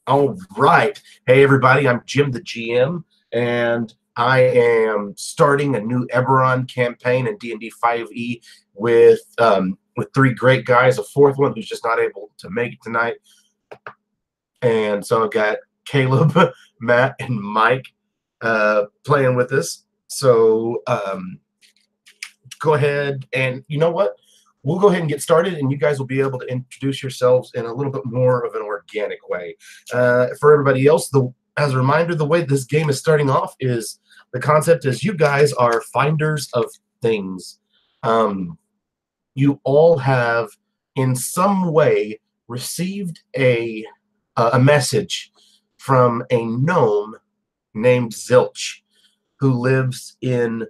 All right. Hey, everybody. I'm Jim, the GM, and I am starting a new Eberron campaign in D&D 5e with three great guys, a fourth one who's just not able to make it tonight. And so I've got Caleb, Matt, and Mike playing with us. So go ahead and you know what? We'll go ahead and get started, and you guys will be able to introduce yourselves in a little bit more of an organic way. For everybody else, as a reminder, the way this game is starting off is the concept is you guys are finders of things. You all have, in some way, received a message from a gnome named Zilch, who lives in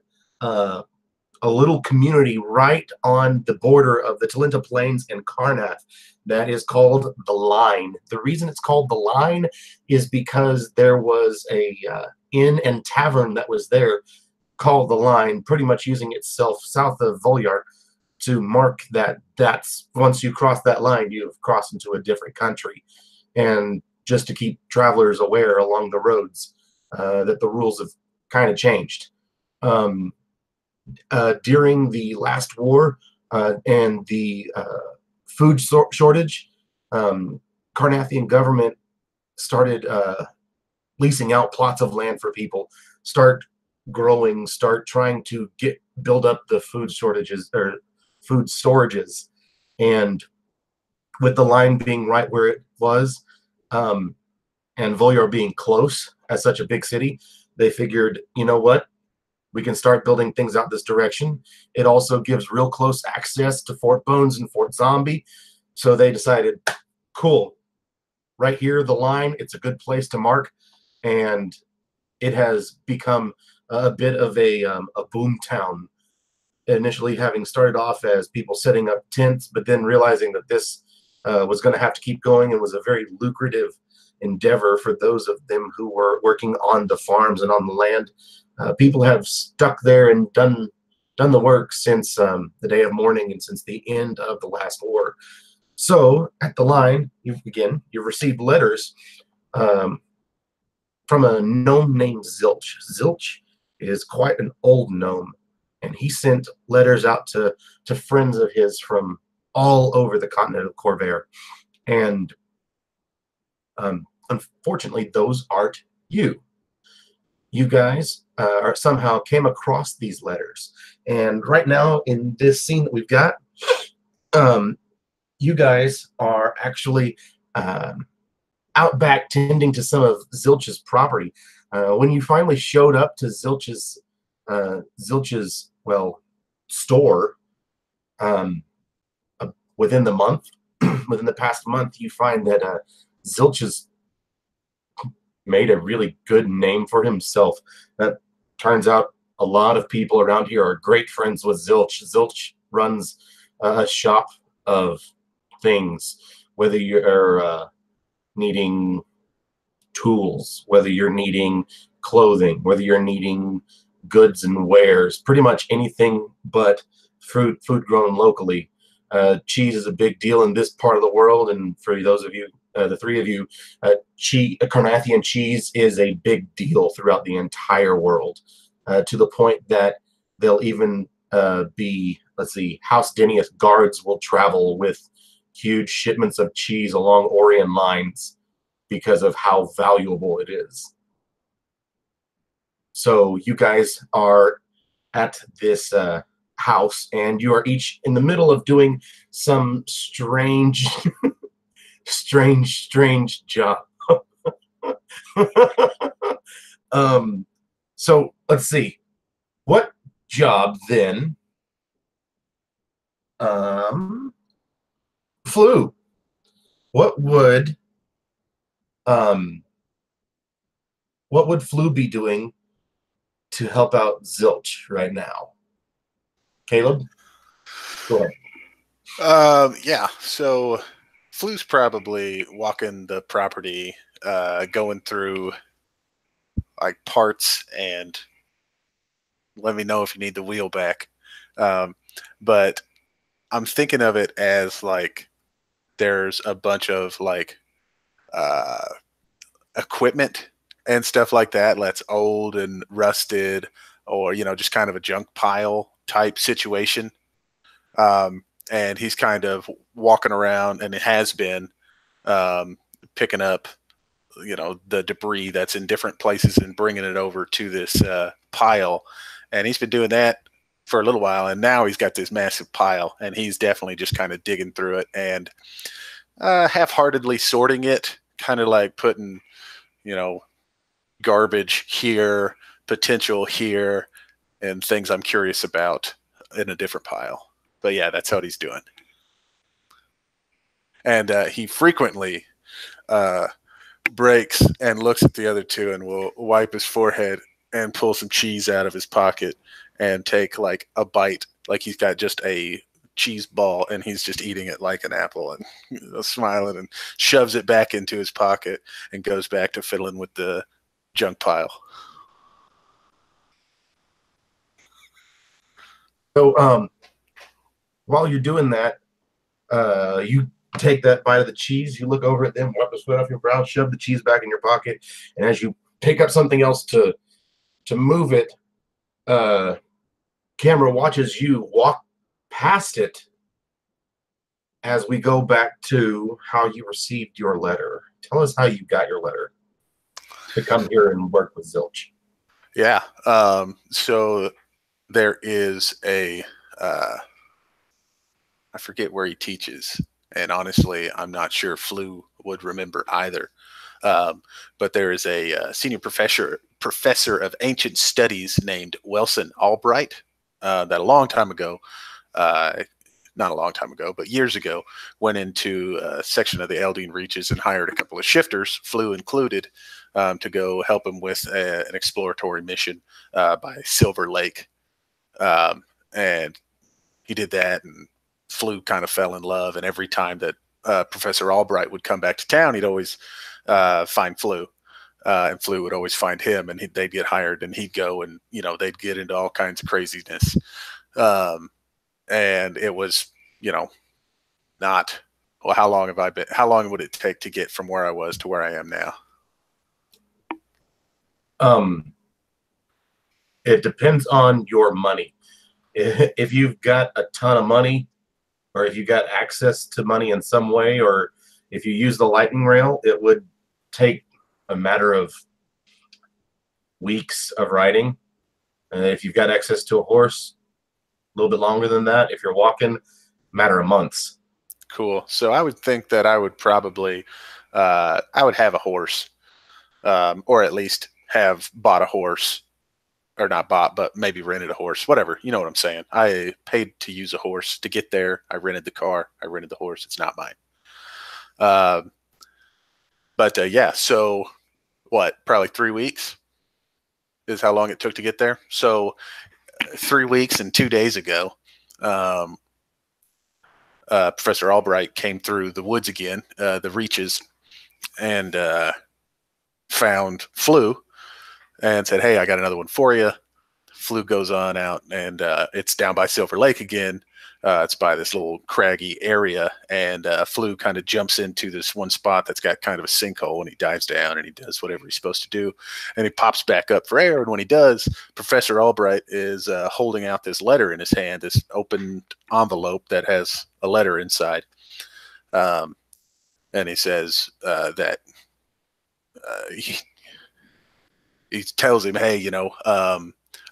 a little community right on the border of the Talenta Plains and Karnath that is called The Line. The reason it's called The Line is because there was a inn and tavern that was there called The Line, pretty much using itself south of Volyar to mark that's once you cross that line, you've crossed into a different country. And just to keep travelers aware along the roads that the rules have kind of changed. During the last war and the food shortage, Carnathian government started leasing out plots of land for people, start growing, start trying to build up the food shortages or food storages. And with the line being right where it was, and Volyar being close as such a big city, they figured, you know what? We can start building things out this direction. It also gives real close access to Fort Bones and Fort Zombie. So they decided, cool, right here, the line, it's a good place to mark. And it has become a bit of a boom town, initially having started off as people setting up tents, but then realizing that this was going to have to keep going and was a very lucrative endeavor for those of them who were working on the farms and on the land. People have stuck there and done the work since the day of mourning and since the end of the last war. So at the line, you've received letters from a gnome named Zilch. Zilch is quite an old gnome, and he sent letters out to friends of his from all over the continent of Corvair. And unfortunately, those aren't you. You guys somehow came across these letters. And right now in this scene that we've got, you guys are actually out back tending to some of Zilch's property. When you finally showed up to Zilch's store within the month, within the past month, you find that Zilch's made a really good name for himself. That turns out a lot of people around here are great friends with Zilch. Zilch runs a shop of things, whether you're needing tools, whether you're needing clothing, whether you're needing goods and wares, pretty much anything but food grown locally. Cheese is a big deal in this part of the world, and for those of you, the three of you, Carnathian cheese is a big deal throughout the entire world, to the point that they'll even be, House Denius guards will travel with huge shipments of cheese along Orion lines because of how valuable it is. So you guys are at this house, and you are each in the middle of doing some strange strange job. So let's see. What job then? Flu. What would Flu be doing to help out Zilch right now? Caleb, go ahead. Yeah, so Flu's probably walking the property, going through like parts, and let me know if you need the wheel back. But I'm thinking of it as like there's a bunch of like equipment and stuff like that that's old and rusted, or just kind of a junk pile type situation. And he's kind of walking around, and it has been um, picking up the debris that's in different places and bringing it over to this pile. And he's been doing that for a little while, and now he's got this massive pile, and he's definitely just kind of digging through it and half-heartedly sorting it, kind of like putting garbage here, potential here, and things I'm curious about in a different pile. But yeah, that's what he's doing. And he frequently breaks and looks at the other two and will wipe his forehead and pull some cheese out of his pocket and take like a bite, like he's got just a cheese ball and he's just eating it like an apple and smiling, and shoves it back into his pocket and goes back to fiddling with the junk pile. So while you're doing that, you take that bite of the cheese, you look over at them, wipe the sweat off your brow, shove the cheese back in your pocket, and as you pick up something else to move it, camera watches you walk past it as we go back to how you received your letter. Tell us how you got your letter to come here and work with Zilch. Yeah. So there is a I forget where he teaches, and honestly, I'm not sure Flu would remember either. But there is a senior professor of ancient studies named Wilson Albright that a long time ago, not a long time ago, but years ago, went into a section of the Eldine Reaches and hired a couple of shifters, Flu included, to go help him with an exploratory mission by Silver Lake. And he did that, and Flu kind of fell in love. And every time that Professor Albright would come back to town, he'd always find Flu. And Flu would always find him, and they'd get hired, and he'd go, and they'd get into all kinds of craziness. And it was, not, well, how long have I been? How long would it take to get from where I was to where I am now? It depends on your money. If you've got a ton of money, or if you got access to money in some way, or if you use the lightning rail, it would take a matter of weeks of riding. And if you've got access to a horse, a little bit longer than that. If you're walking, matter of months. Cool. So I would think that I would probably, I would have a horse, or at least have bought a horse, or not bought, but maybe rented a horse, whatever. You know what I'm saying? I paid to use a horse to get there. I rented the car. I rented the horse. It's not mine. But yeah, so what, probably 3 weeks is how long it took to get there. So 3 weeks and 2 days ago, Professor Albright came through the woods again, the reaches, and found Flu and said, "Hey, I got another one for you." Flu goes on out, and it's down by Silver Lake again. It's by this little craggy area, and Flu kind of jumps into this one spot that's got kind of a sinkhole, and he dives down and he does whatever he's supposed to do, and he pops back up for air. And when he does, Professor Albright is holding out this letter in his hand, this open envelope that has a letter inside, and he says that he tells him, "Hey,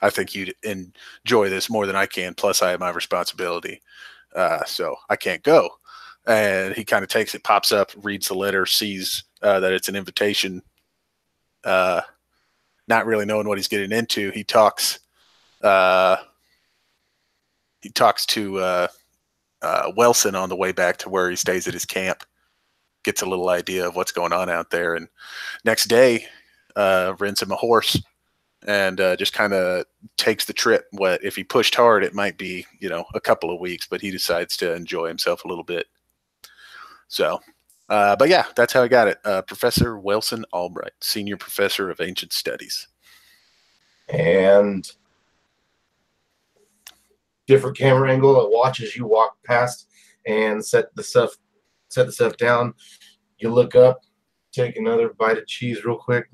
I think you'd enjoy this more than I can. Plus, I have my responsibility, so I can't go." And he kind of takes it, pops up, reads the letter, sees that it's an invitation. Not really knowing what he's getting into, he talks. He talks to Wilson on the way back to where he stays at his camp. Gets a little idea of what's going on out there, and next day, rents him a horse. And just kind of takes the trip. What if he pushed hard, it might be, a couple of weeks, but he decides to enjoy himself a little bit. So, but yeah, that's how I got it. Professor Wilson Albright, senior professor of ancient studies. And different camera angle, it watches you walk past and set the stuff down. You look up take another bite of cheese real quick.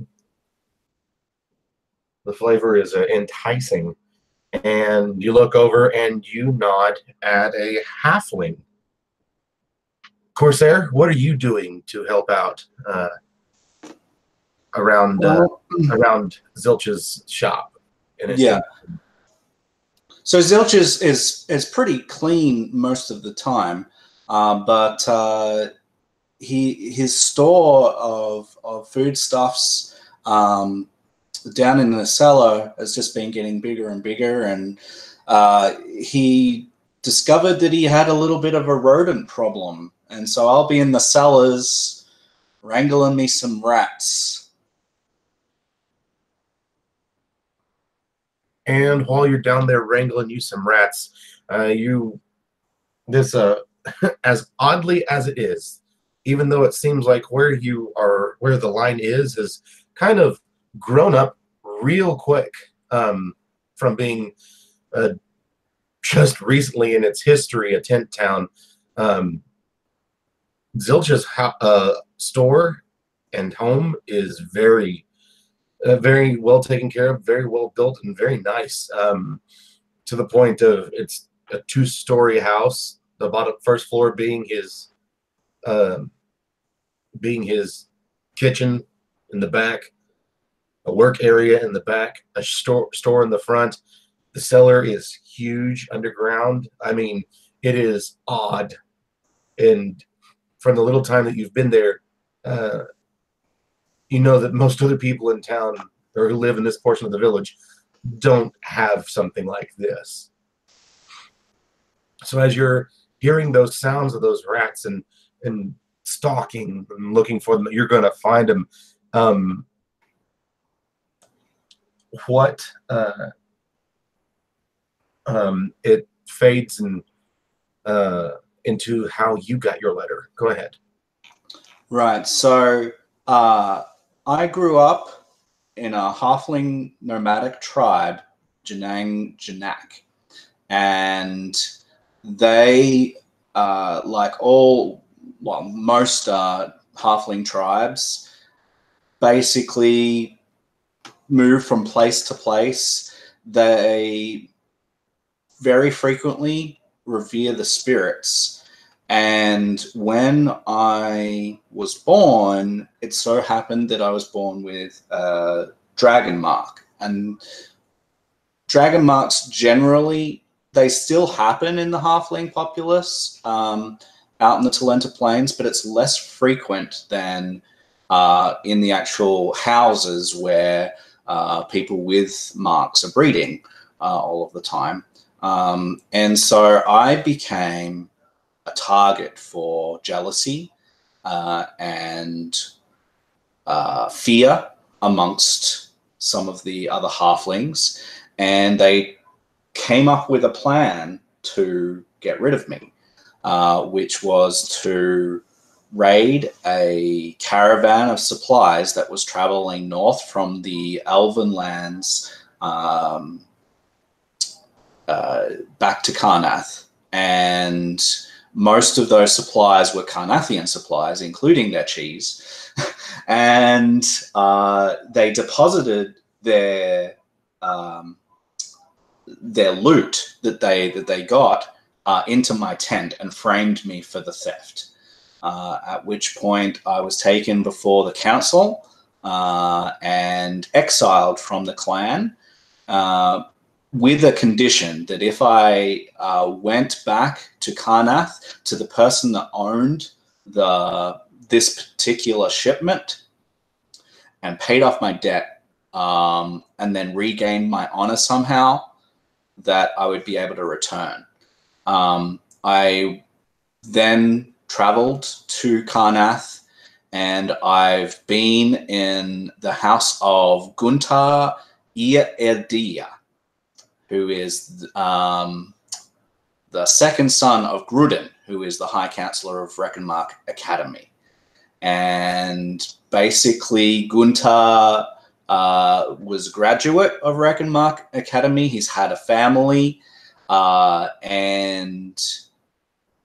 The flavor is enticing. And you look over and you nod at a halfling. Corsair, what are you doing to help out around around Zilch's shop? Yeah. So Zilch is pretty clean most of the time, but his store of foodstuffs down in the cellar has just been getting bigger and bigger, and he discovered that he had a little bit of a rodent problem, and so I'll be in the cellars wrangling me some rats. And while you're down there wrangling you some rats, this as oddly as it is, even though it seems like where the line is kind of grown up real quick from being just recently in its history a tent town. Zilch's store and home is very well taken care of, very well built, and very nice, to the point of it's a 2-story house, the first floor being his kitchen in the back, a work area in the back, a store in the front. The cellar is huge underground. I mean, it is odd. And from the little time that you've been there, you know that most other people in town or who live in this portion of the village don't have something like this. So as you're hearing those sounds of those rats and stalking and looking for them, you're going to find them. It fades into how you got your letter. Go ahead. Right. So I grew up in a halfling nomadic tribe, Janang Janak, and they, most halfling tribes, basically move from place to place. They very frequently revere the spirits. And when I was born, it so happened that I was born with a dragon mark. And dragon marks generally, they still happen in the halfling populace out in the Talenta Plains, but it's less frequent than in the actual houses where people with marks are breeding all of the time. And so I became a target for jealousy and fear amongst some of the other halflings, and they came up with a plan to get rid of me, which was to raid a caravan of supplies that was traveling north from the Elven lands back to Karnath. And most of those supplies were Carnathian supplies, including their cheese. And they deposited their loot that they got into my tent and framed me for the theft. At which point I was taken before the council and exiled from the clan, with a condition that if I went back to Karnath, to the person that owned this particular shipment, and paid off my debt, and then regained my honor somehow, that I would be able to return. I then traveled to Karnath, and I've been in the house of Guntar Erdia, who is the second son of Grudin, who is the High Counselor of Reckenmark Academy. And basically, Guntar was a graduate of Reckenmark Academy. He's had a family, and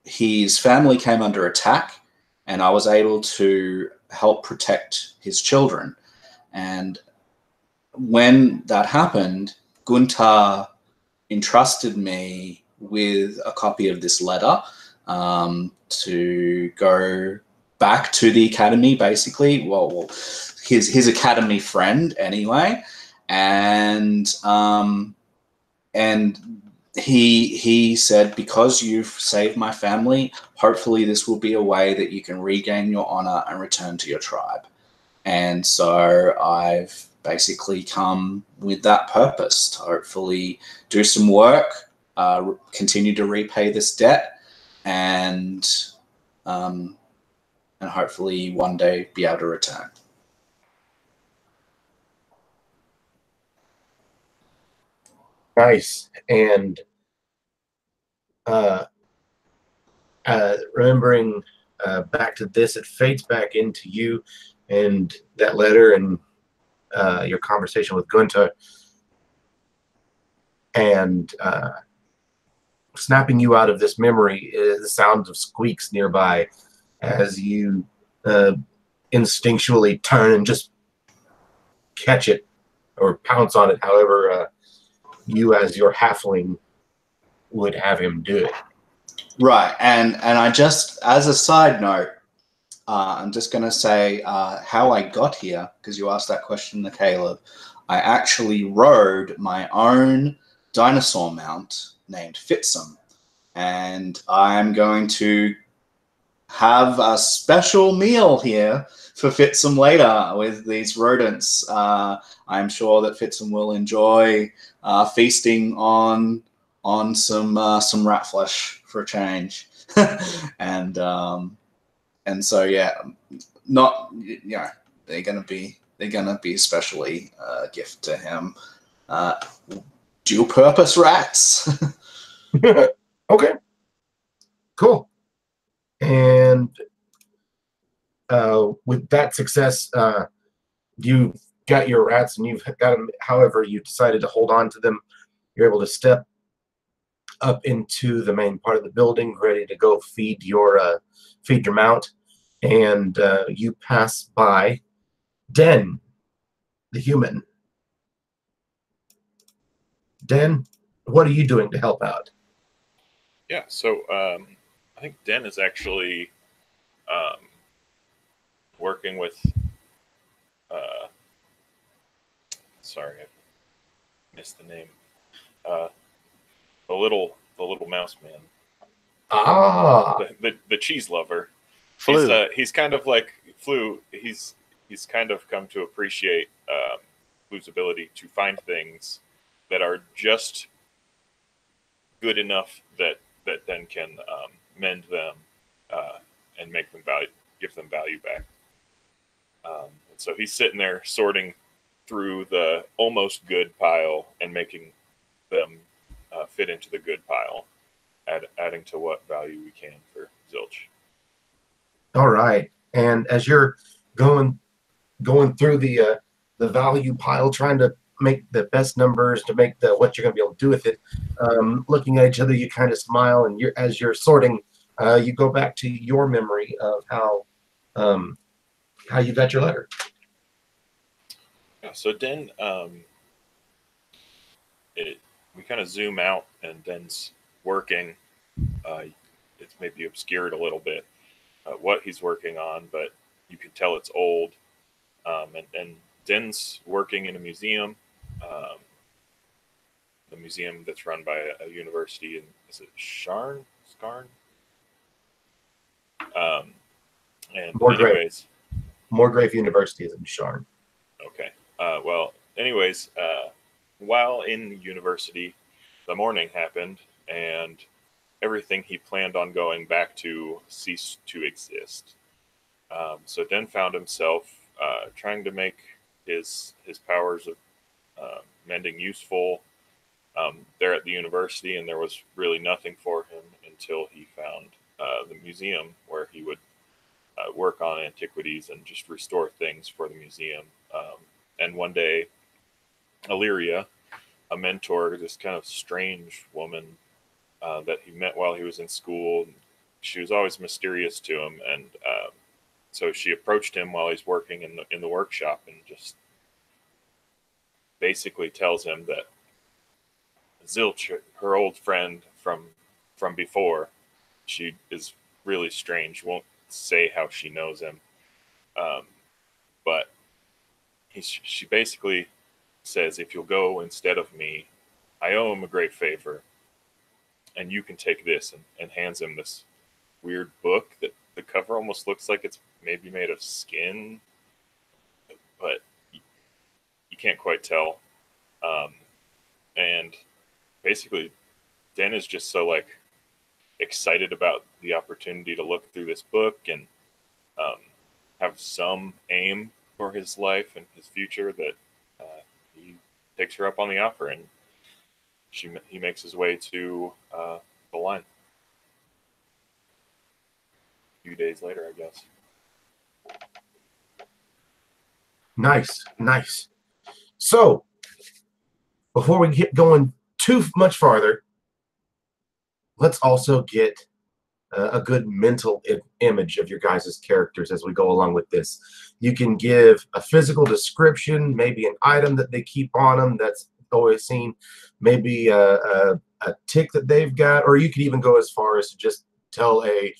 his family came under attack, and I was able to help protect his children. And when that happened, Gunther entrusted me with a copy of this letter to go back to the academy, basically. Well, his academy friend, anyway, and he said, because you've saved my family, hopefully this will be a way that you can regain your honor and return to your tribe. And so I've basically come with that purpose to hopefully do some work, continue to repay this debt, and hopefully one day be able to return. Nice. And remembering back to this, it fades back into you and that letter and your conversation with Gunther, and snapping you out of this memory is the sound of squeaks nearby as you instinctually turn and just catch it or pounce on it, however you as your halfling would have him do it. Right, and I just, as a side note, I'm just going to say how I got here, because you asked that question to Caleb. I actually rode my own dinosaur mount named Fitsum, and I'm going to have a special meal here for Fitsum later with these rodents. I'm sure that Fitsum will enjoy feasting on some rat flesh for a change, and so yeah, not, you know, they're gonna be especially a gift to him. Dual purpose rats. Okay, cool. And with that success, you got your rats and you've got them. However, you decided to hold on to them. You're able to step up into the main part of the building, ready to go feed your mount, and you pass by Den, the human. Den, what are you doing to help out? Yeah, so I think Den is actually working with. Sorry, I missed the name. The little mouse man. Ah, The cheese lover. Flu. He's kind of like Flu. He's kind of come to appreciate Flu's ability to find things that are just good enough that then can mend them and make them give them value back. And so he's sitting there sorting through the almost good pile and making them fit into the good pile, adding to what value we can for Zilch. all right. And as you're going through the value pile, trying to make the best numbers to make what you're going to be able to do with it, looking at each other, you kind of smile, and as you're sorting, you go back to your memory of how you got your letter. Yeah, so Den, we kind of zoom out, and Den's working. It's maybe obscured a little bit what he's working on, but you can tell it's old. And Den's working in a museum, the museum that's run by a university, and is it Scarn? And anyways, Morgrave University is in Sharn. Okay. Well, anyways, while in university, the morning happened, and everything he planned on going back to ceased to exist. So Den found himself trying to make his powers of mending useful there at the university, and there was really nothing for him until he found the museum, where he would work on antiquities and just restore things for the museum. And one day, Illyria, a mentor, this kind of strange woman that he met while he was in school, she was always mysterious to him, and so she approached him while he's working in the workshop and just basically tells him that Zilch, her old friend from before, she is really strange. Won't say how she knows him, but she basically says, if you'll go instead of me, I owe him a great favor, and you can take this, and hands him this weird book that the cover almost looks like it's maybe made of skin, but you can't quite tell. And basically, Den is just so like excited about the opportunity to look through this book and have some aim for his life and his future that he takes her up on the offer, and he makes his way to the line. A few days later, I guess. Nice. So, before we get going too much farther, let's also get a good mental image of your guys' characters as we go along with this. You can give a physical description, maybe an item that they keep on them that's always seen, maybe a tick that they've got, or you could even go as far as to just tell a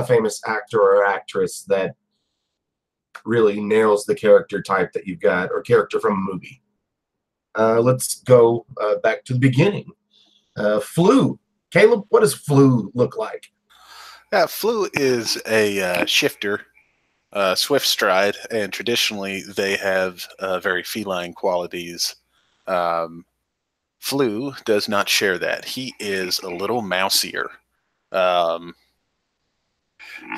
famous actor or actress that really nails the character type that you've got, or character from a movie. Let's go back to the beginning. Flu. Caleb, what does Flu look like? Flu is a shifter, swift stride, and traditionally they have very feline qualities. Flu does not share that. He is a little mousier.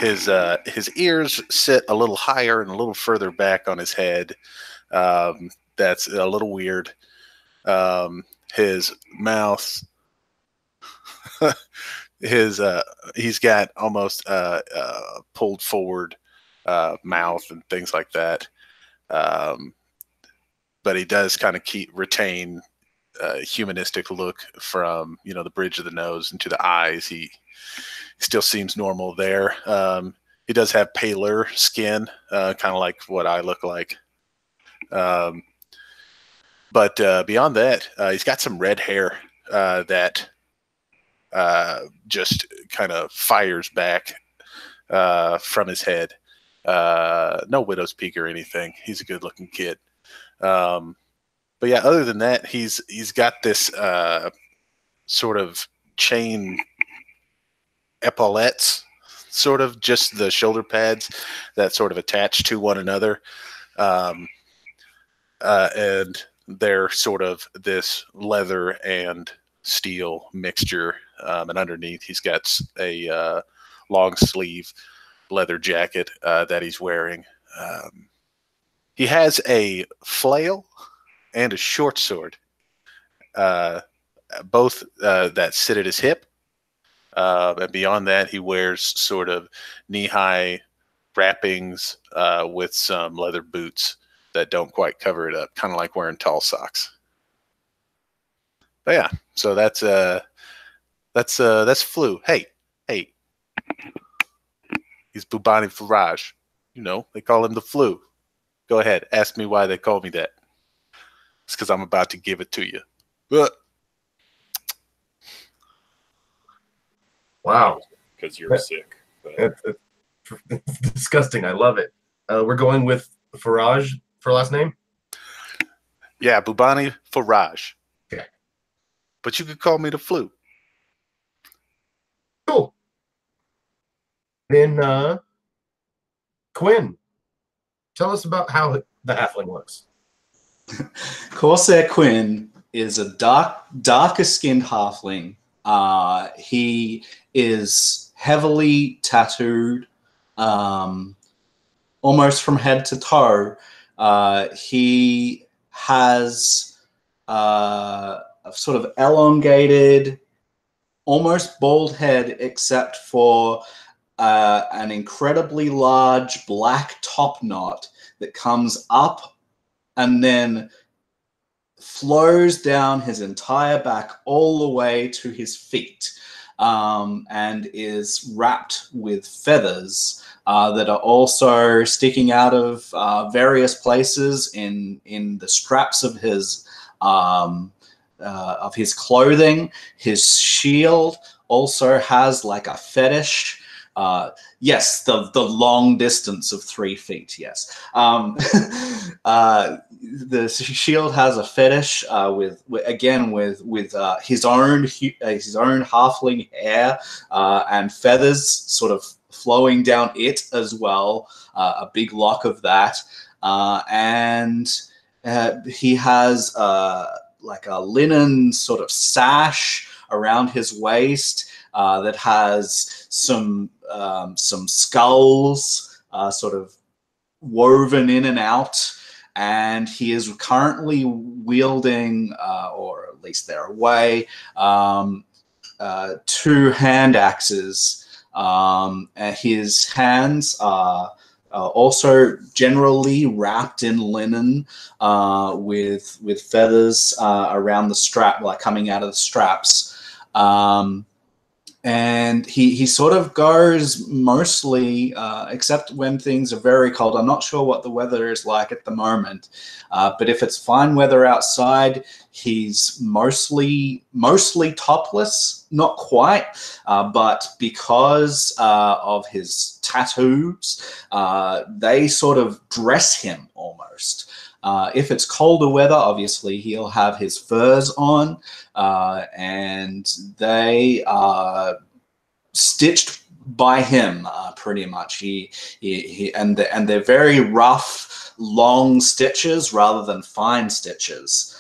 His ears sit a little higher and a little further back on his head. That's a little weird. His mouth, he's got almost pulled forward mouth and things like that. But he does kind of retain a humanistic look from, the bridge of the nose into the eyes. He still seems normal there. He does have paler skin, kind of like what I look like. But beyond that, he's got some red hair that just kind of fires back from his head. No widow's peak or anything. He's a good-looking kid. But yeah, other than that, he's got this sort of chain epaulettes, sort of just the shoulder pads that sort of attach to one another. And they're sort of this leather and steel mixture. And underneath, he's got a long sleeve leather jacket that he's wearing. He has a flail and a short sword, both that sit at his hip. And beyond that, he wears sort of knee-high wrappings with some leather boots that don't quite cover it up, kind of like wearing tall socks. But yeah, so that's Flu. Hey, he's Bubani Faraj. They call him the Flu. Go ahead, ask me why they call me that. It's because I'm about to give it to you. Wow. Because you're sick. It's disgusting. I love it. We're going with Faraj for last name? Yeah, Bubani Faraj. Okay. But you could call me the Flu. Cool. Then, Quinn, tell us about how the halfling looks. Corsair Quinn is a darker-skinned halfling. He is heavily tattooed, almost from head to toe. He has a sort of elongated, almost bald head, except for an incredibly large black top knot that comes up and then flows down his entire back all the way to his feet, and is wrapped with feathers that are also sticking out of various places in the straps of his clothing. His shield also has like a fetish. Yes, the long distance of 3 feet. Yes, the shield has a fetish with his own halfling hair and feathers sort of flowing down it as well. A big lock of that, and he has like a linen sort of sash around his waist that has some skulls sort of woven in and out, and he is currently wielding, or at least they're away, 2 hand axes. And his hands are also generally wrapped in linen with feathers around the strap, like coming out of the straps. And he sort of goes mostly, except when things are very cold. I'm not sure what the weather is like at the moment, but if it's fine weather outside, he's mostly topless. Not quite, but because of his tattoos, they sort of dress him almost. If it's colder weather, obviously he'll have his furs on, and they are stitched by him pretty much. And they're very rough, long stitches rather than fine stitches.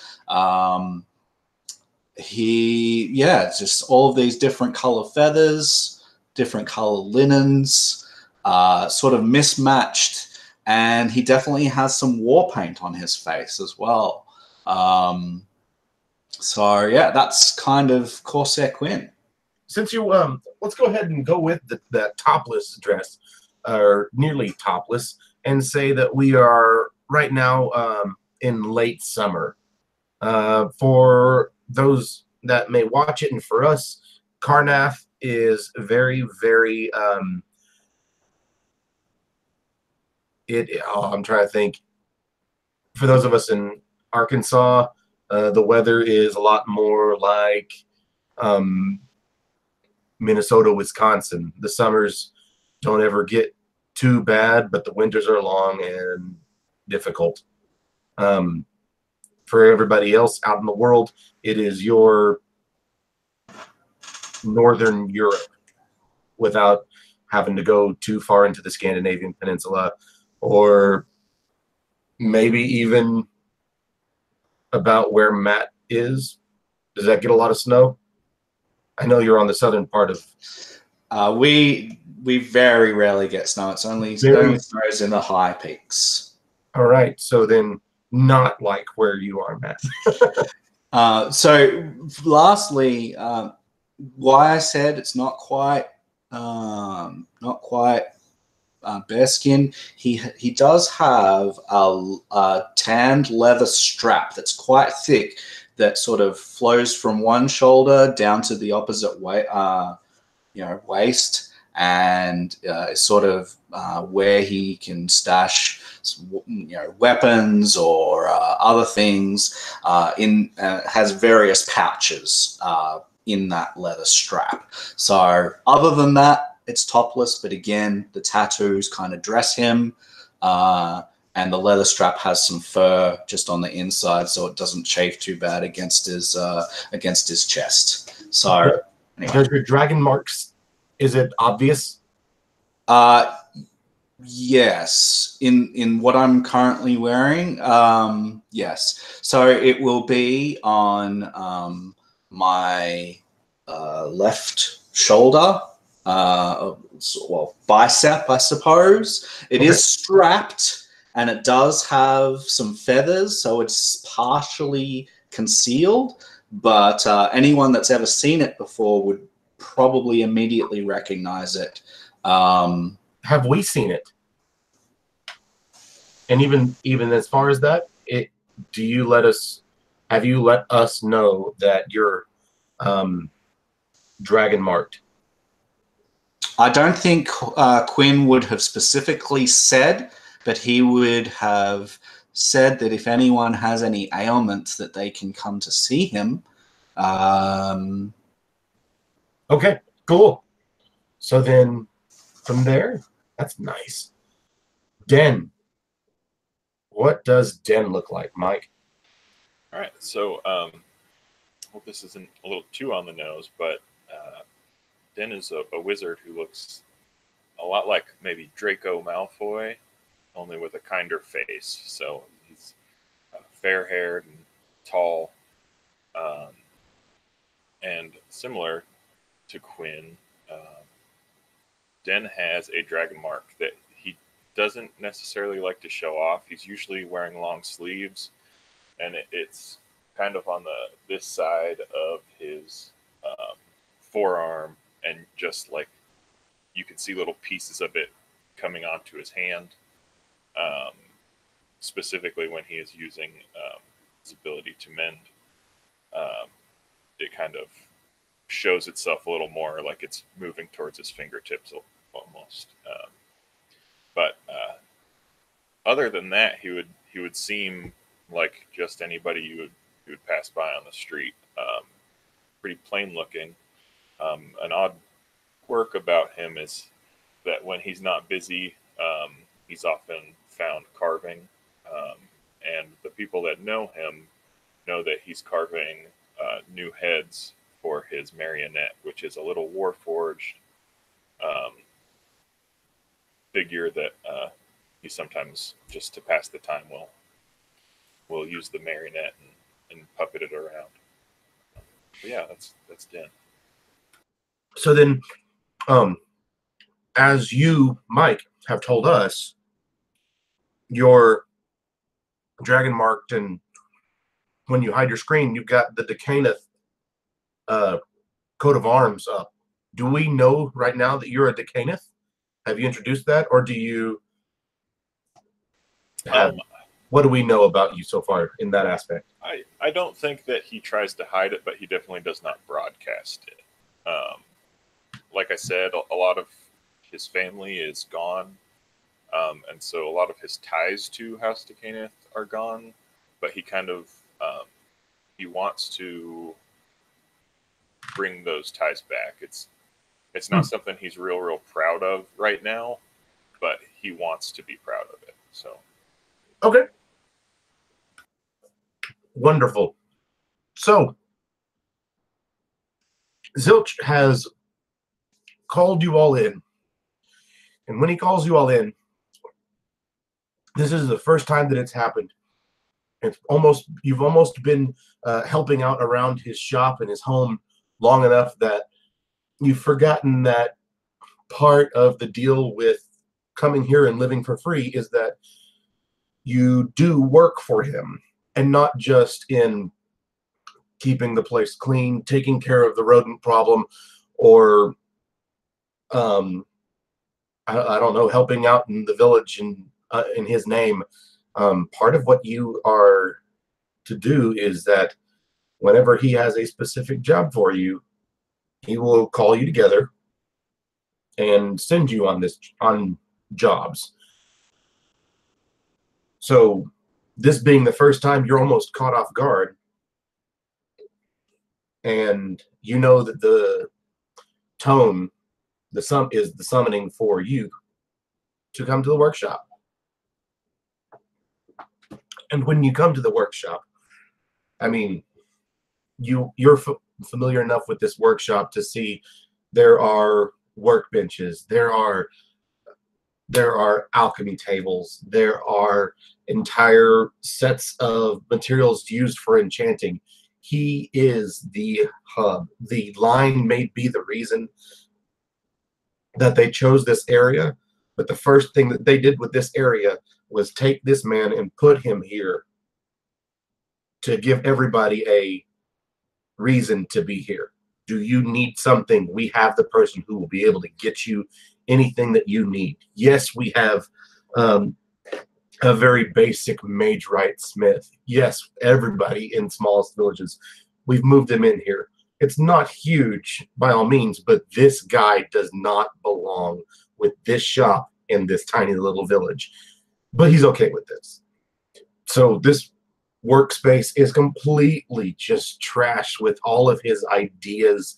Just all of these different color feathers, different color linens, sort of mismatched. And he definitely has some war paint on his face as well. So yeah, that's kind of Corsair Quinn. Since you let's go ahead and go with the topless dress, or nearly topless, and say that we are right now in late summer. For those that may watch it, and for us, Karnath is very, very I'm trying to think. For those of us in Arkansas, the weather is a lot more like Minnesota, Wisconsin. The summers don't ever get too bad, but the winters are long and difficult. For everybody else out in the world, it is your Northern Europe without having to go too far into the Scandinavian peninsula, or maybe even about where Matt is. Does that get a lot of snow? I know you're on the southern part of. We very rarely get snow. It's only snows in the high peaks. All right, so then not like where you are, Matt. So lastly, why I said it's not quite bearskin. He does have a tanned leather strap that's quite thick, that sort of flows from one shoulder down to the opposite waist, and sort of where he can stash weapons or other things. Has various pouches in that leather strap. So other than that, it's topless, but again, the tattoos kind of dress him, and the leather strap has some fur just on the inside, so it doesn't chafe too bad against his chest. So anyway. Does your dragon marks? Is it obvious? Yes. In what I'm currently wearing, yes. So it will be on my left shoulder. Bicep, I suppose. It is strapped, and it does have some feathers, so it's partially concealed. But anyone that's ever seen it before would probably immediately recognize it. Have we seen it? And even as far as that, have you let us know that you're dragon marked? I don't think Quinn would have specifically said, but he would have said that if anyone has any ailments, that they can come to see him. Okay, cool. So then from there, that's nice. Den. What does Den look like, Mike? All right, so hope this isn't a little too on the nose, but Den is a wizard who looks a lot like maybe Draco Malfoy, only with a kinder face. So he's fair-haired and tall, and similar to Quinn. Den has a dragon mark that he doesn't necessarily like to show off. He's usually wearing long sleeves, and it's kind of on this side of his forearm, and just like you can see little pieces of it coming onto his hand, specifically when he is using his ability to mend. It kind of shows itself a little more, like it's moving towards his fingertips almost. But other than that, he would seem like just anybody you would pass by on the street. Pretty plain looking. An odd quirk about him is that when he's not busy, he's often found carving, and the people that know him know that he's carving new heads for his marionette, which is a little warforged figure that he sometimes, just to pass the time, will use the marionette and puppet it around. But yeah, that's Den. So then, as you, Mike, have told us, you're dragon marked, and when you hide your screen, you've got the Decaneth coat of arms up. Do we know right now that you're a Decaneth? Have you introduced that, or do you have, what do we know about you so far in that aspect? I don't think that he tries to hide it, but he definitely does not broadcast it. Like I said, a lot of his family is gone, and so a lot of his ties to House Decaneth are gone, but he kind of he wants to bring those ties back. It's not something he's real proud of right now, but he wants to be proud of it. So okay, wonderful. So Zilch has called you all in, and when he calls you all in, this is the first time that it's happened. You've almost been helping out around his shop and his home long enough that you've forgotten that part of the deal with coming here and living for free is that you do work for him, and not just in keeping the place clean, taking care of the rodent problem, or I don't know, helping out in the village in his name. Part of what you are to do is that whenever he has a specific job for you, he will call you together and send you on jobs. So this being the first time, you're almost caught off guard, and you know that the tone, is the summoning for you to come to the workshop. And when you come to the workshop, I mean, you're familiar enough with this workshop to see there are workbenches, there are alchemy tables, there are entire sets of materials used for enchanting. He is the hub. The line may be the reason that they chose this area, but the first thing that they did with this area was take this man and put him here to give everybody a reason to be here. Do you need something? We have the person who will be able to get you anything that you need. Yes, we have a very basic mage right smith. Yes, everybody in smallest villages, we've moved them in here. It's not huge by all means, but this guy does not belong with this shop in this tiny little village. But he's okay with this. So this workspace is completely just trashed with all of his ideas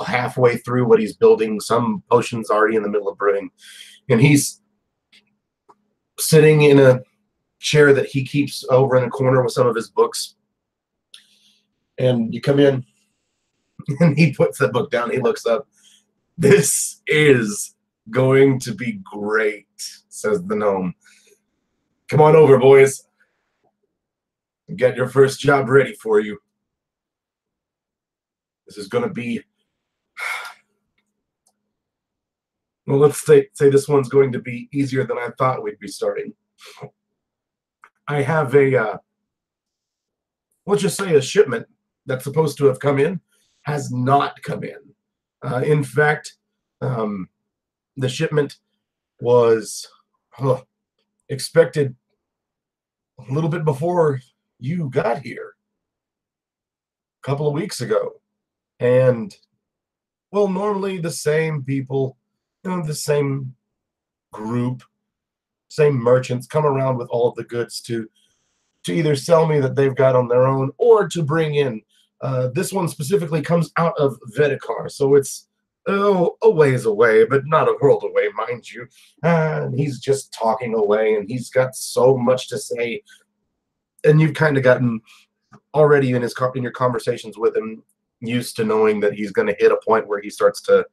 halfway through what he's building. Some potions already in the middle of brewing. And he's sitting in a chair that he keeps over in a corner with some of his books. And you come in, and he puts the book down. He looks up. This is going to be great, says the gnome. Come on over, boys. Get your first job ready for you. This is going to be... Well, let's say this one's going to be easier than I thought we'd be starting. I have a, let's just say a shipment that's supposed to have come in has not come in. In fact, the shipment was expected a little bit before you got here, a couple of weeks ago. And, well, normally the same people, the same group, same merchants come around with all of the goods to either sell me that they've got on their own or to bring in. This one specifically comes out of Vedikar, so it's a ways away, but not a world away, mind you. And he's just talking away, and he's got so much to say. And you've kind of gotten already in your conversations with him used to knowing that he's going to hit a point where he starts to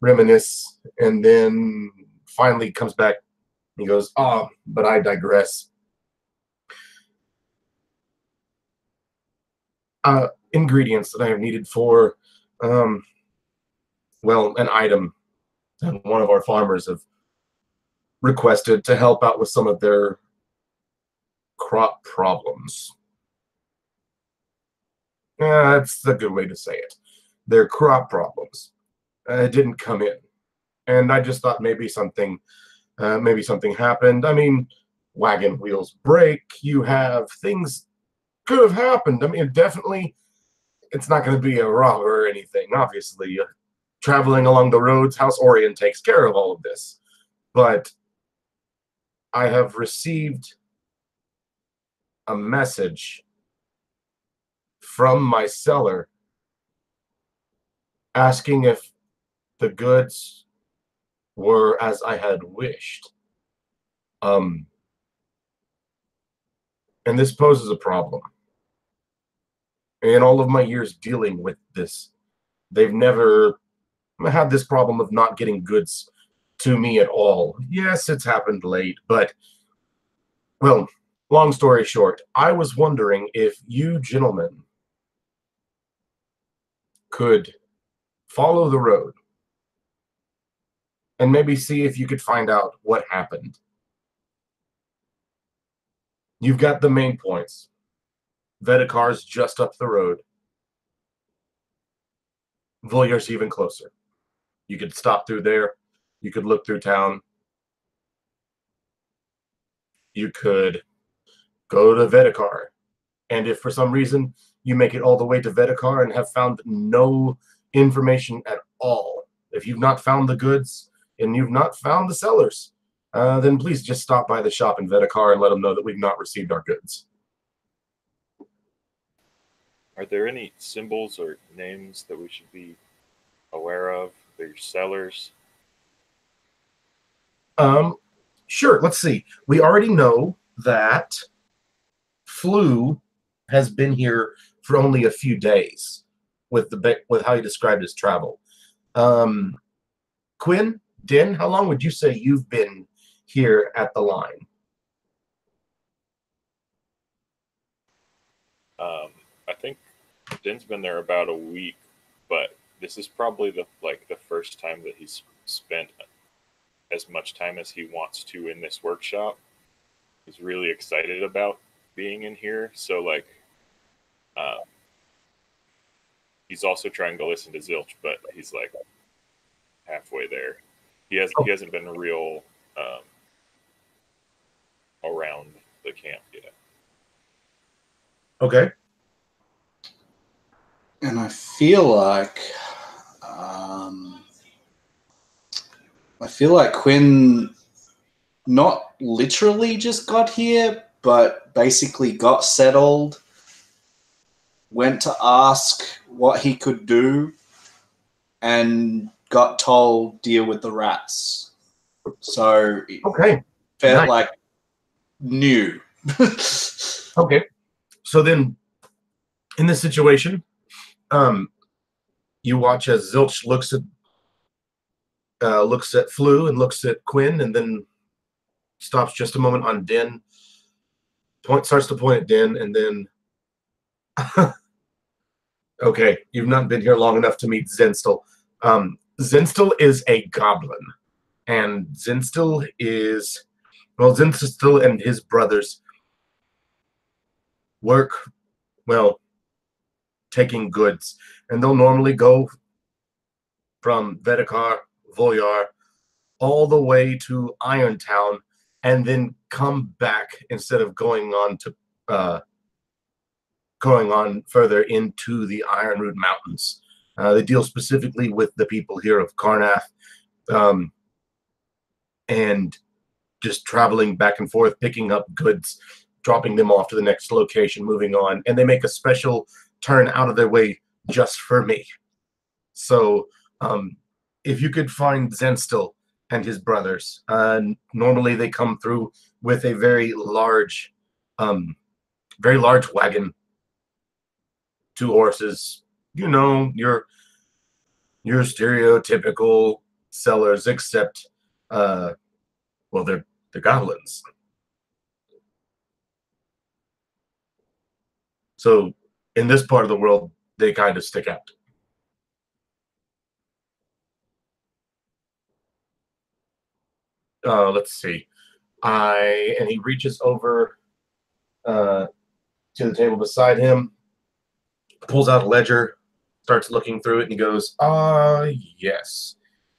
reminisce, and then finally comes back. He goes, but I digress. Ingredients that I have needed for, well, an item that one of our farmers have requested to help out with some of their crop problems. That's a good way to say it. Their crop problems. It didn't come in. And I just thought maybe something happened. I mean, wagon wheels break. You have things could have happened. I mean, definitely, it's not going to be a robber or anything. Obviously, traveling along the roads, House Orion takes care of all of this. But I have received a message from my seller asking if the goods were as I had wished. And this poses a problem. In all of my years dealing with this, they've never had this problem of not getting goods to me at all. Yes, it's happened late, but, well, long story short, I was wondering if you gentlemen could follow the road and maybe see if you could find out what happened. You've got the main points. Vedikar's just up the road. Volyar's even closer. You could stop through there. You could look through town. You could go to Vedikar. And if for some reason you make it all the way to Vedikar and have found no information at all, if you've not found the goods and you've not found the sellers, then please just stop by the shop in Vedikar and let them know that we've not received our goods. Are there any symbols or names that we should be aware of? Their sellers? Sure, let's see. We already know that Flu has been here for only a few days with how he described his travel. Quinn, Din, how long would you say you've been here at the line? I think Din's been there about a week, but this is probably the first time that he's spent as much time as he wants to in this workshop. He's really excited about being in here, so he's also trying to listen to Zilch, but he's like halfway there. He hasn't been real around the camp yet. Okay. And I feel like Quinn not literally just got here, but basically got settled, went to ask what he could do, and got told deal with the rats. So Okay. felt Nice. like new. Okay. So then, in this situation, you watch as Zilch looks at Flu and looks at Quinn, and then stops just a moment on Din. Starts to point at Din, and then okay, you've not been here long enough to meet Zenstil. Zenstil is a goblin, and Zenstil and his brothers work, well, taking goods, and they'll normally go from Vedekar, Voyar, all the way to Irontown, and then come back instead of going on further into the Ironroot Mountains. They deal specifically with the people here of Karnath, and just traveling back and forth, picking up goods, dropping them off to the next location, moving on, and they make a special turn out of their way just for me. So if you could find Zenstil and his brothers, normally they come through with a very large wagon, 2 horses, your stereotypical sellers, except they're goblins. So in this part of the world, they kind of stick out. Let's see. And he reaches over to the table beside him, pulls out a ledger, starts looking through it, and he goes, yes.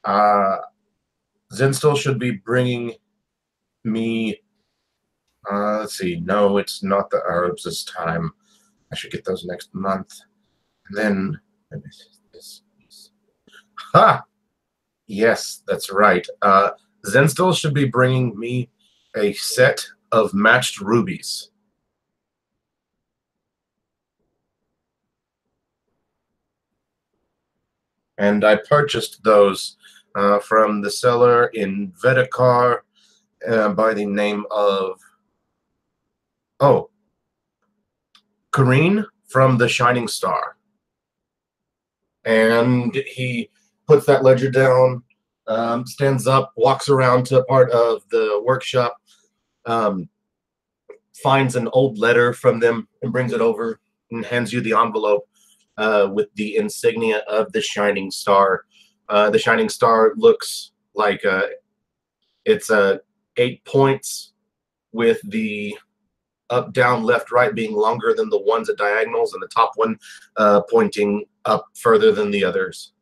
Zenstil should be bringing me, let's see, no, it's not the herbs this time. I should get those next month. And then, ha! Yes, that's right. Zenstil should be bringing me a set of matched rubies. And I purchased those from the seller in Vedekar by the name of, Kareen from the Shining Star. And he puts that ledger down, stands up, walks around to a part of the workshop, finds an old letter from them and brings it over and hands you the envelope with the insignia of the Shining Star. The Shining Star looks like it's 8 points, with the up, down, left, right being longer than the ones at diagonals, and the top one pointing up further than the others.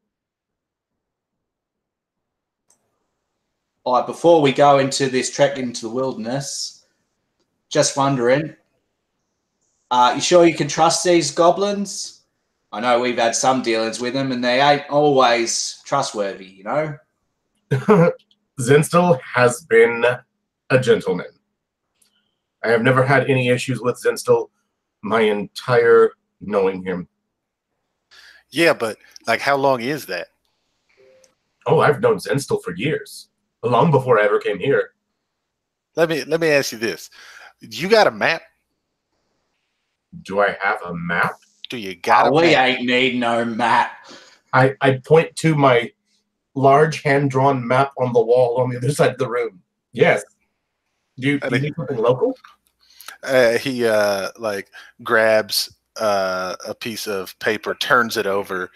All right, before we go into this trek into the wilderness, just wondering, you sure you can trust these goblins? I know we've had some dealings with them, and they ain't always trustworthy, you know? Zenstil has been a gentleman. I have never had any issues with Zenstil my entire knowing him. Yeah, but like, how long is that? Oh, I've known Zenstil for years, long before I ever came here. Let me ask you this: you got a map? Do I have a map? Do you got a map? We ain't need no map. I point to my large hand-drawn map on the wall on the other side of the room. Yes. Do you need something local? He like grabs a piece of paper, turns it over,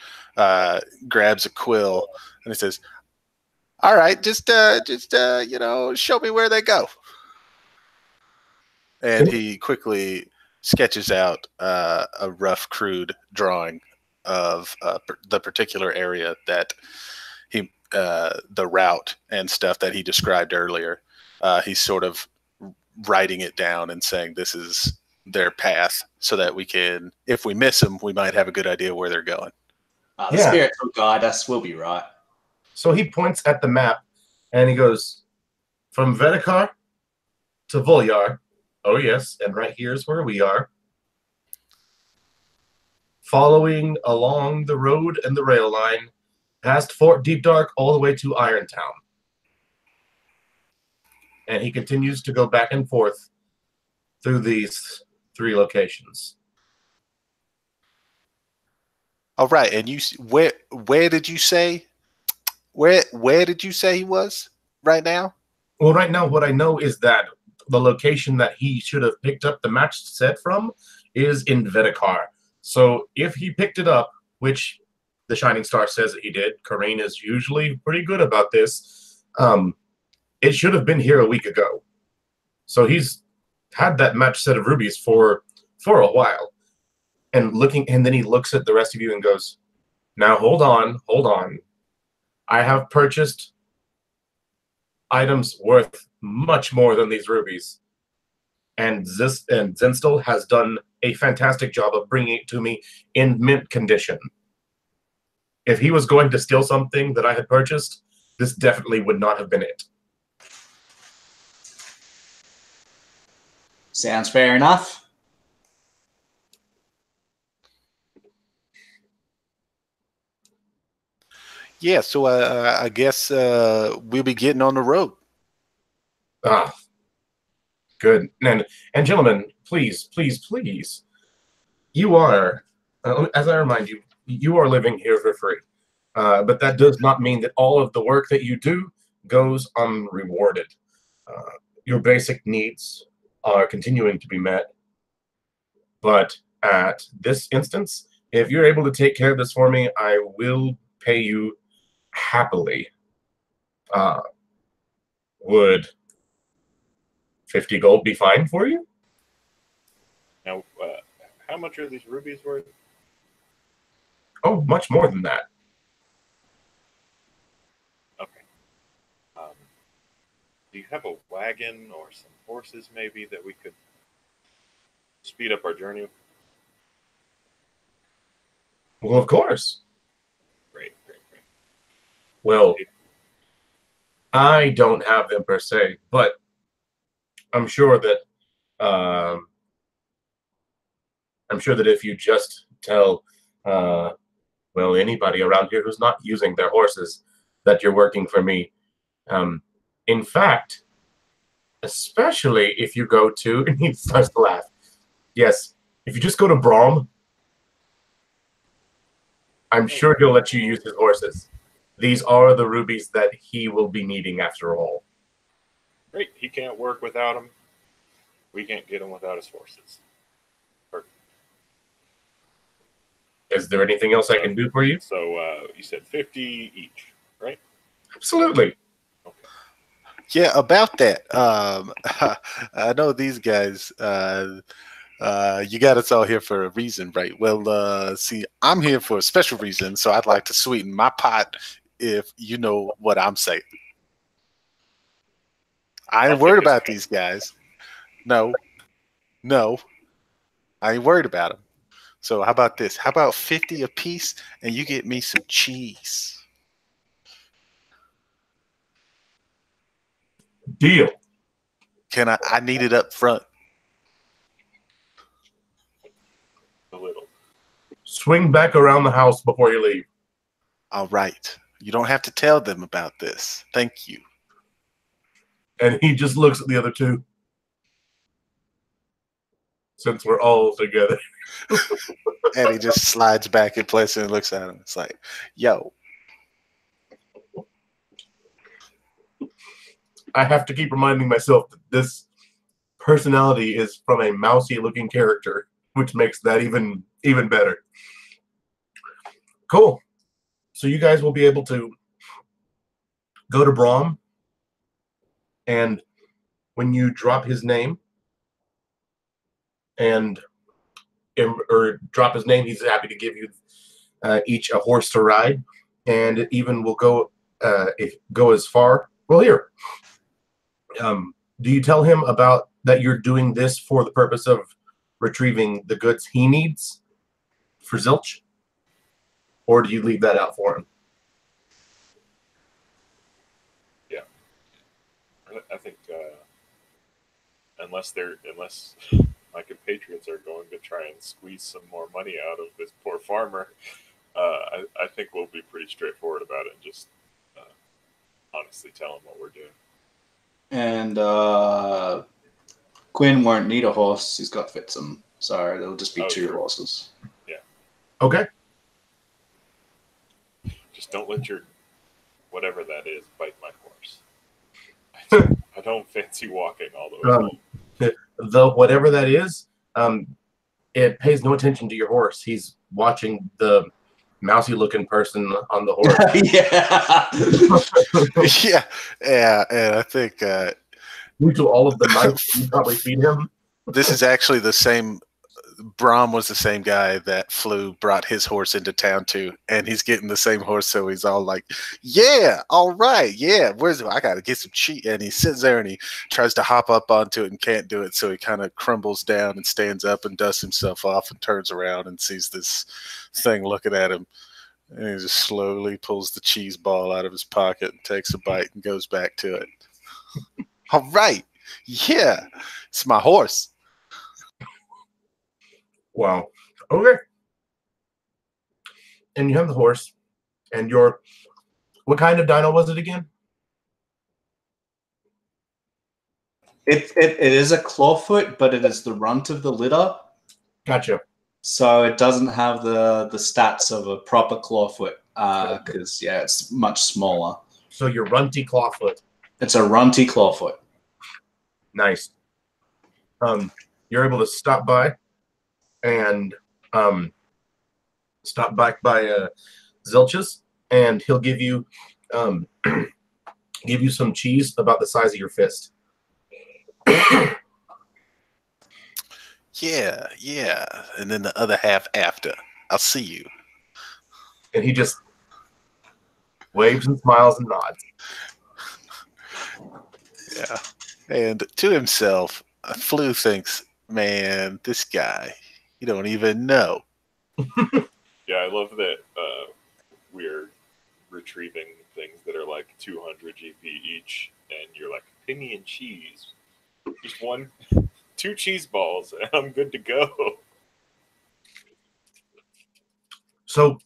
grabs a quill, and he says, "All right, just show me where they go." And he quickly sketches out a rough, crude drawing of the particular area that the route and stuff that he described earlier. He's sort of writing it down and saying, this is their path so that we can, if we miss them, we might have a good idea where they're going. The spirits will guide us. We'll be right. So he points at the map, and he goes, from Vedekar to Volyar. Oh, yes, and right here's where we are. Following along the road and the rail line, past Fort Deep Dark, all the way to Irontown. And he continues to go back and forth through these 3 locations. All right, and you where did you say where did you say he was right now? Well, right now, what I know is that the location that he should have picked up the match set from is in Vedekar. So if he picked it up, which the Shining Star says that he did, Kareen is usually pretty good about this, it should have been here a week ago. So he's had that match set of rubies for a while. And then he looks at the rest of you and goes, now hold on. I have purchased items worth much more than these rubies. And Zenstal has done a fantastic job of bringing it to me in mint condition. If he was going to steal something that I had purchased, this definitely would not have been it. Sounds fair enough. Yeah, so I guess we'll be getting on the road. Ah, good. And gentlemen, please, you are, as I remind you, you are living here for free. But that does not mean that all of the work that you do goes unrewarded. Your basic needs are continuing to be met. But at this instance, if you're able to take care of this for me, I will pay you happily. Would 50 gold be fine for you? Now, how much are these rubies worth? Oh, much more than that. Okay. Do you have a wagon or some horses maybe that we could speed up our journey? Well, of course. Great. Well, I don't have them per se, but I'm sure that if you just tell anybody around here who's not using their horses that you're working for me. In fact, especially if you go to, and he starts to laugh. Yes, if you just go to Braum, I'm sure he'll let you use his horses. These are the rubies that he will be needing after all. Great. He can't work without them. We can't get him without his horses. Perfect. Is there anything else I can do for you? So you said 50 each, right? Absolutely. Okay. Yeah, about that. I know these guys. You got us all here for a reason, right? Well, see, I'm here for a special reason, so I'd like to sweeten my pot, if you know what I'm saying. I ain't worried about these guys. No, I ain't worried about them. So how about this? How about 50 a piece, and you get me some cheese? Deal. Can I need it up front. A little. Swing back around the house before you leave. All right. You don't have to tell them about this. Thank you. And he just looks at the other two. Since we're all together. And he just slides back in place and looks at him. It's like, yo. I have to keep reminding myself that this personality is from a mousy-looking character, which makes that even better. Cool. So you guys will be able to go to Braum, and when you drop his name, or drop his name, he's happy to give you each a horse to ride, and it even will go as far. Well, here. Do you tell him about that you're doing this for the purpose of retrieving the goods he needs for Zilch? Or do you leave that out for him? Yeah, I think unless my compatriots are going to try and squeeze some more money out of this poor farmer, I think we'll be pretty straightforward about it and just honestly tell him what we're doing. And Quinn won't need a horse. He's got Fitsum. So there'll just be two horses. Yeah. Okay. Just don't let your whatever that is bite my horse. I don't fancy walking all the way home. The whatever that is, it pays no attention to your horse. He's watching the mousy-looking person on the horse. yeah, and I think due to all of the mice you probably feed him. This is actually the same. Brom was the same guy that Flew brought his horse into town to, and he's getting the same horse, so he's all like, "Yeah, all right, yeah. Where's I got to get some cheese?" And he sits there and he tries to hop up onto it and can't do it, so he kind of crumbles down and stands up and dusts himself off and turns around and sees this thing looking at him, and he just slowly pulls the cheese ball out of his pocket and takes a bite and goes back to it. All right, yeah, it's my horse. Wow. Okay. And you have the horse, and what kind of dino was it again? It is a clawfoot, but it is the runt of the litter. Gotcha. So it doesn't have the stats of a proper clawfoot because it's much smaller. So your runty clawfoot. It's a runty clawfoot. Nice. You're able to stop by and stop back by Zilch's, and he'll give you some cheese about the size of your fist. Yeah. And then the other half after. I'll see you. And he just waves and smiles and nods. Yeah. And to himself, Flew thinks, man, this guy, you don't even know. Yeah, I love that we're retrieving things that are like 200 GP each, and you're like, pay me in cheese. Just 2 cheese balls, and I'm good to go. So,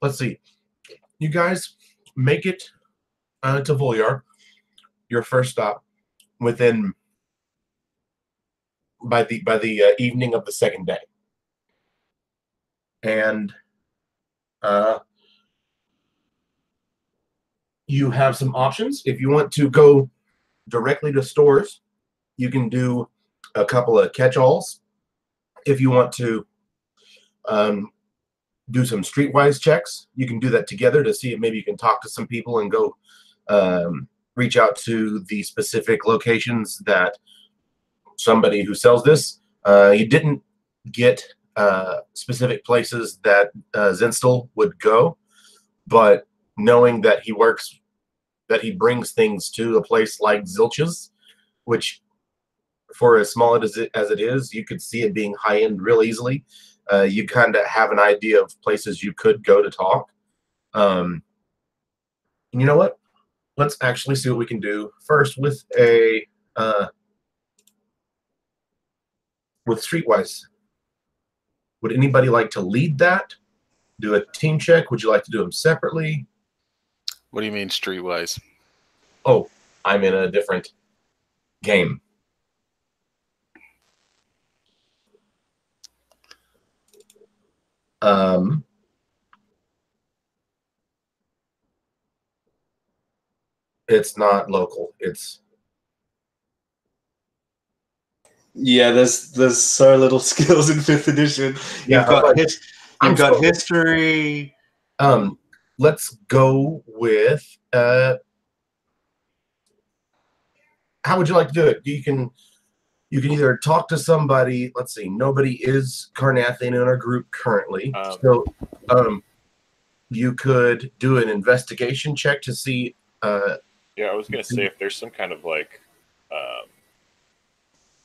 let's see. You guys make it to Volyar, your first stop, by the evening of the second day, and you have some options. If you want to go directly to stores, you can do a couple of catch-alls. If you want to do some streetwise checks, you can do that together to see if maybe you can talk to some people and go reach out to the specific locations that somebody who sells this. You didn't get specific places that Zinstel would go, but knowing that he brings things to a place like Zilch's, which for as small as it is, you could see it being high end real easily. You kind of have an idea of places you could go to talk. And you know what? Let's actually see what we can do first with with Streetwise. Would anybody like to lead that? Do a team check? Would you like to do them separately? What do you mean streetwise? Oh, I'm in a different game. It's not local. It's there's so little skills in 5th edition. You've got history. Let's go with how would you like to do it? You can either talk to somebody. Let's see. Nobody is Carnathian in our group currently, so you could do an investigation check to see. Yeah, I was gonna say if there's some kind of like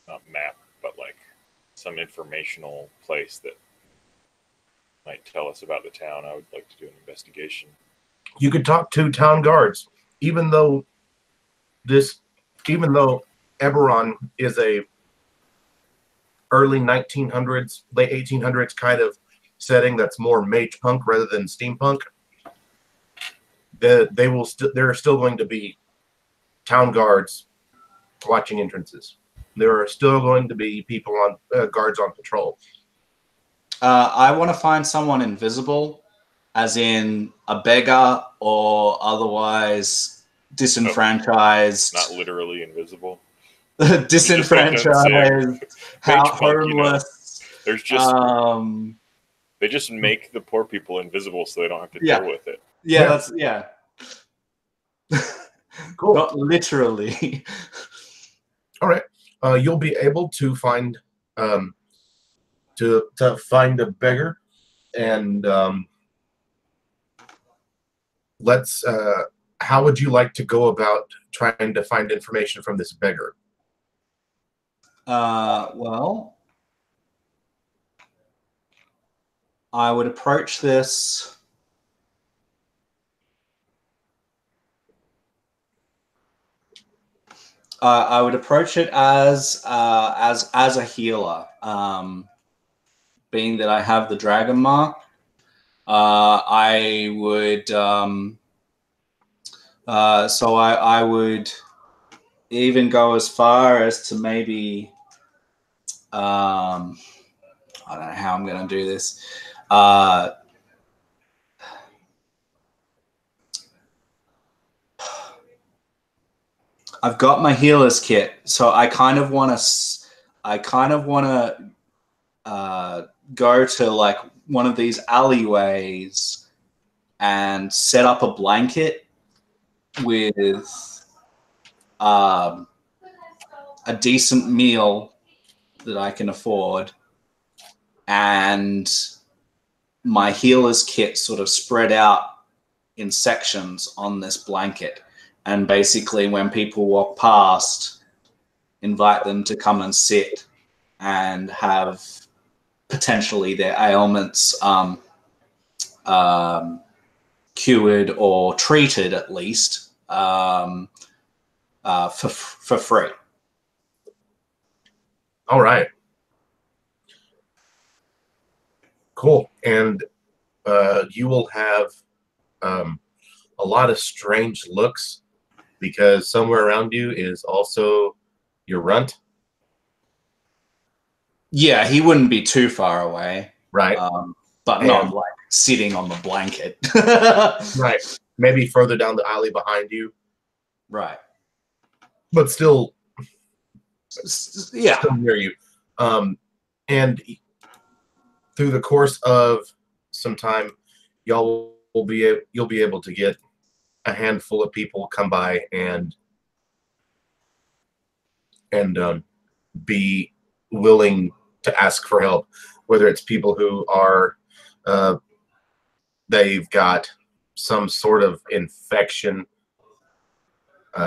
not map, but like some informational place that might tell us about the town, I would like to do an investigation. You could talk to town guards, even though Eberron is a early 1900s, late 1800s kind of setting that's more mage punk rather than steampunk. There are still going to be town guards watching entrances. There are still going to be people on guards on patrol. I want to find someone invisible, as in a beggar or otherwise disenfranchised. Not literally invisible. Disenfranchised, homeless. There's just they just make the poor people invisible so they don't have to deal with it. Yeah. Cool. Not literally. All right. You'll be able to find to find a beggar, and let's. How would you like to go about trying to find information from this beggar? Well, I would approach this. I would approach it as a healer, being that I have the dragon mark. I would I would even go as far as to maybe I don't know how I'm going to do this. I've got my healer's kit, so I kind of want to go to like one of these alleyways and set up a blanket with a decent meal that I can afford, and my healer's kit sort of spread out in sections on this blanket. And basically, when people walk past, invite them to come and sit and have potentially their ailments cured or treated, at least, for free. All right. Cool. And you will have a lot of strange looks, because somewhere around you is also your runt. Yeah, he wouldn't be too far away. Right. But not like sitting on the blanket. Right. Maybe further down the alley behind you. Right. But still, yeah, still near you. And through the course of some time, you'll be able to get a handful of people come by and be willing to ask for help, whether it's people who are they've got some sort of infection,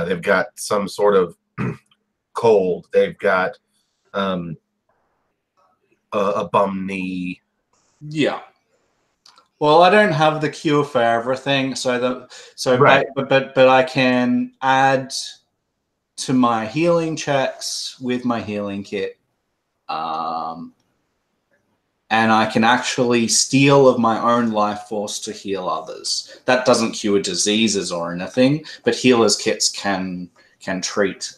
they've got some sort of cold, they've got a bum knee. Yeah. Well, I don't have the cure for everything, Right. but I can add to my healing checks with my healing kit, and I can actually steal of my own life force to heal others. That doesn't cure diseases or anything, but healers' kits can treat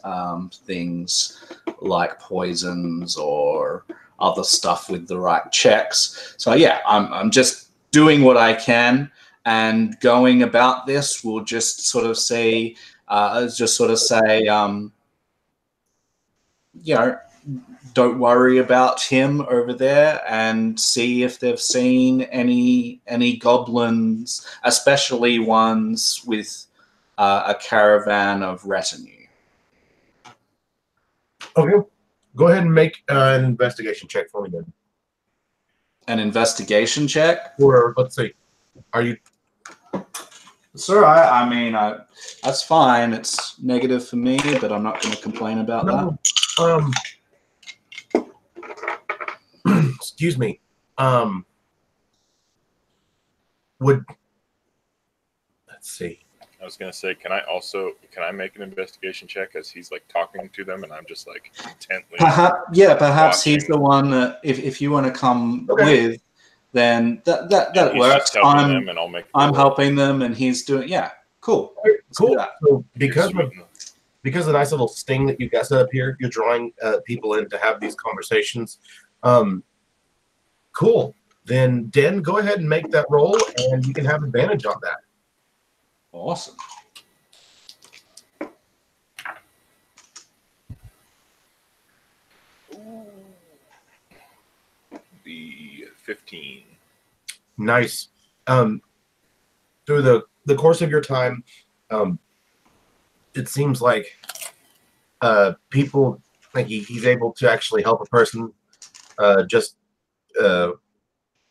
things like poisons or other stuff with the right checks. So yeah, I'm just doing what I can, and going about this will just sort of say, don't worry about him over there, and see if they've seen any goblins, especially ones with a caravan of retinue. Okay. Go ahead and make an investigation check for me then. An investigation check? Or let's see, are you? Sir, I mean, that's fine. It's negative for me, but I'm not going to complain about that. excuse me. Would let's see. I was gonna say, can I make an investigation check as he's like talking to them and I'm just like intently Perhaps he's watching. the one that if you want to come Okay. with, then that And he's works. just helping them and I'll make the I'm roll. helping them and he's doing cool. Let's do Cool. that. So You're sweet. because of the nice little sting that you've got set up here, you're drawing people in to have these conversations. Cool. Then Den, go ahead and make that roll, and you can have advantage on that. Awesome. The 15. Nice. Through the course of your time, it seems like people like he's able to actually help a person just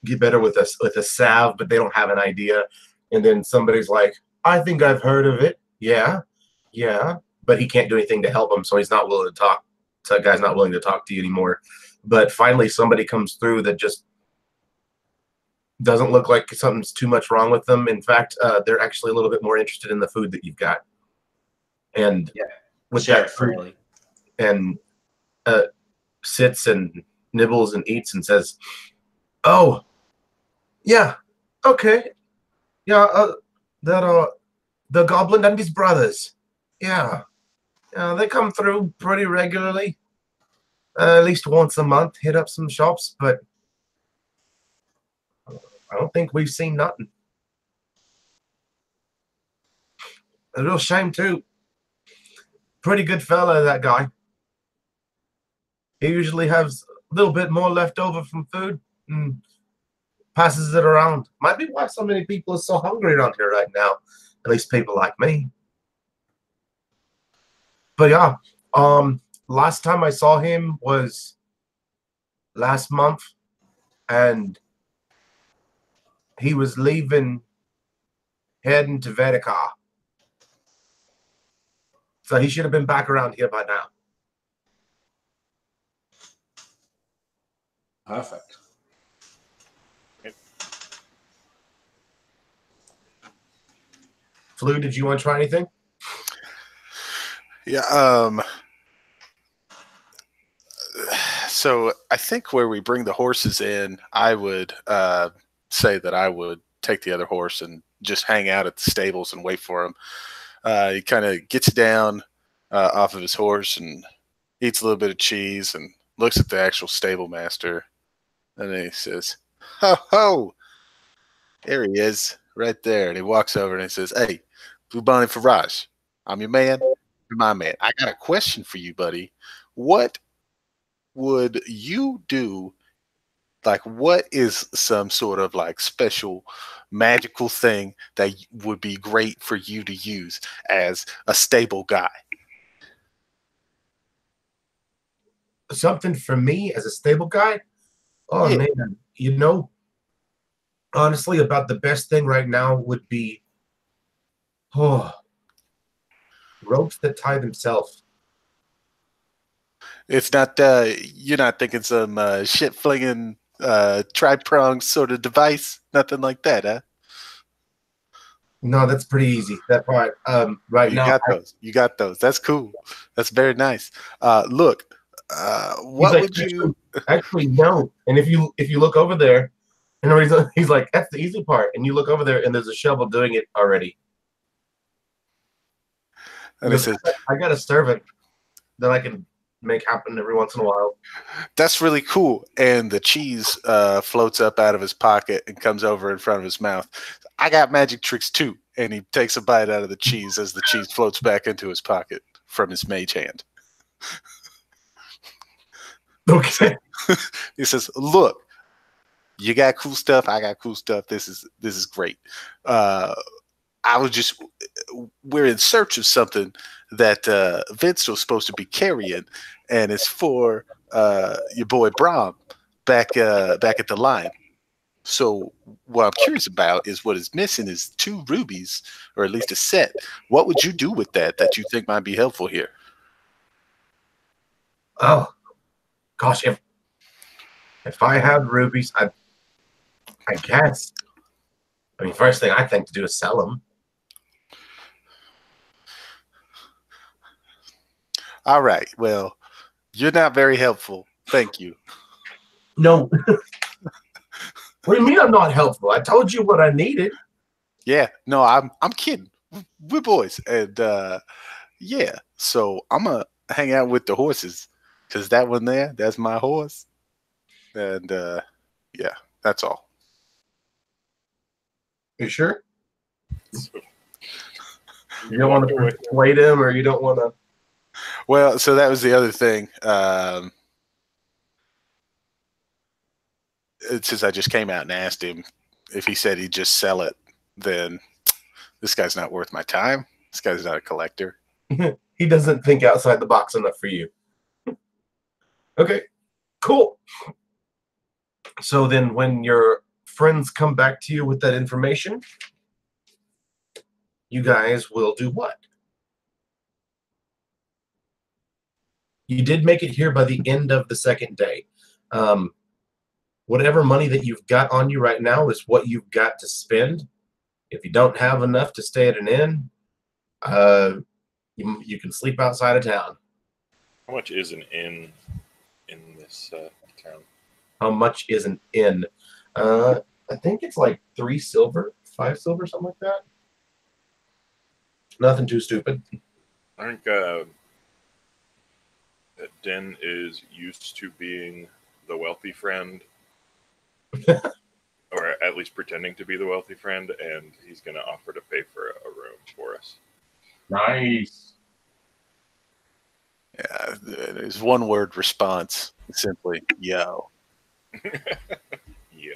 get better with a salve, but they don't have an idea. And then somebody's like, "I think I've heard of it. Yeah, but he can't do anything to help him, so he's not willing to talk. So that guy's not willing to talk to you anymore. But finally, somebody comes through that just doesn't look like something's too much wrong with them. In fact, they're actually a little bit more interested in the food that you've got. And with Share that it food, freely. and sits and nibbles and eats and says, "Oh, yeah, okay, yeah, that the goblin and his brothers, yeah, they come through pretty regularly, at least once a month, hit up some shops, but I don't think we've seen nothing. A real shame too. Pretty good fella, that guy. He usually has a little bit more left over from food and passes it around. Might be why so many people are so hungry around here right now. At least people like me. But yeah, last time I saw him was last month, and he was leaving, heading to Vedekar. So he should have been back around here by now. Perfect. Flu, did you want to try anything? Yeah. So I think where we bring the horses in, I would say that I would take the other horse and just hang out at the stables and wait for him. He kind of gets down off of his horse and eats a little bit of cheese and looks at the actual stable master. And then he says, "Ho, ho, there he is, right there." And he walks over and he says, "Hey, Blue Bonnet Farage, I'm your man. You're my man. I got a question for you, buddy. What would you do? Like, what is some sort of like special magical thing that would be great for you to use as a stable guy?" Something for me as a stable guy? Oh, Yeah. man. Honestly, about the best thing right now would be ropes that tie themselves. It's not you're not thinking some shit flinging tri-pronged sort of device, nothing like that, huh? No, that's pretty easy. That part. Right You now, got those. You got those. That's cool. That's very nice. Look, what like, would you? actually no. And if you look over there, and he's like, "That's the easy part." And you look over there, and there's a shovel doing it already. And he says, "I got a servant that I can make happen every once in a while." "That's really cool." And the cheese floats up out of his pocket and comes over in front of his mouth. "I got magic tricks too." And he takes a bite out of the cheese as the cheese floats back into his pocket from his mage hand. Okay. He says, "Look, you got cool stuff. I got cool stuff. This is great. We're in search of something that Vince was supposed to be carrying, and it's for your boy Brom back at the line. So what I'm curious about is what is missing is 2 rubies, or at least a set. What would you do with that you think might be helpful here?" Oh, gosh, If I had rubies, I guess. I mean, first thing I think to do is sell them. All right. Well, you're not very helpful. Thank you. No. What do you mean I'm not helpful? I told you what I needed. Yeah. No, I'm kidding. We're boys, and yeah. So I'm gonna hang out with the horses because that one there, that's my horse, and yeah, that's all. You sure? So You don't want to persuade him, or you don't want to. Well, so that was the other thing. Since I just came out and asked him if he said he'd just sell it, then this guy's not worth my time. This guy's not a collector. He doesn't think outside the box enough for you. Okay, cool. So then when your friends come back to you with that information, you guys will do what? You did make it here by the end of the second day. Whatever money that you've got on you right now is what you've got to spend. If you don't have enough to stay at an inn, you can sleep outside of town. How much is an inn in this town? How much is an inn? I think it's like 3 silver, 5 silver, something like that. Nothing too stupid. I think that Den is used to being the wealthy friend, or at least pretending to be the wealthy friend, and he's going to offer to pay for a room for us. Nice. Yeah, there's one word response. Simply, yo. Yo.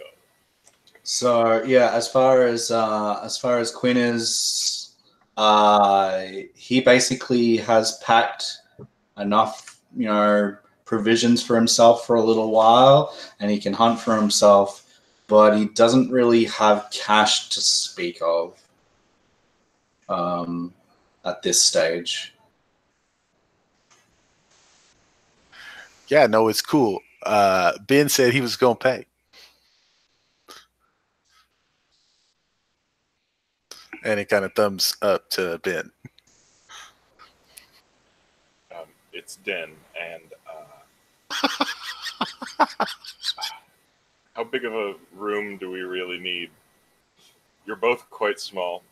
So yeah, as far as Quinn is, he basically has packed enough, provisions for himself for a little while, and he can hunt for himself, but he doesn't really have cash to speak of at this stage. Yeah, no, it's cool. Ben said he was going to pay. And he kind of thumbs up to Ben. It's Den, and how big of a room do we really need? You're both quite small.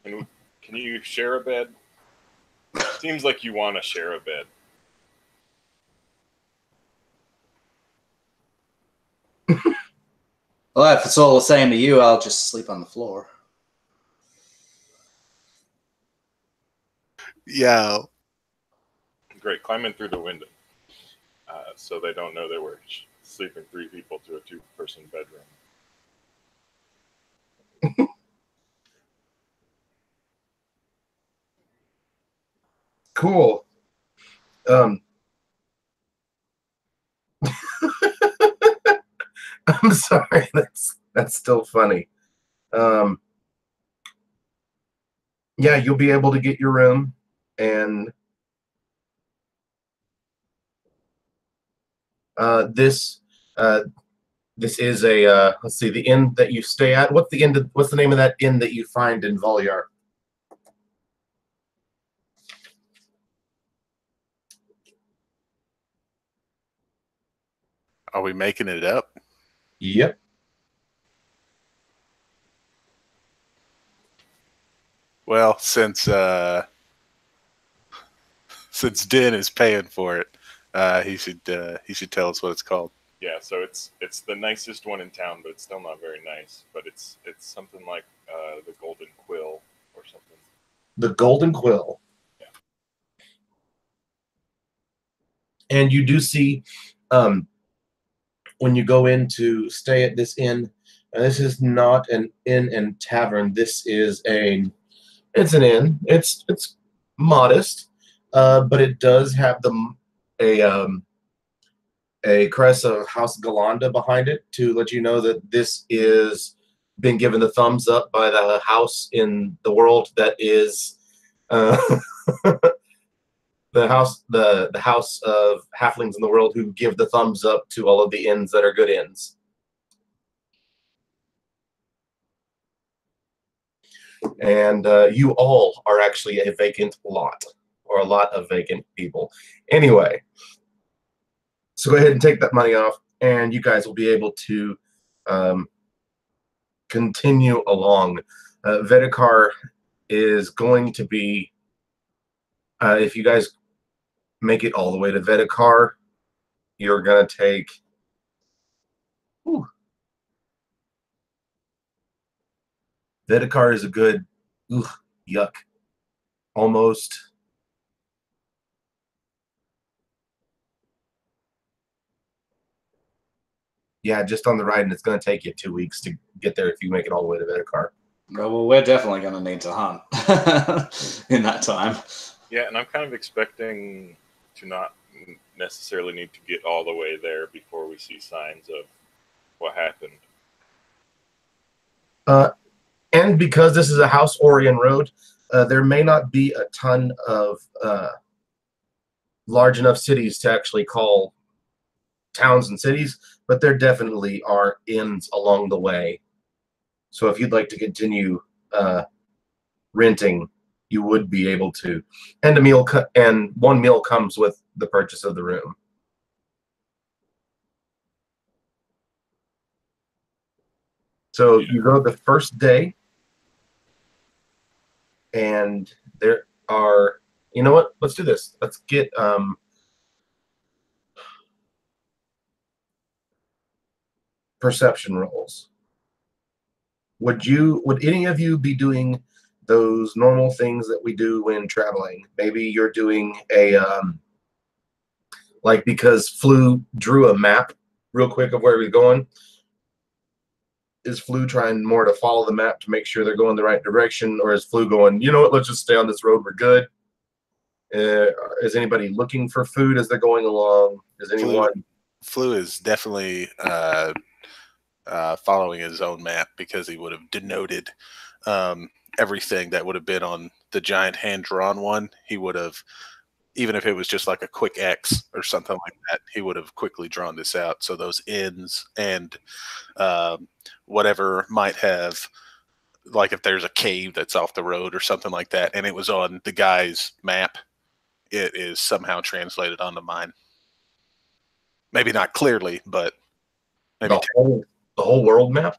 Can you share a bed? Seems like you want to share a bed. Well, if it's all the same to you, I'll just sleep on the floor. Yeah. Great, climb in through the window, so they don't know that we're sleeping 3 people to a 2-person bedroom. Cool. I'm sorry. That's still funny. Yeah, you'll be able to get your room, and this is a let's see, the inn that you stay at. What's the name of that inn that you find in Volyar? Are we making it up? Yep. Well, since Den is paying for it, he should tell us what it's called. Yeah, so it's the nicest one in town, but it's still not very nice. But it's something like the Golden Quill or something. The Golden Quill. Yeah. And you do see, when you go in to stay at this inn, this is not an inn and tavern. This is it's an inn. It's modest, but it does have a crest of House Galanda behind it to let you know that this is been given the thumbs up by the house in the world that is the house of halflings in the world who give the thumbs up to all of the inns that are good inns. And you all are actually a vacant lot, or a lot of vacant people. Anyway, so go ahead and take that money off, and you guys will be able to continue along. Vedekar is going to be, if you guys make it all the way to Vedekar, you're going to take, Vedekar is a good, yuck, almost, yeah, just on the ride, and it's going to take you 2 weeks to get there if you make it all the way to Vedekar. Well, we're definitely going to need to hunt in that time. Yeah, and I'm kind of expecting to not necessarily need to get all the way there before we see signs of what happened. And because this is a House Orion road, there may not be a ton of large enough cities to actually call towns and cities, but there definitely are inns along the way. So if you'd like to continue renting, you would be able to. And and one meal comes with the purchase of the room. So you go the first day, and there are, you know what? Let's do this. Let's get perception rolls. Would any of you be doing those normal things that we do when traveling? Maybe you're doing a like, because Flu drew a map real quick of where we're going. Is Flu trying more to follow the map to make sure they're going the right direction, or is Flu going, you know what, let's just stay on this road, we're good? Is anybody looking for food as they're going along? Is anyone? Flu is definitely following his own map, because he would have denoted everything that would have been on the giant hand-drawn one. He would have, even if it was just like a quick X or something like that, he would have quickly drawn this out. So those inns and whatever might have, like if there's a cave that's off the road or something like that, and it was on the guy's map, it is somehow translated onto mine. Maybe not clearly, but maybe The whole world map?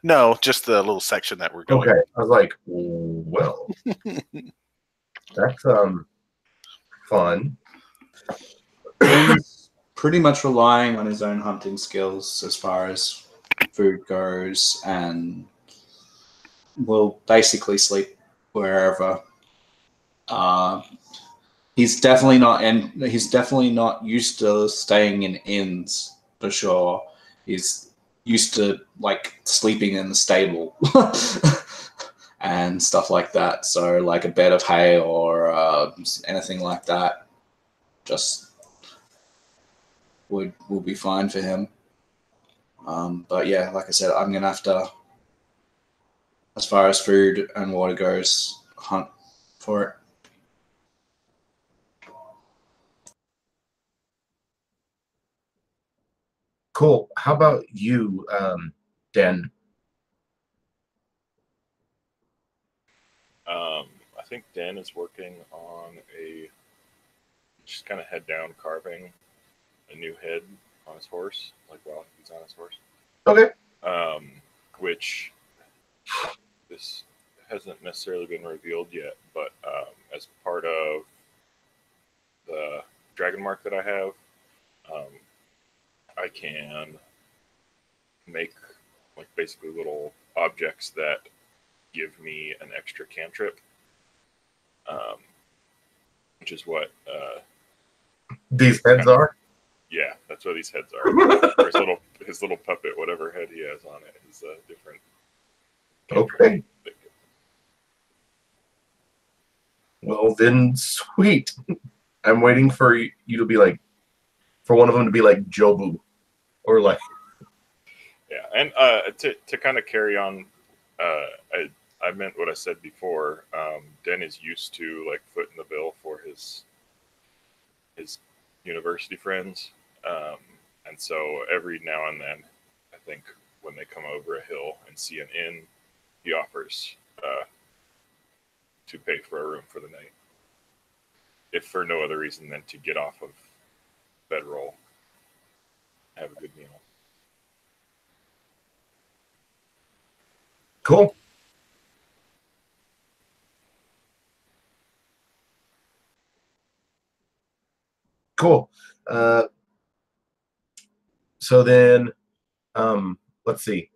No, just the little section that we're going. Okay, I was like, well, that's fun. He's pretty much relying on his own hunting skills as far as food goes, and will basically sleep wherever. He's definitely not used to staying in inns for sure. He's used to like sleeping in the stable and stuff like that. So like a bed of hay or anything like that, just will be fine for him. But yeah, like I said, I'm gonna have to, as far as food and water goes, hunt for it. Cool. How about you, Den? I think Dan is working on just kind of head down carving a new head on his horse, like while he's on his horse. Okay. Which this hasn't necessarily been revealed yet, but as part of the dragon mark that I have, I can make like basically little objects that give me an extra cantrip, which is what These heads are? Yeah, that's what these heads are. Or his little puppet, whatever head he has on it, is different. Okay. Well, then, sweet. I'm waiting for you to be like, for one of them to be like Jobu, or like. Yeah, and to kind of carry on, I meant what I said before. Den is used to like footing the bill for his university friends, and so every now and then, I think when they come over a hill and see an inn, he offers to pay for a room for the night, if for no other reason than to get off of bedroll, have a good meal. Cool. Cool. So then, let's see.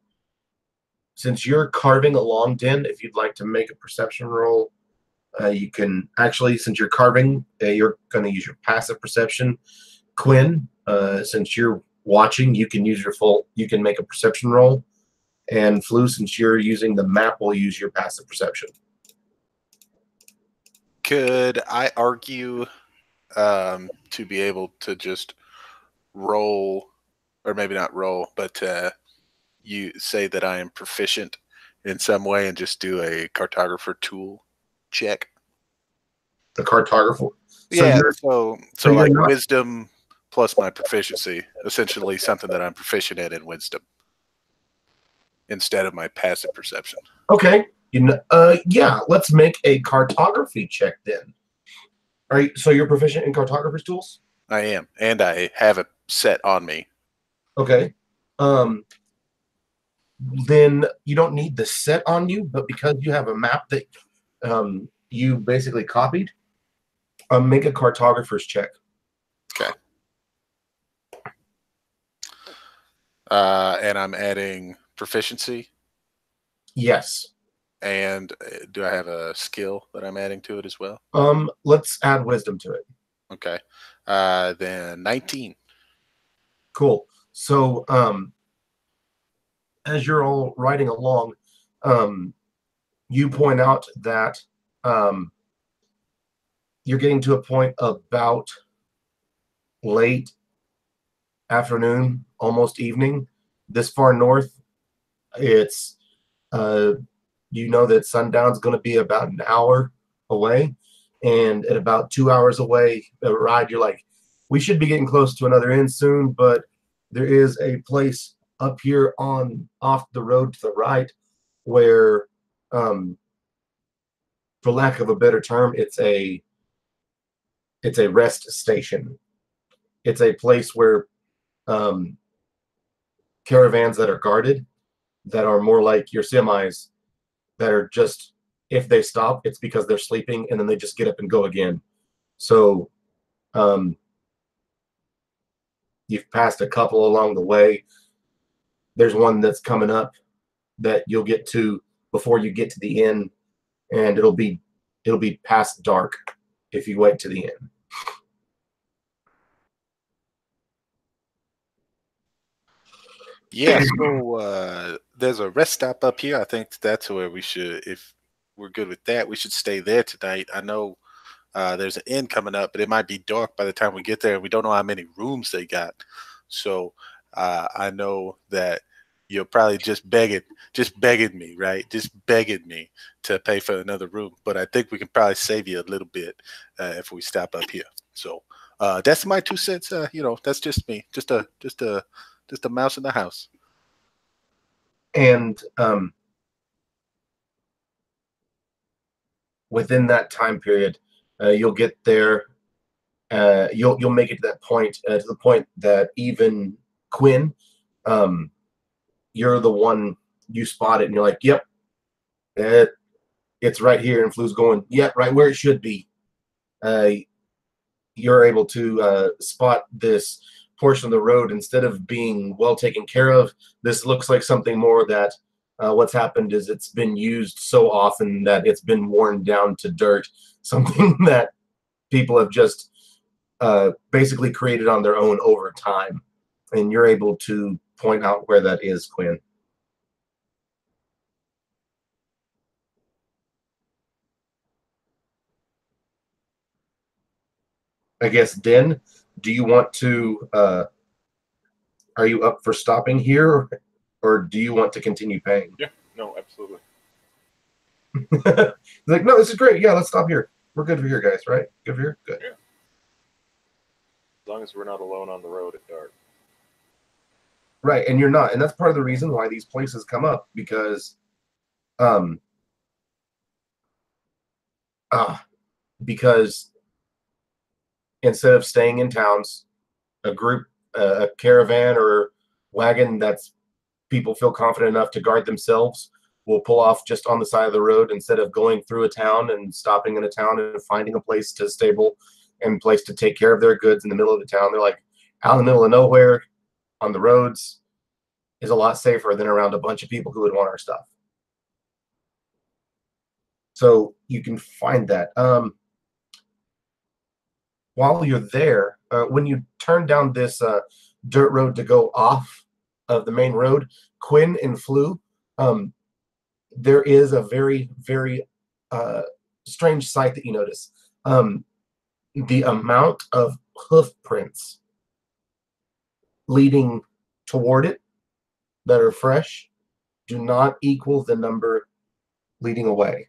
Since you're carving along, Den, if you'd like to make a perception roll, you can actually, since you're carving, you're going to use your passive perception. Quinn, since you're watching, you can use your full, you can make a perception roll. And Flu, since you're using the map, will use your passive perception. Could I argue to be able to just roll, or maybe not roll, but you say that I am proficient in some way and just do a cartographer tool check? The cartographer. Yeah, so like not, wisdom plus my proficiency, essentially something that I'm proficient in wisdom instead of my passive perception. Okay. Yeah, let's make a cartography check then. All right, so you're proficient in cartographer's tools? I am, and I have it set on me. Okay. Then you don't need the set on you, but because you have a map that you basically copied, make a cartographer's check. Okay. And I'm adding proficiency? Yes. And do I have a skill that I'm adding to it as well? Let's add wisdom to it. Okay. Then 19. Cool. So as you're all riding along, you point out that you're getting to a point about late afternoon, almost evening. This far north, it's you know that sundown's going to be about an hour away, and at about 2 hours away a ride, you're like, we should be getting close to another inn soon, but there is a place up here on off the road to the right where, for lack of a better term, it's a rest station. It's a place where caravans that are guarded, that are more like your semis, that are just, if they stop, it's because they're sleeping and then they just get up and go again. So you've passed a couple along the way. There's one that's coming up that you'll get to before you get to the inn, and it'll be past dark if you wait to the inn. Yeah, so there's a rest stop up here. I think that's where we should, if we're good with that, we should stay there tonight. I know there's an inn coming up, but it might be dark by the time we get there. We don't know how many rooms they got. So I know that you're probably just begging me, right? Just begging me to pay for another room. But I think we can probably save you a little bit if we stop up here. So that's my 2 cents. That's just me, just a mouse in the house. And within that time period, you'll get there. You'll make it to that point, to the point that even Quinn, you're the one you spotted, and you're like, "Yep, it's right here." And Flu's going, "Yep, right where it should be." You're able to spot this portion of the road. Instead of being well taken care of, this looks like something more that what's happened is it's been used so often that it's been worn down to dirt, something that people have just basically created on their own over time. And you're able to point out where that is, Quinn. I guess, Den, do you want to, are you up for stopping here, or do you want to continue paying? Yeah, no, absolutely. Like, no, this is great. Yeah, let's stop here. We're good for here, guys, right? Good for here? Good. Yeah. As long as we're not alone on the road at dark. Right, and you're not, and that's part of the reason why these places come up, because um uh because instead of staying in towns, a group, a caravan or wagon that's people feel confident enough to guard themselves will pull off just on the side of the road instead of going through a town and stopping in a town and finding a place to stable and place to take care of their goods in the middle of the town. They're like out in the middle of nowhere on the roads is a lot safer than around a bunch of people who would want our stuff. So you can find that. While you're there, when you turn down this dirt road to go off of the main road, Quinn and Flu, there is a very, very strange sight that you notice. The amount of hoof prints leading toward it that are fresh do not equal the number leading away.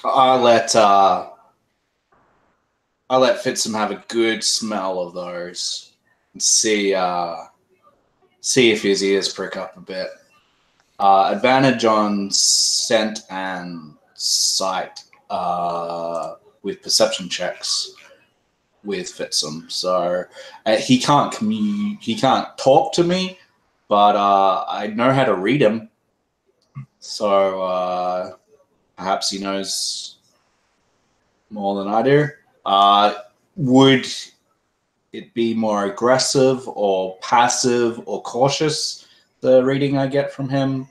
I let Fitsum have a good smell of those and see if his ears prick up a bit. Advantage on scent and sight with perception checks with Fitsum. So he can't talk to me, but I know how to read him. So perhaps he knows more than I do. Would it be more aggressive or passive or cautious, the reading I get from him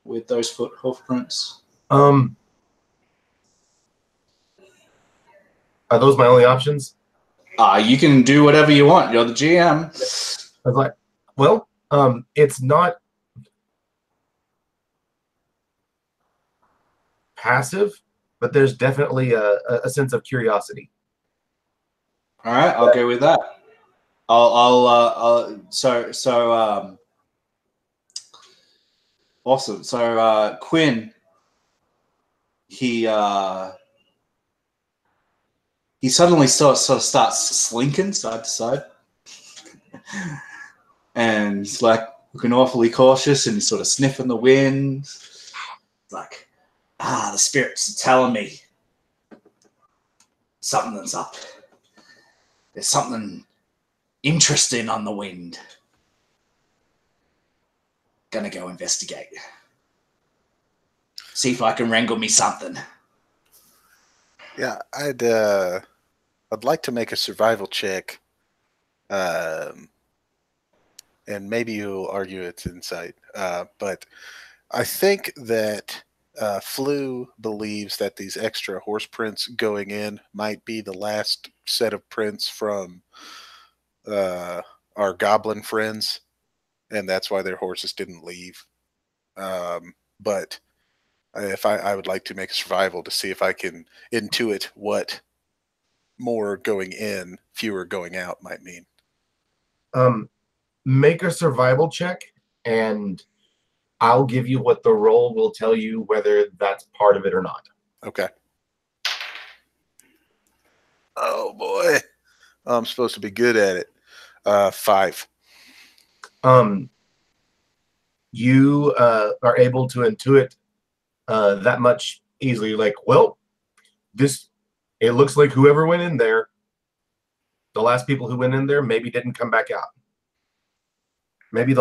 with those hoof prints? Are those my only options? You can do whatever you want. You're the GM. I was like, well, it's not passive, but there's definitely a sense of curiosity. All right, I'll go with that. Awesome. So Quinn, he suddenly sort of starts slinking side to side, and he's like looking awfully cautious, and he's sort of sniffing the wind. It's like, the spirits are telling me something's up. There's something interesting on the wind. Gonna go investigate. See if I can wrangle me something. Yeah, I'd like to make a survival check, and maybe you'll argue it's insight, but I think that Flu believes that these extra horse prints going in might be the last set of prints from our goblin friends, and that's why their horses didn't leave. But if I would like to make a survival to see if I can intuit what more going in, fewer going out might mean. Make a survival check, and I'll give you what the roll will tell you whether that's part of it or not. Okay. Oh boy, I'm supposed to be good at it. 5. You are able to intuit that much easily. Like, well, it looks like whoever went in there, the last people who went in there maybe didn't come back out. Maybe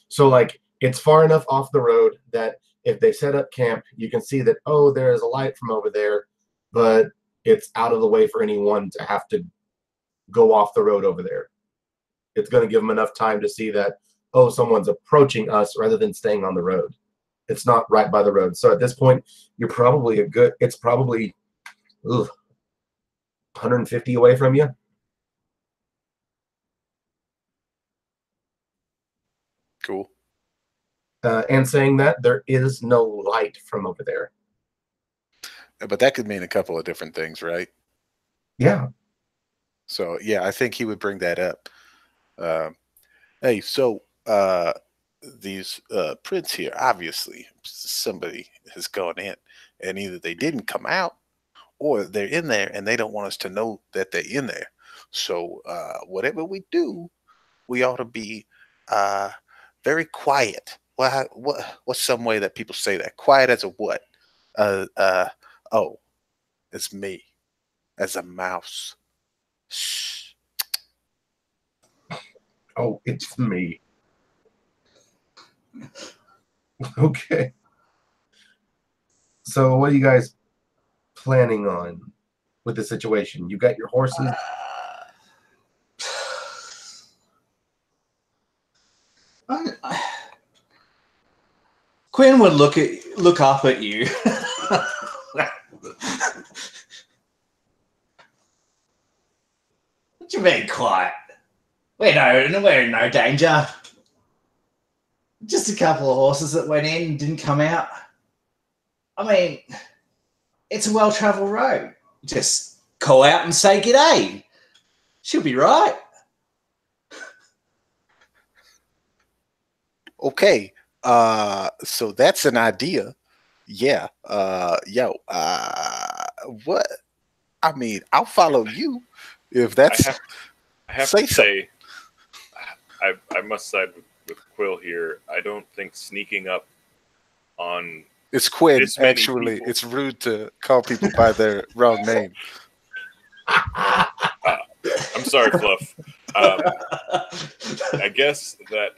so like it's far enough off the road that if they set up camp, you can see that, oh, there's a light from over there, but it's out of the way for anyone to have to go off the road over there. It's going to give them enough time to see that, oh, someone's approaching us rather than staying on the road. It's not right by the road. So at this point, you're probably it's probably 150 away from you. Cool. And saying that there is no light from over there. But that could mean a couple of different things, right? Yeah. So, yeah, I think he would bring that up. Hey, so these prints here, obviously somebody has gone in, and either they didn't come out or they're in there and they don't want us to know that they're in there. So whatever we do, we ought to be very quiet. What's some way that people say that? Quiet as a what? Oh, it's me, as a mouse. Shh. Oh, it's me. Okay. So what are you guys planning on with the situation? You got your horses? Quinn would look up at you. What do you mean quiet? We're in no danger. Just a couple of horses that went in and didn't come out. I mean, it's a well-traveled road. Just call out and say g'day. She'll be right. Okay. So that's an idea. Yeah. What? I mean, I'll follow you if that's. I have to say, I must side with Quill here. I don't think sneaking up on It's Quinn. this many Actually, people- it's rude to call people by their wrong name. I'm sorry, Fluff. I guess that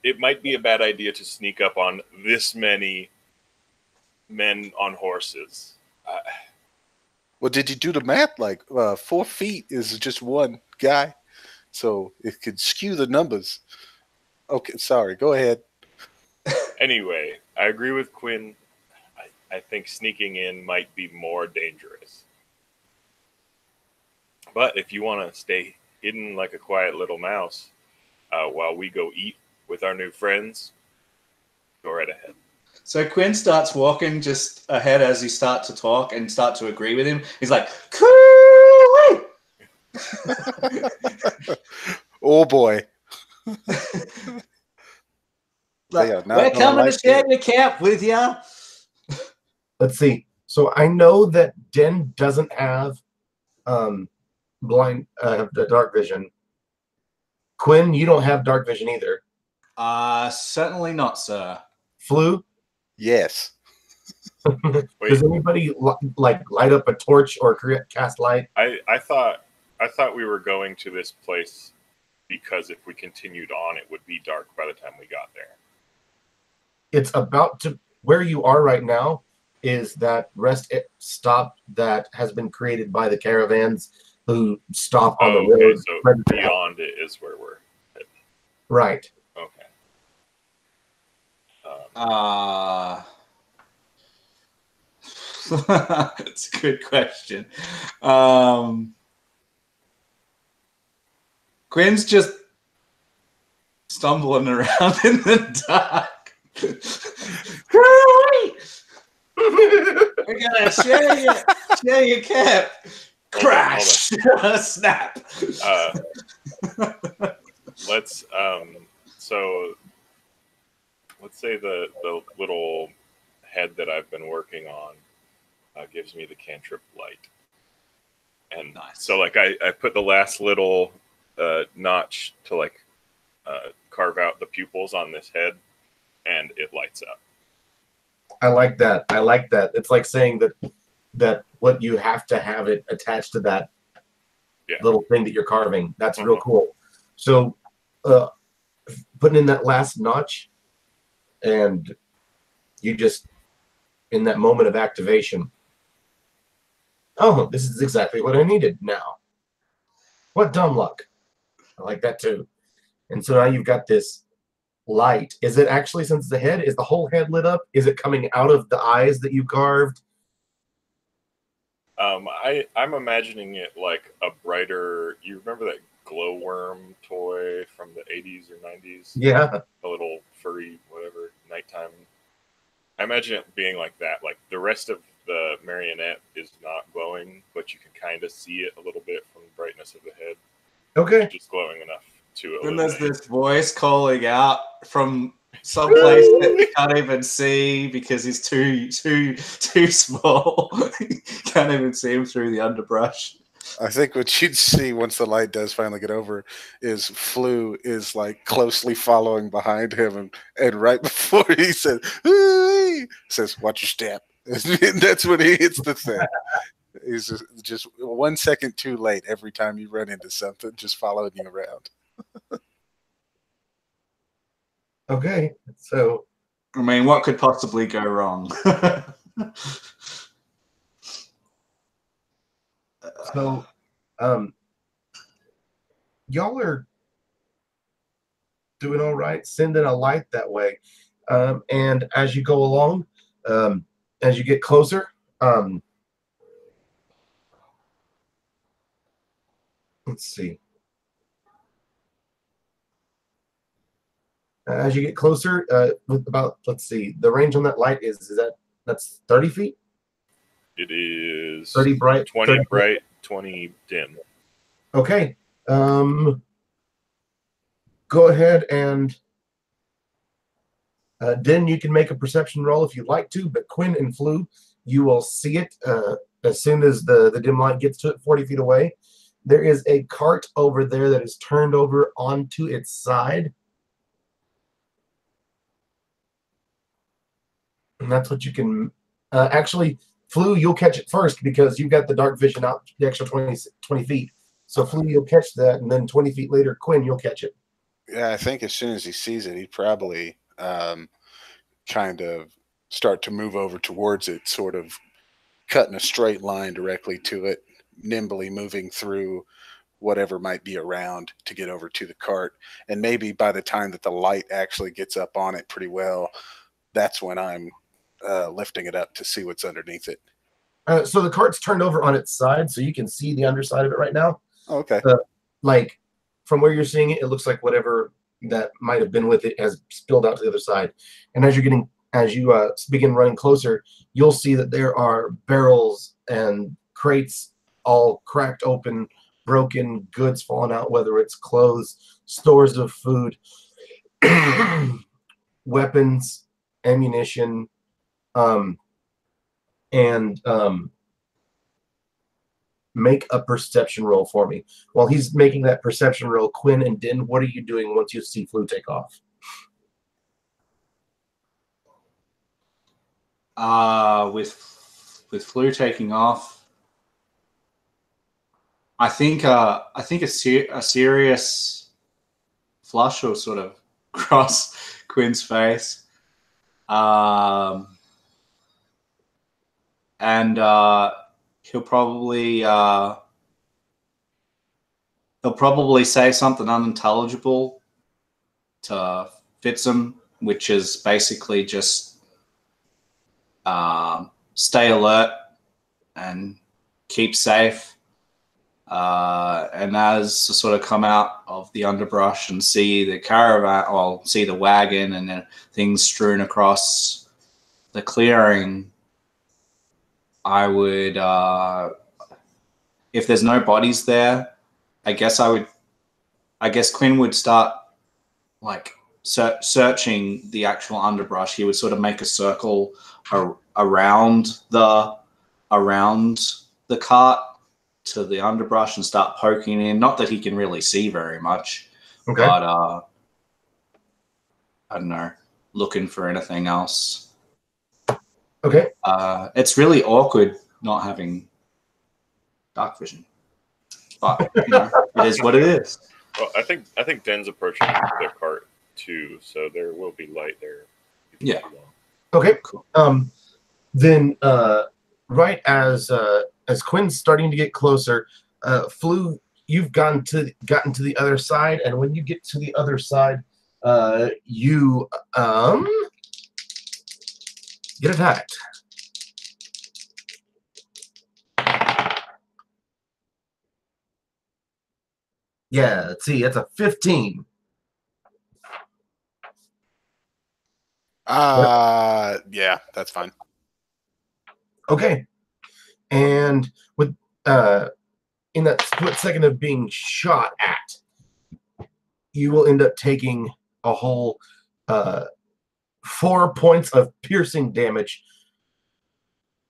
it might be a bad idea to sneak up on this many men on horses. Well, did you do the math? Like 4 feet is just one guy, so it could skew the numbers. Okay, sorry. Go ahead. Anyway, I agree with Quinn. I think sneaking in might be more dangerous. But if you want to stay hidden like a quiet little mouse while we go eat with our new friends, go right ahead. So Quinn starts walking just ahead as you start to talk and start to agree with him. He's like, cool. Oh boy. Like, we're coming to share your camp with you. Let's see. So I know that Den doesn't have the dark vision. Quinn, you don't have dark vision either. Certainly not, sir. Flu? Yes. Does anybody like light up a torch or cast light? I thought we were going to this place because if we continued on, it would be dark by the time we got there. It's about to where you are right now is that rest stop that has been created by the caravans who stop on the road. So beyond it is where we're heading. Right. Okay. It's a good question. Quinn's just stumbling around in the dark. We're gonna share your cap. Crash! Snap! Let's say the little head that I've been working on gives me the cantrip light. And nice. So like I put the last little notch to like carve out the pupils on this head, and it lights up. I like that. It's like saying that what you have to have it attached to that little thing that you're carving. That's real cool. So putting in that last notch, and you just in that moment of activation. Oh, this is exactly what I needed now. What dumb luck. I like that too. And so now you've got this light. Is it actually, since the head, is the whole head lit up? Is it coming out of the eyes that you carved? I'm imagining it like a brighter. You remember that glowworm toy from the 80s or 90s? Yeah. A little furry, whatever, nighttime. I imagine it being like that. Like the rest of the marionette is not glowing, but you can kind of see it a little bit from the brightness of the head. Okay. It's just glowing enough to Then illuminate. there's this voice calling out from someplace that you can't even see because he's too small. Can't even see him through the underbrush. I think what you'd see once the light does finally get over is Flu is like closely following behind him, and right before he says, "Watch your step." That's when he hits the thing. He's just 1 second too late every time you run into something, just following you around. Okay, so I mean, what could possibly go wrong? So, y'all are doing all right, sending a light that way. And as you go along, as you get closer, let's see. As you get closer, with about, let's see, the range on that light that's 30 feet? It is 30 bright, 20 30 bright, 20 dim. Okay. Go ahead and then you can make a perception roll if you'd like to, but Quinn and Flu, you will see it as soon as the dim light gets to it 40 feet away. There is a cart over there that is turned over onto its side. And that's what you can actually, Flu, you'll catch it first because you've got the dark vision out the extra 20 feet. So Flu, you'll catch that, and then 20 feet later, Quinn, you'll catch it. Yeah, I think as soon as he sees it, he'd probably kind of start to move over towards it, sort of cutting a straight line directly to it, nimbly moving through whatever might be around to get over to the cart. And maybe by the time that the light actually gets up on it pretty well, that's when I'm lifting it up to see what's underneath it. So the cart's turned over on its side, so you can see the underside of it right now. Oh, okay. Like from where you're seeing it, it looks like whatever that might have been with it has spilled out to the other side. And as you begin running closer, you'll see that there are barrels and crates all cracked open, broken, goods falling out, whether it's clothes, stores of food, weapons, ammunition, and make a perception roll for me. While he's making that perception roll, Quinn and Din, what are you doing once you see Flu take off? With Flu taking off, I think a serious flush will sort of cross Quinn's face, and he'll probably say something unintelligible to Fitzham, which is basically just stay alert and keep safe. And as to sort of come out of the underbrush and see the caravan, or see the wagon and then things strewn across the clearing, I would, if there's no bodies there, I guess Quinn would start like searching the actual underbrush. He would sort of make a circle around the cart to the underbrush and start poking in. Not that he can really see very much, Okay. but I don't know, looking for anything else. Okay. It's really awkward not having dark vision, but you know, it is what it is. Well, I think Den's approaching the cart too, so there will be light there. Yeah. Okay. Cool. Then right as Quinn's starting to get closer, Flu, you've gotten to the other side, and when you get to the other side, you get attacked. Yeah, let's see, it's a 15. Yeah, that's fine. Okay. And with in that split second of being shot at, you will end up taking a whole 4 points of piercing damage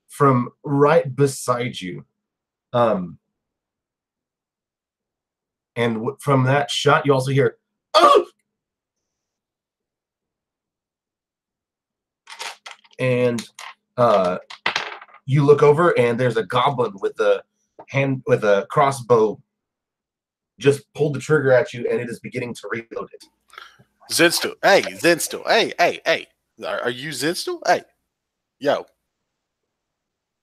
from right beside you. And from that shot, you also hear, "Oh!" And you look over, and there's a goblin with a crossbow just pulled the trigger at you, and it is beginning to reload it. Zinstu. Hey, Zinstu. Hey. Are you Zinstu? Hey. Yo.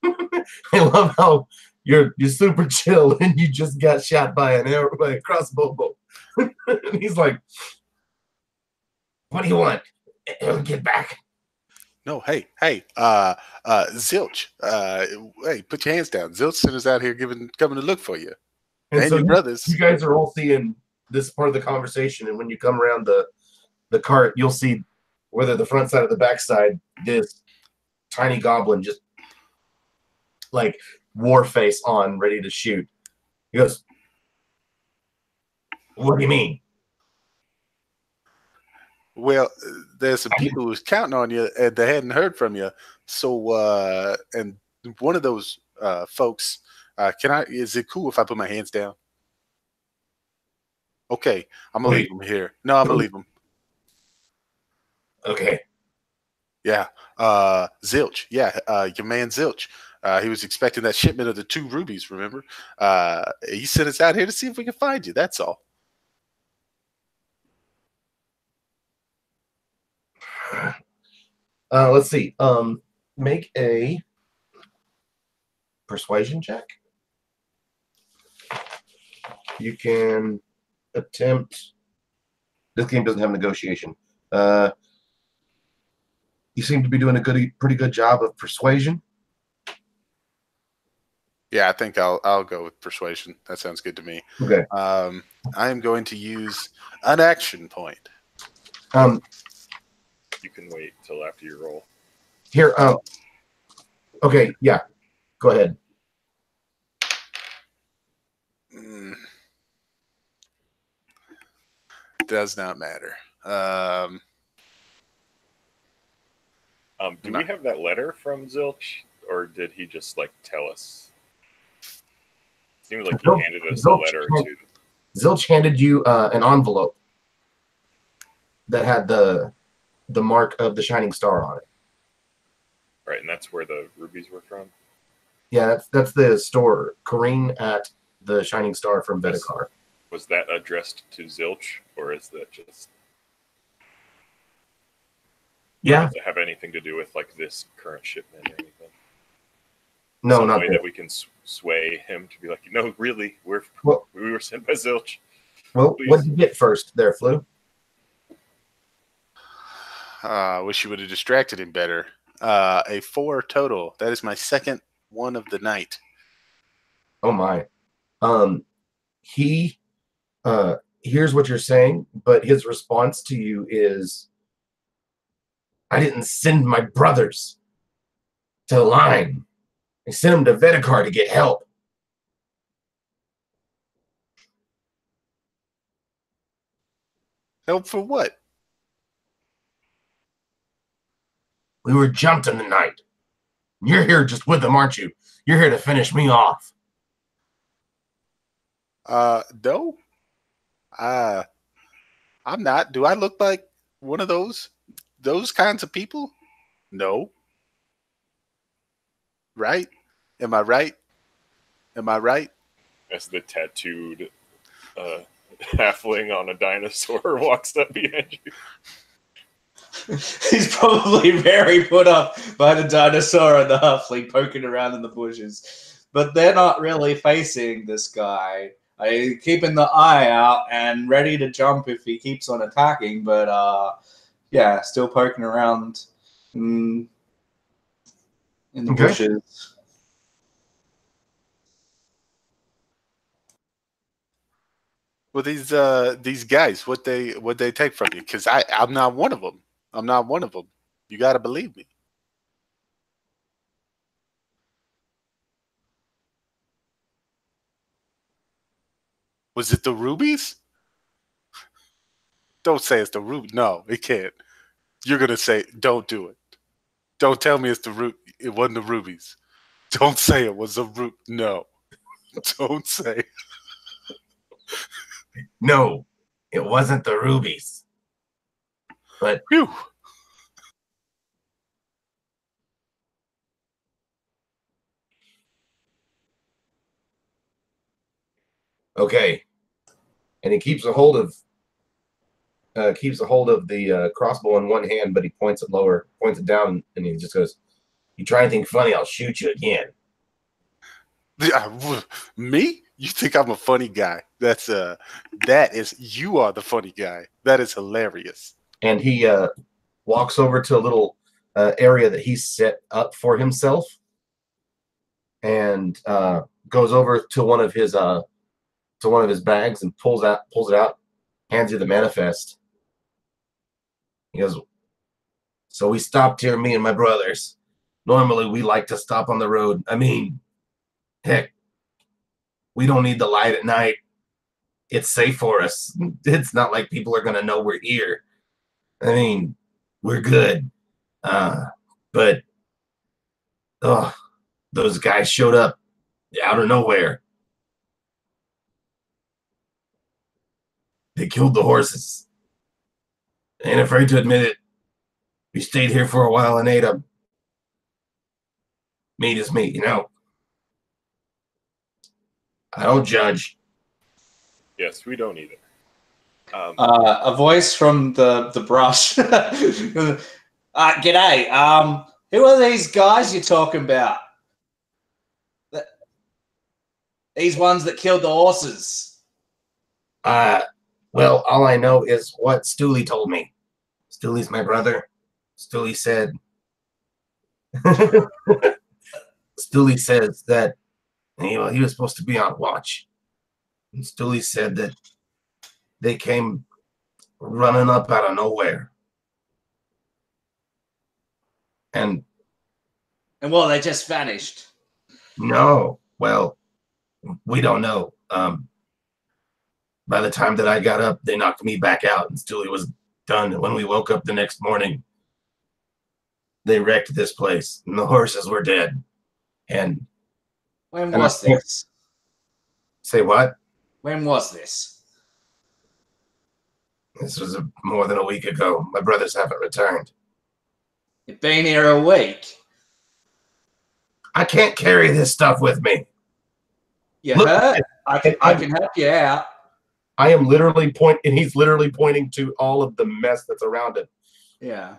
I love how you're super chill, and you just got shot by a crossbow bolt. And he's like, "What do you want? Get back." No, hey, Zilch. Hey, put your hands down. Zilch sent us out here coming to look for you. And so your brothers. You guys are all seeing this part of the conversation, and when you come around the cart, you'll see whether the front side or the back side, this tiny goblin just like war face on, ready to shoot. He goes, "What do you mean?" Well, there's some people who's counting on you and they hadn't heard from you. So, and one of those folks, is it cool if I put my hands down? Okay, I'm gonna leave him here. No, I'm gonna leave him. Okay. Yeah, Zilch. Yeah, your man Zilch. He was expecting that shipment of the 2 rubies, remember? He sent us out here to see if we can find you. That's all. Let's see. Make a persuasion check. You can attempt. This game doesn't have negotiation. You seem to be doing a pretty good job of persuasion. Yeah, I think I'll go with persuasion. That sounds good to me. Okay. I am going to use an action point. You can wait till after you roll. Here. Okay. Yeah. Go ahead. Does not matter. Do we have that letter from Zilch, or did he just like tell us? Seemed like he handed us a letter too. Zilch handed you an envelope that had the mark of the shining star on it. Right, and that's where the rubies were from. Yeah, that's the store. Corrine at the Shining Star from Vedekar. Was that addressed to Zilch, or is that just? Yeah. Does it have anything to do with like this current shipment or anything? No, Some not way that. that we can sway him to be like, no, really, we were sent by Zilch. Well, Please. what did you get first there, Flu? I wish you would have distracted him better. A 4 total. That is my second one of the night. Oh my. He hears what you're saying, but his response to you is, "I didn't send my brothers to the line. I sent them to Vedekar to get help." Help for what? "We were jumped in the night. You're here just with them, aren't you? You're here to finish me off." No. I'm not. Do I look like one of those kinds of people? No. Right? Am I right? As the tattooed halfling on a dinosaur walks up behind you. He's probably very put off by the dinosaur and the halfling poking around in the bushes. But they're not really facing this guy. Keeping the eye out and ready to jump if he keeps on attacking, but yeah, still poking around in the bushes. Well, these guys, what they take from you? Because I'm not one of them. You got to believe me. Was it the rubies? Don't say it's the ruby. No, it can't. You're gonna say, "Don't do it. Don't tell me it wasn't the rubies. Don't say it was a No, don't say. No, it wasn't the rubies. But Phew. okay. And he keeps a hold of the crossbow in one hand, but he points it down, and he just goes, "You try anything funny, I'll shoot you again." Me? You think I'm a funny guy? You are the funny guy. That is hilarious. And he walks over to a little area that he set up for himself, and goes over to one of his bags and pulls it out, hands you the manifest. He goes, "So we stopped here, me and my brothers. Normally we like to stop on the road. I mean, heck, we don't need the light at night. It's safe for us. It's not like people are gonna know we're here. I mean, we're good. But those guys showed up out of nowhere. They killed the horses. Ain't afraid to admit it. We stayed here for a while and ate them. Meat is meat, you know. I don't judge." Yes, we don't either. A voice from the brush. G'day. Who are these guys you're talking about? These ones that killed the horses. Well, all I know is what Stooley told me. Stooley's my brother. Stooley said. Stooley says that he was supposed to be on watch. And Stooley said that they came running up out of nowhere. And well, they just vanished. no, well, we don't know. By the time that I got up, they knocked me back out, and Stooley was done. And when we woke up the next morning, they wrecked this place, and the horses were dead. And when was this? Say what? When was this? This was more than a week ago. My brothers haven't returned. You've been here a week. I can't carry this stuff with me. You hurt? I can help you out. I am literally and he's literally pointing to all of the mess that's around it. Yeah.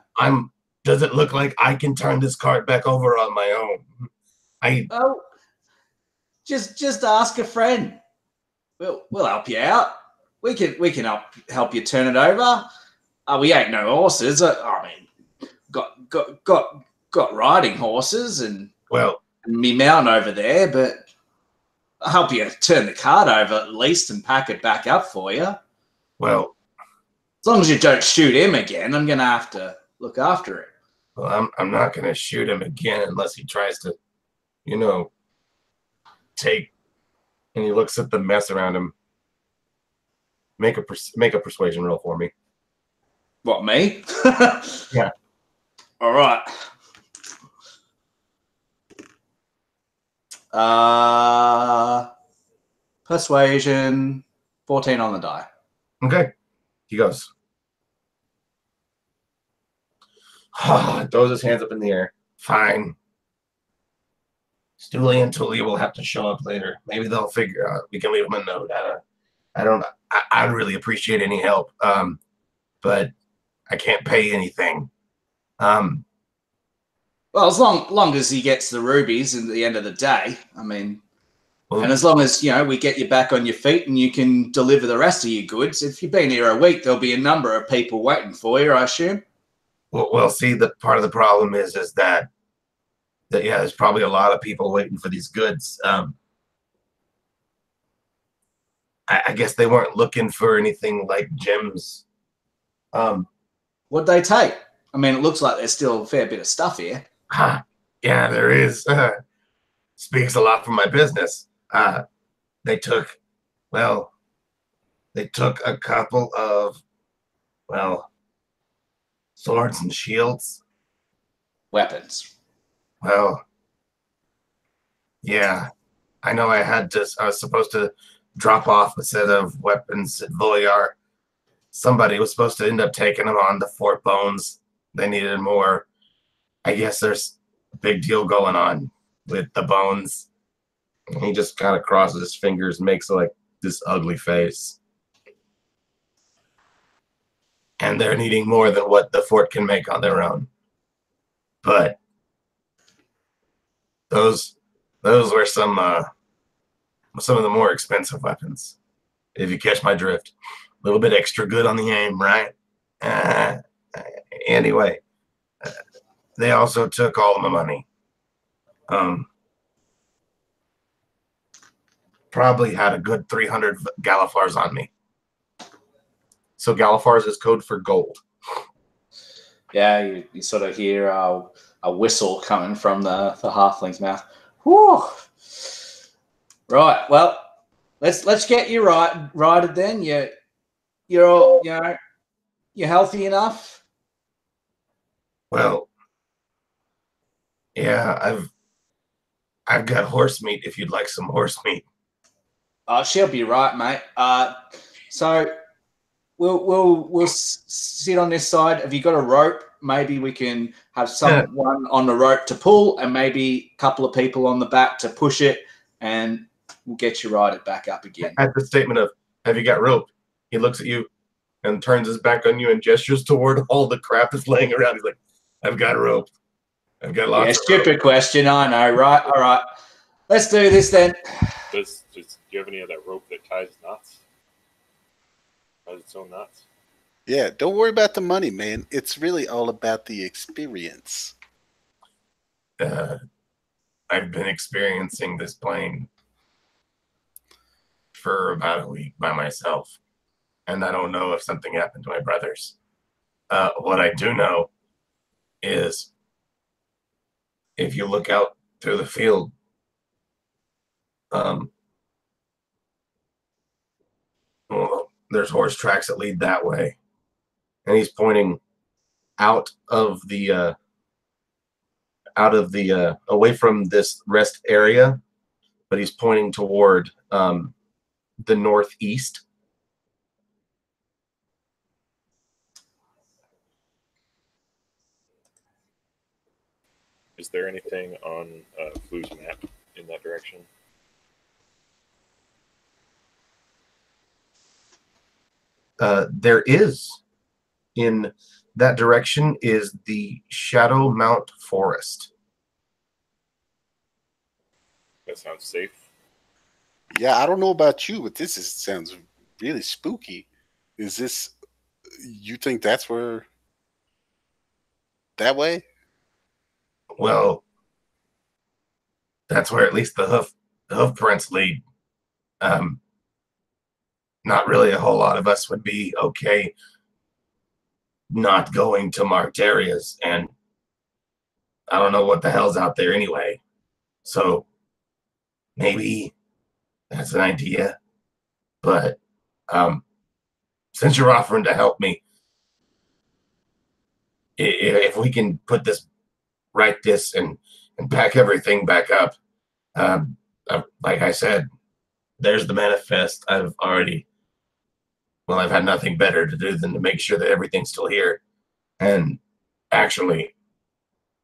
Does it look like I can turn this cart back over on my own? Just ask a friend. We'll help you out. We can help you turn it over. We ain't no horses. I mean, got riding horses and me mountain over there, but I'll help you turn the cart over at least and pack it back up for you. Well, as long as you don't shoot him again, I'm gonna have to look after it. Well, I'm not gonna shoot him again unless he tries to, take. And he looks at the mess around him. Make a persuasion roll for me. What, me? Yeah. All right. Persuasion, 14 on the die. Okay. He goes. Throws his hands up in the air. Fine. Stooley and Tully will have to show up later. Maybe they'll figure out. We can leave them a note. I'd really appreciate any help. But I can't pay anything. Well, as long as he gets the rubies at the end of the day, I mean, and as long as, we get you back on your feet and you can deliver the rest of your goods, if you've been here a week, there'll be a number of people waiting for you, I assume. Well, see, the part of the problem is that there's probably a lot of people waiting for these goods. I guess they weren't looking for anything like gems. What'd they take? I mean, it looks like there's still a fair bit of stuff here. Yeah, there is. Speaks a lot for my business. They took a couple of, Swords and shields? Weapons. Well, yeah. I know I was supposed to drop off a set of weapons at Voyar. Somebody was supposed to end up taking them on to Fort Bones. They needed more. I guess there's a big deal going on with the bones. And he just kind of crosses his fingers and makes like this ugly face. And they're needing more than what the fort can make on their own. But those were some of the more expensive weapons. If you catch my drift. A little bit extra good on the aim, right? Anyway, they also took all of my money. Probably had a good 300 Galifars on me. So Galifars is code for gold. Yeah, you sort of hear a whistle coming from the halfling's mouth. Whew. Right, well, let's get you righted then. You're all, you're healthy enough. Well, yeah, I've got horse meat if you'd like some horse meat. She'll be right, mate. So we'll sit on this side. Have you got a rope? Maybe we can have someone on the rope to pull, and maybe a couple of people on the back to push it, and we'll get you righted back up again. At the statement of, have you got rope? He looks at you and turns his back on you and gestures toward all the crap that's laying around. He's like, I've got rope. I've got lots of stupid rope. Question, I know, right? All right. Let's do this then. Do you have any of that rope that ties knots? Ties its own knots? Yeah, don't worry about the money, man. It's really all about the experience. I've been experiencing this plane for about a week by myself, and I don't know if something happened to my brothers. What I do know is if you look out through the field, well, there's horse tracks that lead that way. And he's pointing out of the away from this rest area, but he's pointing toward the northeast. Is there anything on Flu's map in that direction? There is. In that direction is the Shadow Mount Forest. That sounds safe. Yeah, I don't know about you, but sounds really spooky. Is this, you think that's where, that way? Well, that's where at least the hoof prints lead. Not really a whole lot of us would be okay not going to marked areas, and I don't know what the hell's out there anyway. So maybe that's an idea. But since you're offering to help me, if we can put this, write this, and pack everything back up, like I said, there's the manifest. I've had nothing better to do than to make sure that everything's still here. And actually,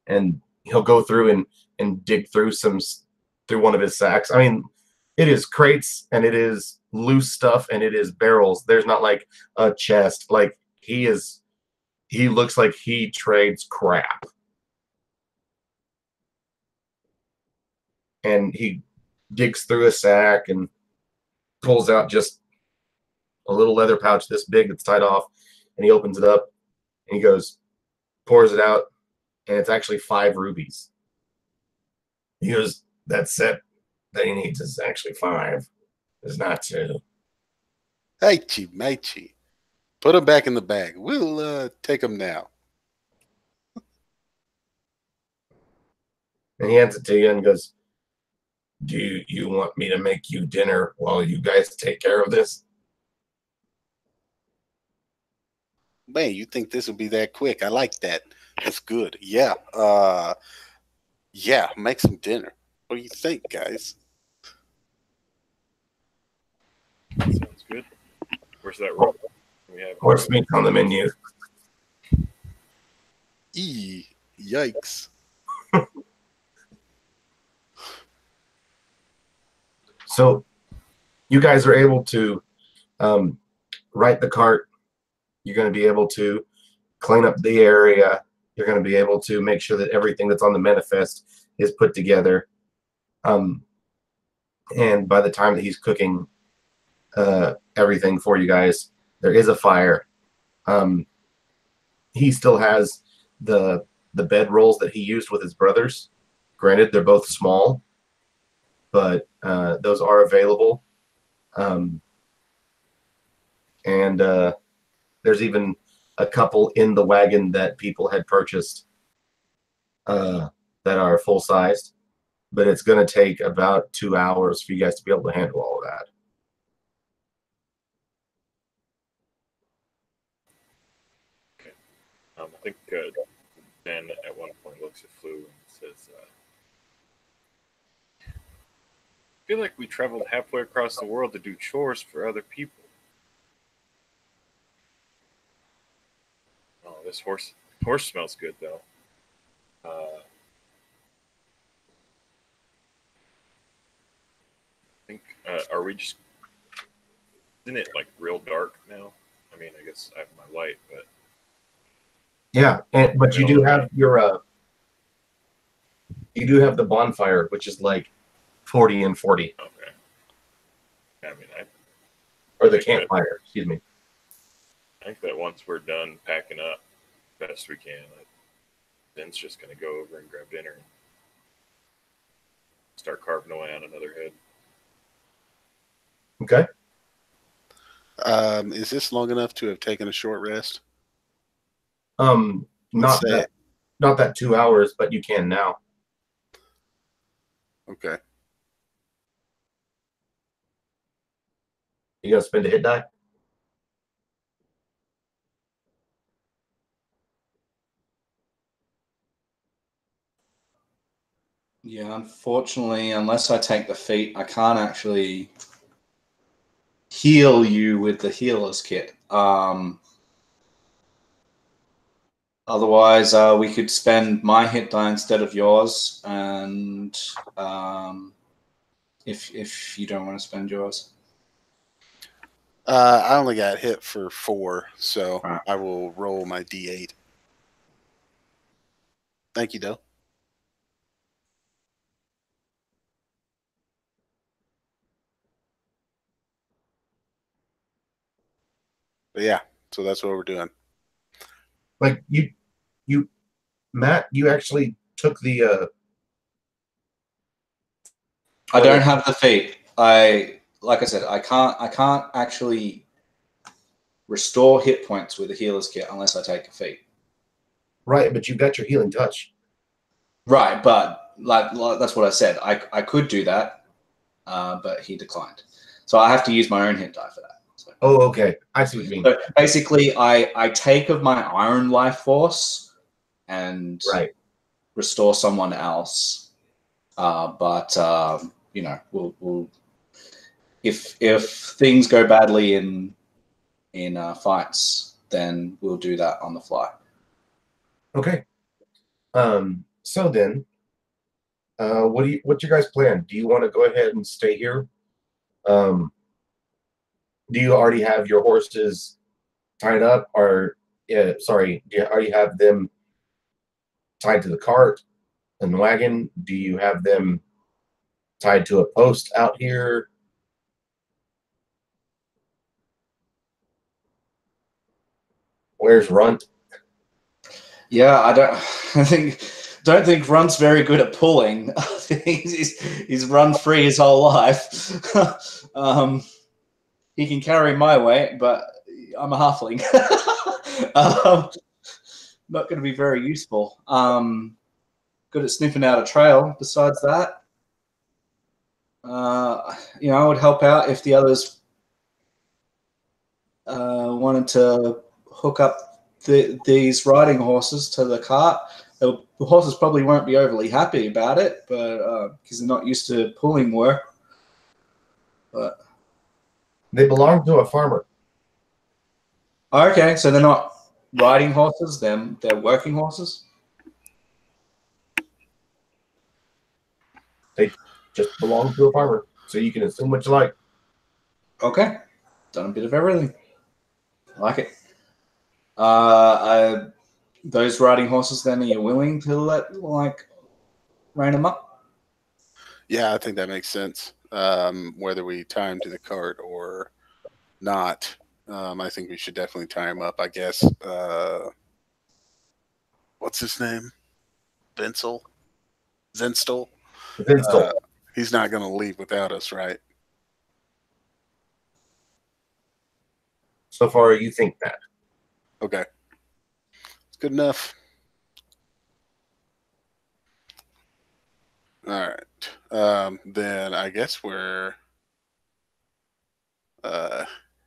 and he'll go through and dig through one of his sacks. I mean, it is crates and it is loose stuff and it is barrels. There's not like a chest. Like he looks like he trades crap. And he digs through a sack and pulls out just a little leather pouch this big that's tied off, and he opens it up and he pours it out, and it's actually 5 rubies. He goes, that set that he needs is actually 5. It's not 2. Matey. Put them back in the bag. We'll take them now. And he hands it to you and goes, do you want me to make you dinner while you guys take care of this? Man, you think this will be that quick? I like that. That's good. Yeah. Yeah, make some dinner. What do you think, guys? Sounds good. Where's that rope? We have Horse meat on the menu. Yikes. So you guys are able to right the cart. You're going to be able to clean up the area. You're going to be able to make sure that everything that's on the manifest is put together. And by the time that he's cooking everything for you guys, there is a fire. He still has the bed rolls that he used with his brothers. Granted, they're both small, but those are available. And there's even a couple in the wagon that people had purchased that are full-sized. But it's going to take about 2 hours for you guys to be able to handle all of that. I think Dan at one point looks at Flu and says, I feel like we traveled halfway across the world to do chores for other people. Oh, this horse smells good, though. I think, are we just... Isn't it, like, real dark now? I mean, I guess I have my light, but... Yeah, but you do have your you do have the bonfire, which is like 40 and 40. Okay. I mean, Or the campfire, excuse me. I think that once we're done packing up best we can, Ben's just going to go over and grab dinner and start carving away on another head. Okay. Is this long enough to have taken a short rest? Not that 2 hours, but you can now. Okay. You gonna spend a hit die? Yeah, unfortunately, unless I take the feat, I can't actually heal you with the healer's kit. Otherwise, we could spend my hit die instead of yours, and if you don't want to spend yours. I only got hit for 4, so Right. I will roll my D8. Thank you, Dell. But yeah, so that's what we're doing. Like you Matt, you actually took the I don't have the feat. Like I said, I can't actually restore hit points with a healer's kit unless I take a feat. right, but you got your healing touch. Right, but like that's what I said. I could do that, but he declined. So I have to use my own hit die for that. So. Oh, okay. I see what you mean. So basically, I take of my own life force and restore someone else. But you know, we'll if things go badly in fights, then we'll do that on the fly. Okay. So then, what's your guys' plan? Do you want to go ahead and stay here? Do you already have your horses tied up, or do you already have them tied to the cart and the wagon? Do you have them tied to a post out here? Where's Runt? Yeah, I don't think Runt's very good at pulling. he's run free his whole life. He can carry my weight, but I'm a halfling. Not going to be very useful. Good at sniffing out a trail. Besides that, you know, I would help out if the others wanted to hook up these riding horses to the cart. The horses probably won't be overly happy about it, but because they're not used to pulling work. But They belong to a farmer. okay, so they're not riding horses; they're working horses. They just belong to a farmer. So you can assume what you like. Okay, done a bit of everything. I like it. Those riding horses, then, are you willing to rein them up? Yeah, I think that makes sense. Whether we tie him to the cart or not, I think we should definitely tie him up. I guess. What's his name? Zenstel. He's not going to leave without us, right? So far, you think that. Okay. It's good enough. All right. Then I guess we're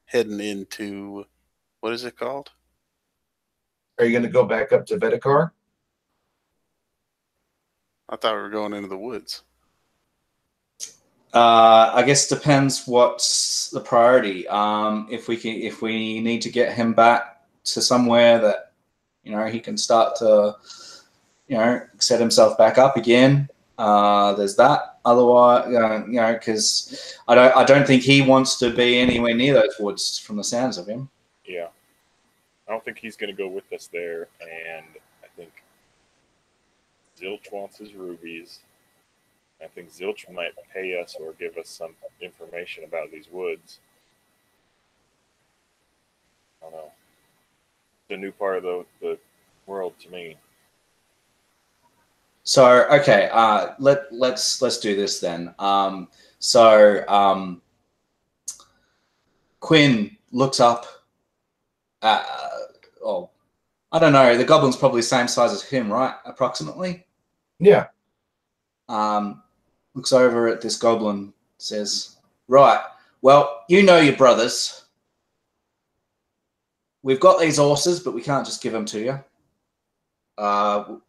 heading into, what is it called? Are you going to go back up to Vedikar? I thought we were going into the woods. I guess depends what's the priority. If we need to get him back to somewhere that he can start to set himself back up again. There's that. Otherwise, because I don't think he wants to be anywhere near those woods from the sounds of him. Yeah. I don't think he's going to go with us there, and I think Zilch wants his rubies. I think Zilch might pay us or give us some information about these woods. I don't know. It's a new part of the world to me. So okay, let's do this then. Quinn looks up. I don't know. The goblin's probably the same size as him, right? Approximately. Yeah. Looks over at this goblin, says, "Right. Well, you know your brothers. We've got these horses, but we can't just give them to you.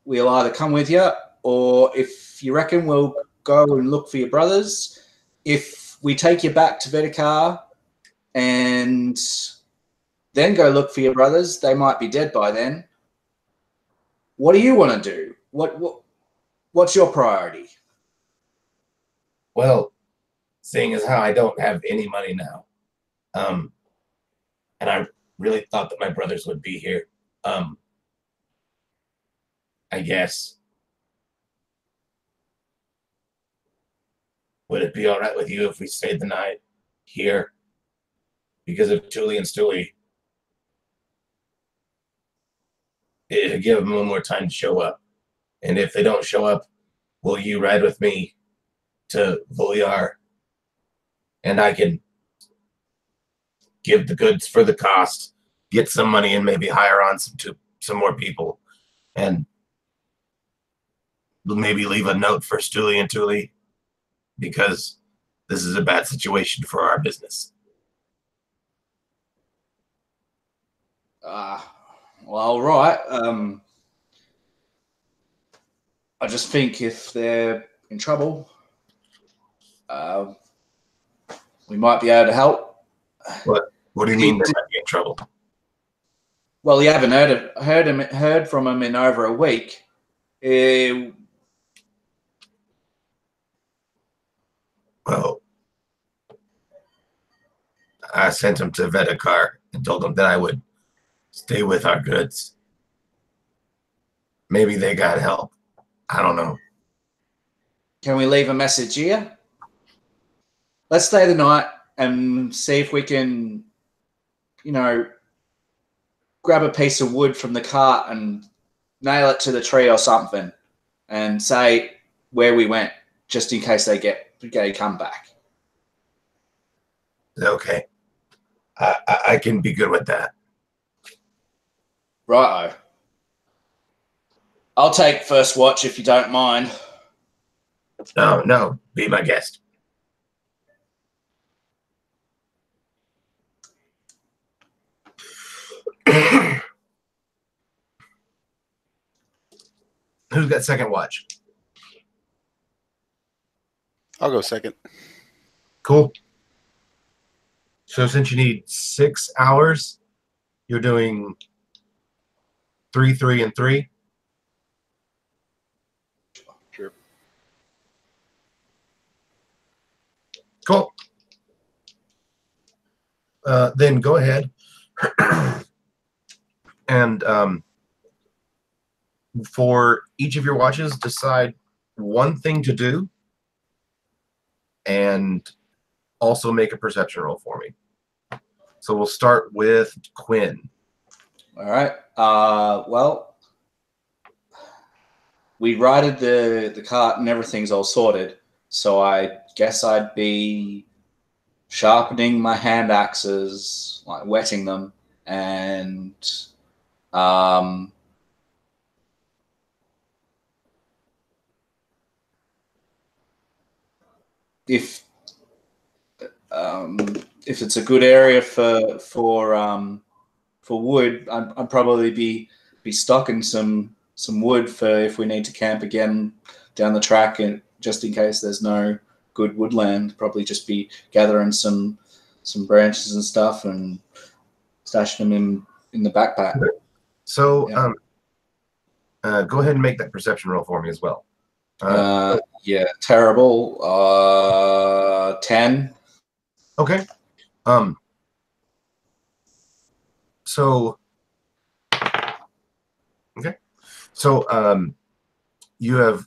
We'll either come with you, or if you reckon, we'll go and look for your brothers. If we take you back to Vedikar and then go look for your brothers, they might be dead by then. What do you want to do? What's your priority?" Well, seeing as how I don't have any money now, and I really thought that my brothers would be here, I guess, would it be all right with you if we stayed the night here? Because of Tuli and Stuli, it'll give them one more time to show up. And if they don't show up, will you ride with me to Volyar? And I can give the goods for the cost, get some money, and maybe hire on some more people. And maybe leave a note for Stuli and Tuli, because this is a bad situation for our business. Well, right. I just think if they're in trouble, we might be able to help. What do you mean they might be in trouble? Well, you haven't heard from him in over a week. Well, I sent him to Vedikar and told him that I would stay with our goods. Maybe they got help. I don't know. Can we leave a message here? Let's stay the night and see if we can, grab a piece of wood from the cart and nail it to the tree or something and say where we went, just in case they come back. Okay. I can be good with that. Righto. I'll take first watch if you don't mind. No, be my guest. Who's got second watch? I'll go second. Cool. So since you need 6 hours, you're doing 3, 3, and 3. Sure. Cool. Then go ahead and for each of your watches, decide one thing to do and also make a perception roll for me. So we'll start with Quinn. All right. Well, we righted the cart and everything's all sorted. So I guess I'd be sharpening my hand axes, like wetting them, and if it's a good area for wood, I'd probably be stocking some wood for if we need to camp again down the track, and just in case there's no good woodland, probably just be gathering some branches and stuff and stashing them in the backpack. So go ahead and make that perception roll for me as well. Yeah, terrible. 10. Okay. So you have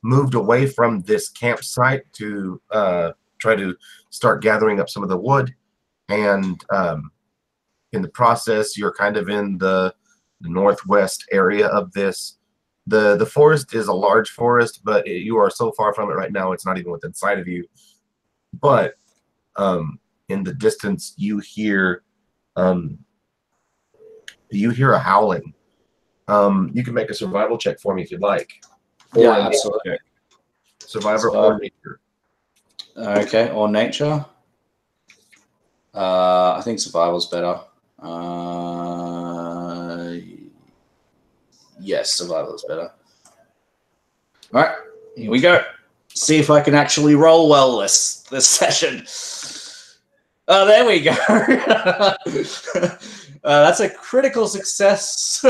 moved away from this campsite to try to start gathering up some of the wood, and in the process, you're kind of in the northwest area of this. The forest is a large forest, but you are so far from it right now, it's not even within sight of you. But in the distance, you hear a howling. You can make a survival check for me if you'd like. Yeah, absolutely. Check. Survivor or nature. Okay, or nature. I think survival's better. Yes, survival is better. All right, here we go. See if I can actually roll well this session. Oh, there we go. That's a critical success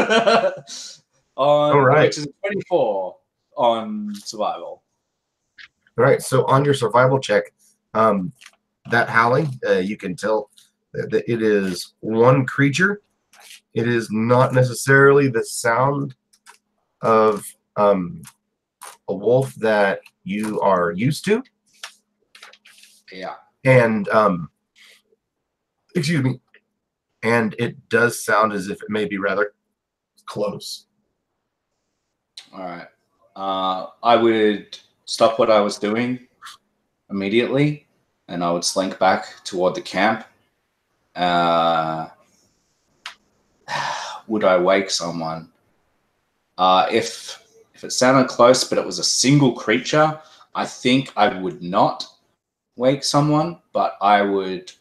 on, which is 24 on survival. All right, so on your survival check, that howling, you can tell that it is one creature. It is not necessarily the sound of a wolf that you are used to. Yeah. And excuse me. And it does sound as if it may be rather close. All right. I would stop what I was doing immediately, and I would slink back toward the camp. Would I wake someone? If it sounded close, but it was a single creature, I think I would not wake someone, but I would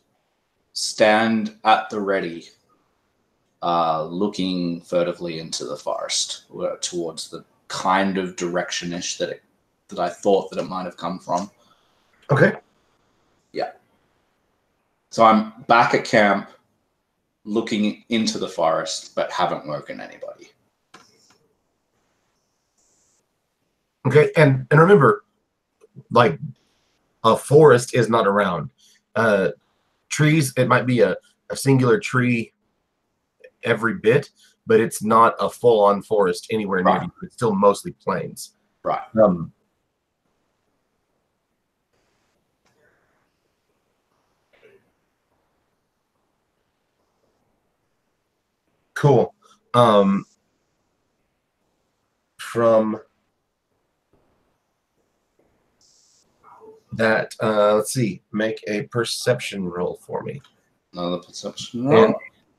stand at the ready, looking furtively into the forest towards the kind of direction-ish that I thought that it might have come from. Okay. Yeah. So I'm back at camp, looking into the forest, but haven't woken anybody. Okay, and remember, like, a forest is not around. Trees, it might be a singular tree every bit, but it's not a full-on forest anywhere near you. It's still mostly plains. Right. Cool. From that, let's see, make a perception roll for me. Another perception roll. And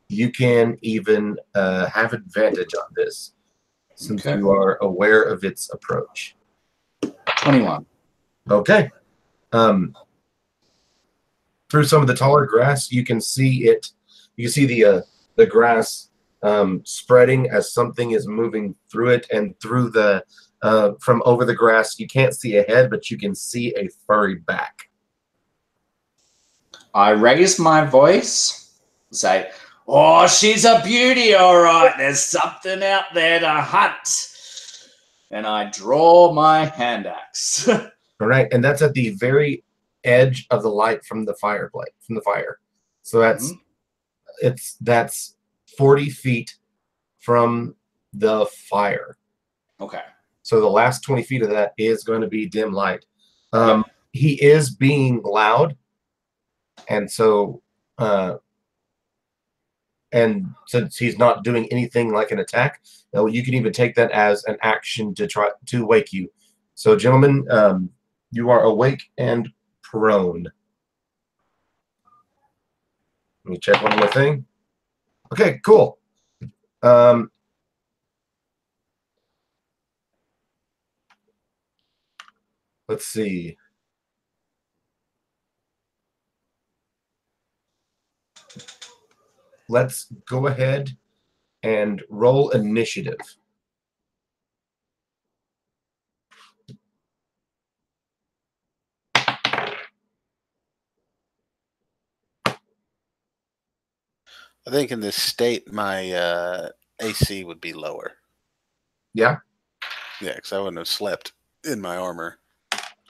you can even have advantage on this, since you are aware of its approach. 21. Okay. Through some of the taller grass, you can see it. You can see the grass spreading as something is moving through it and through the from over the grass. You can't see a head, but you can see a furry back. I raise my voice, say, "Oh, she's a beauty, all right. There's something out there to hunt." And I draw my hand axe. All right, and that's at the very edge of the light from the fire. So that's 40 feet from the fire. Okay. So the last 20 feet of that is going to be dim light. Yep. He is being loud, and so and since he's not doing anything like an attack, you can even take that as an action to try to wake you. So, gentlemen, you are awake and prone. Let me check one more thing. Okay, cool. Let's see. Let's go ahead and roll initiative. I think in this state, my AC would be lower. Yeah? Yeah, because I wouldn't have slept in my armor.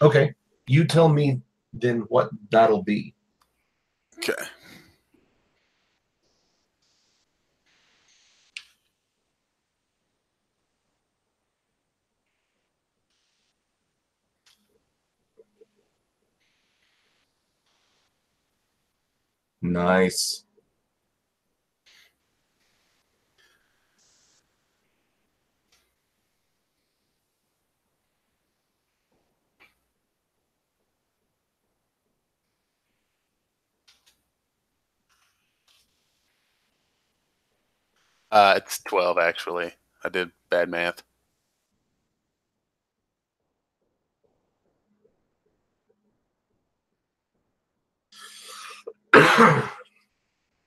Okay. You tell me then what that'll be. Okay. Nice. It's 12, actually. I did bad math.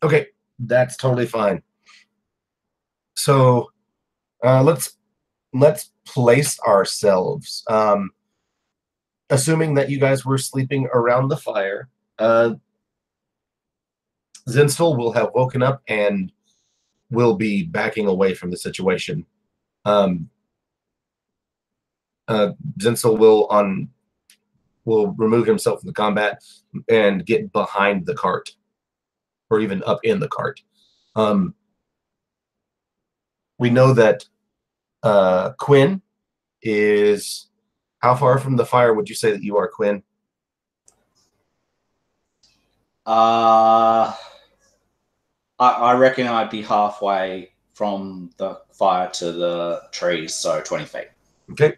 Okay, that's totally fine. So let's place ourselves. Assuming that you guys were sleeping around the fire, Zinstall will have woken up and will be backing away from the situation. Zinstall will remove himself from the combat and get behind the cart, or even up in the cart. We know that Quinn is... How far from the fire would you say that you are, Quinn? I reckon I'd be halfway from the fire to the trees, so 20 feet. Okay.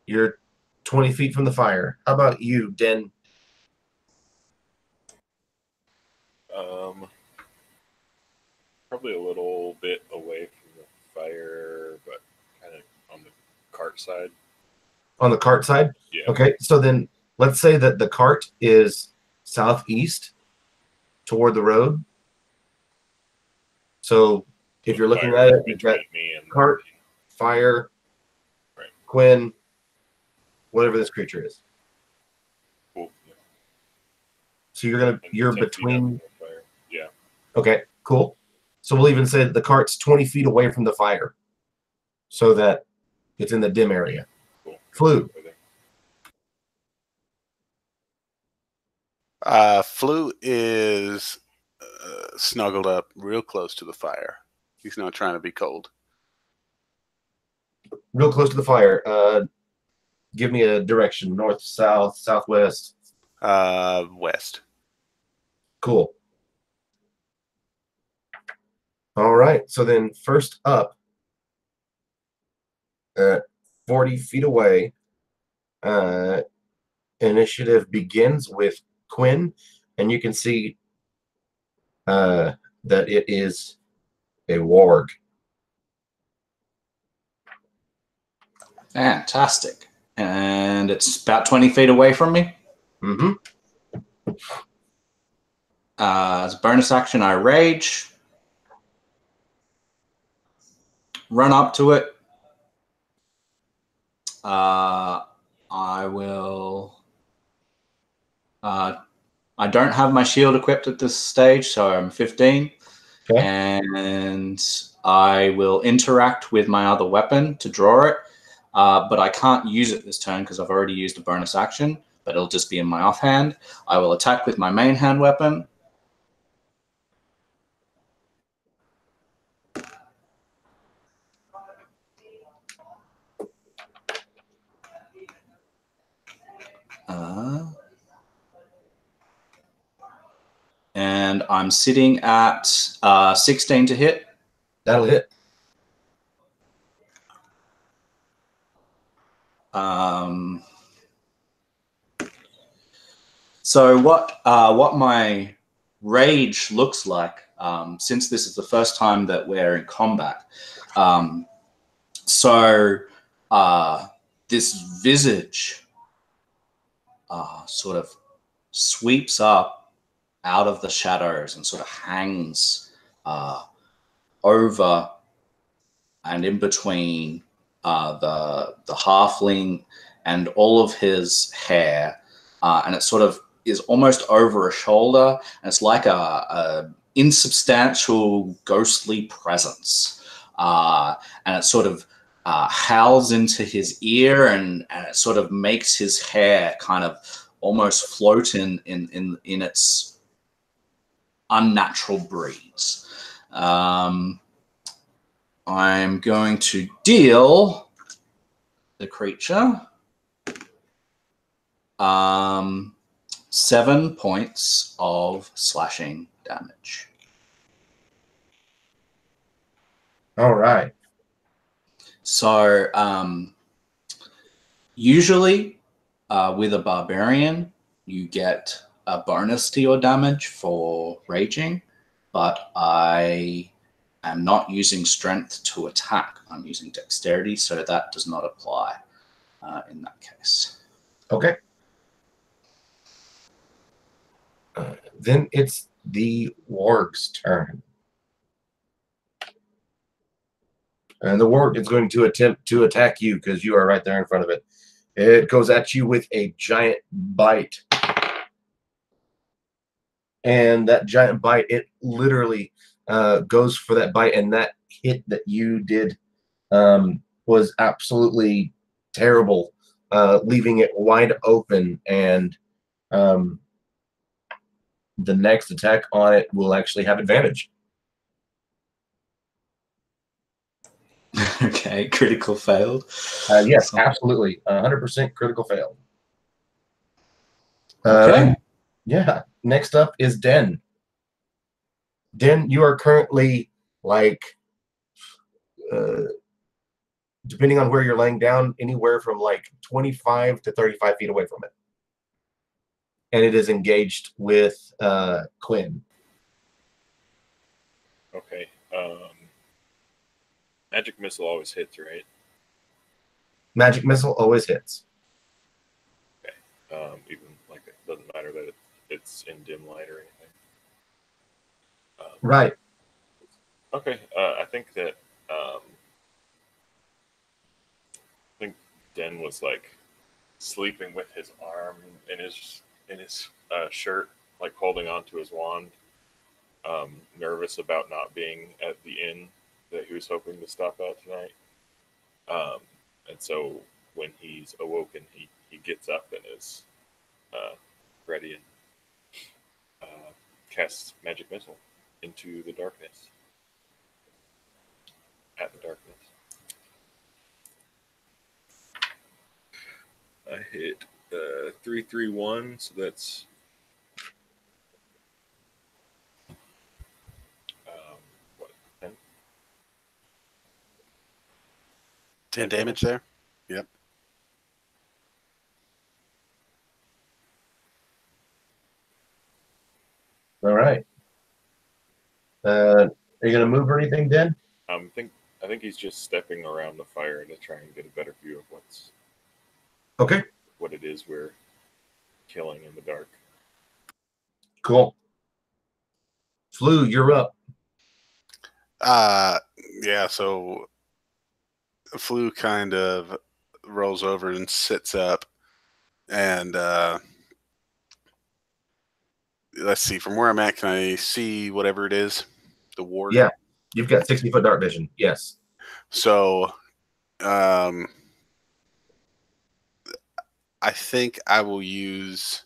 You're 20 feet from the fire. How about you, Den? Probably a little bit away from the fire, but kind of on the cart side. On the cart side? Yeah. Okay, so then let's say that the cart is southeast toward the road. So if you're looking at it, you've got me and cart, fire, right. Quinn, whatever this creature is. Cool. Yeah. So you're between. Yeah. Okay, cool. So we'll even say that the cart's 20 feet away from the fire, so that it's in the dim area. Cool. Flu. Flu is snuggled up real close to the fire. He's not trying to be cold. Real close to the fire. Give me a direction: north, south, southwest. West. Cool. All right. So then, first up, 40 feet away, initiative begins with Quinn, and you can see that it is a warg. Fantastic. And it's about 20 feet away from me. Mm-hmm. As a bonus action, I rage. run up to it. I will. I don't have my shield equipped at this stage, so I'm 15. Okay. And I will interact with my other weapon to draw it, but I can't use it this turn because I've already used a bonus action, but it'll just be in my offhand. I will attack with my main hand weapon. And I'm sitting at 16 to hit. That'll hit. So what my rage looks like, since this is the first time that we're in combat, this visage sort of sweeps up out of the shadows and sort of hangs over and in between the halfling and all of his hair, and it sort of is almost over a shoulder, and it's like a insubstantial ghostly presence, and it sort of howls into his ear, and it sort of makes his hair kind of almost float in its unnatural breeze. I'm going to deal the creature 7 points of slashing damage. All right. So usually with a barbarian, you get a bonus to your damage for raging, but I am not using strength to attack. I'm using dexterity, so that does not apply in that case. Okay. Then it's the warg's turn. And the warg is going to attempt to attack you because you are right there in front of it. It goes at you with a giant bite. And that giant bite, it literally goes for that bite, and that hit that you did was absolutely terrible, leaving it wide open, and the next attack on it will actually have advantage. Okay, critical failed. Yes, absolutely. 100% critical fail. Okay. Yeah. Next up is Den. Den, you are currently like, depending on where you're laying down, anywhere from like 25 to 35 feet away from it. And it is engaged with Quinn. Okay. Magic missile always hits, right? Magic missile always hits. Okay. Even like it doesn't matter that it's in dim light or anything. Right. Okay. I think that Den was like sleeping with his arm in his shirt, like holding onto his wand, nervous about not being at the inn that he was hoping to stop at tonight. And so when he's awoken, he gets up and is ready and casts magic missile into the darkness. At the darkness. I hit 331, so that's what, 10? 10 damage there. Yep. All right. Are you going to move or anything, Den? I think he's just stepping around the fire to try and get a better view of Okay. what it is we're killing in the dark. Cool. Flu, you're up. Yeah, so Flu kind of rolls over and sits up, and let's see. From where I'm at, can I see whatever it is? The ward. Yeah, you've got 60-foot dark vision. Yes. So, I think I will use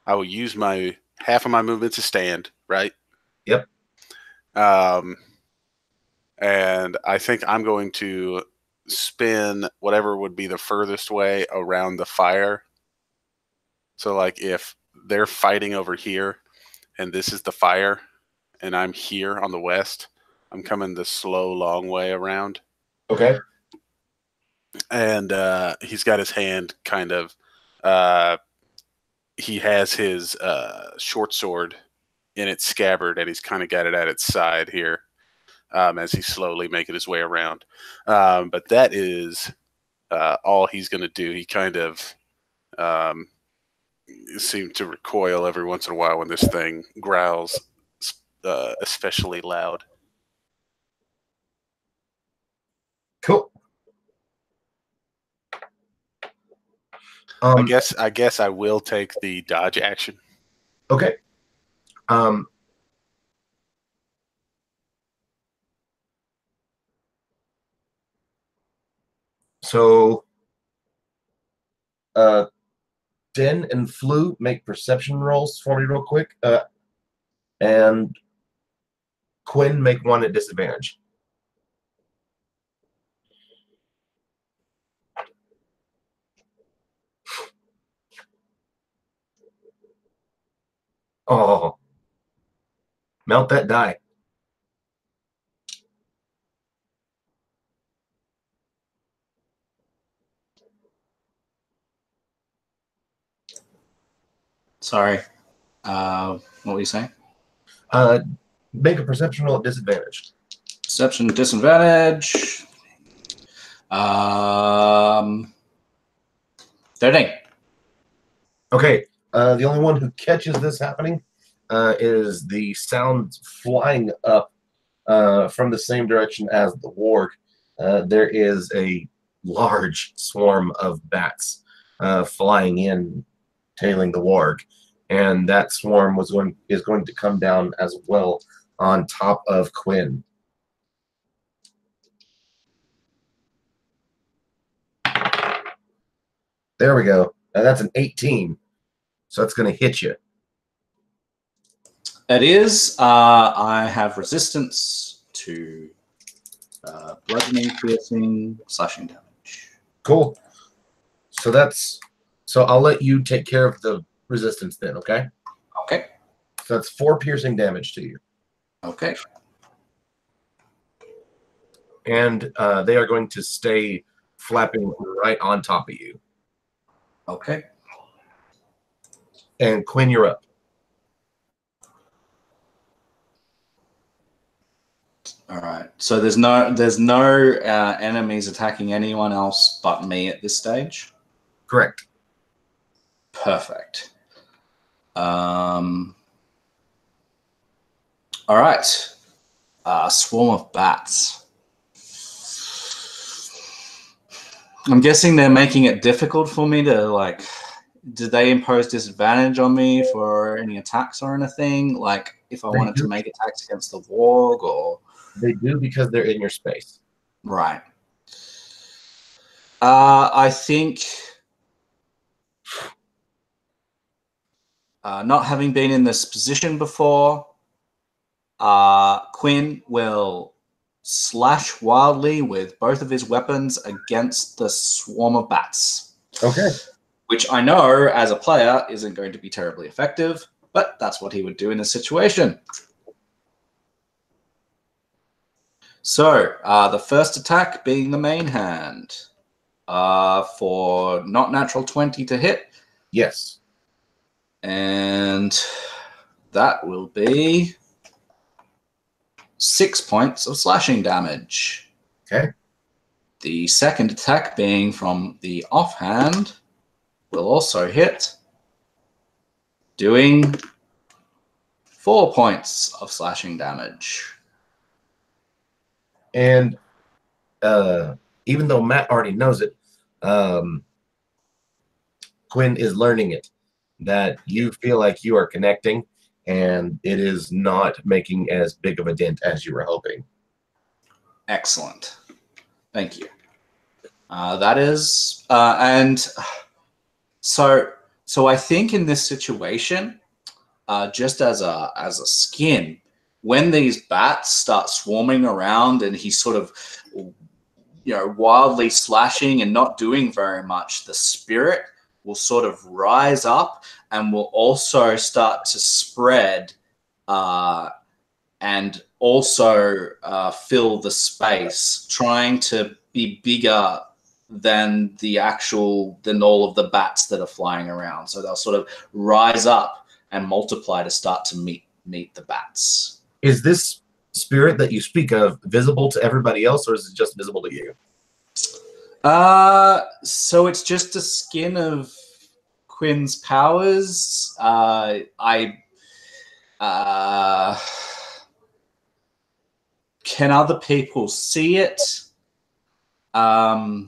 my half of my movement to stand. Right. Yep. And I think I'm going to spin whatever would be the furthest way around the fire. So, like, if they're fighting over here and this is the fire and I'm here on the west, I'm coming the slow, long way around. Okay. And he's got his hand kind of, he has his short sword in its scabbard, and he's kind of got it at its side here. As he's slowly making his way around. But that is all he's going to do. He kind of seems to recoil every once in a while when this thing growls especially loud. Cool. I guess I will take the dodge action. Okay. So, Den and Flu make perception rolls for me real quick. And Quinn make one at disadvantage. Oh. Melt that die. Sorry. What were you saying? Make a perception roll at disadvantage. Perception disadvantage. 13. Okay. The only one who catches this happening is the sound flying up from the same direction as the warg. There is a large swarm of bats flying in, tailing the warg, and that swarm is going to come down as well on top of Quinn. There we go. Now that's an 18, so that's going to hit you. It is. I have resistance to bludgeoning, piercing, slashing damage. Cool. So I'll let you take care of the resistance then, okay? Okay. So that's 4 piercing damage to you. Okay. And they are going to stay flapping right on top of you. Okay. And Quinn, you're up. All right. So there's no enemies attacking anyone else but me at this stage. Correct. Perfect. All right. Swarm of bats. I'm guessing they're making it difficult for me to, like, did they impose disadvantage on me for any attacks or anything? Like, if I wanted to make attacks against the warg, or? They do, because they're in your space. Right. I think not having been in this position before, Quinn will slash wildly with both of his weapons against the swarm of bats. Okay. Which I know, as a player, isn't going to be terribly effective, but that's what he would do in this situation. So, the first attack being the main hand. For not natural 20 to hit. Yes. And that will be 6 points of slashing damage. Okay. The second attack being from the offhand will also hit, doing 4 points of slashing damage. And even though Matt already knows it, Quinn is learning it, that you feel like you are connecting, and it is not making as big of a dent as you were hoping. Excellent. Thank you. That is, and so I think in this situation, just as a skin, when these bats start swarming around and he's sort of, wildly slashing and not doing very much, the spirit will sort of rise up and will also start to spread and also fill the space, trying to be bigger than all of the bats that are flying around. So they'll sort of rise up and multiply to start to meet the bats. Is this spirit that you speak of visible to everybody else, or is it just visible to you? So it's just a skin of Quinn's powers. Can other people see it? I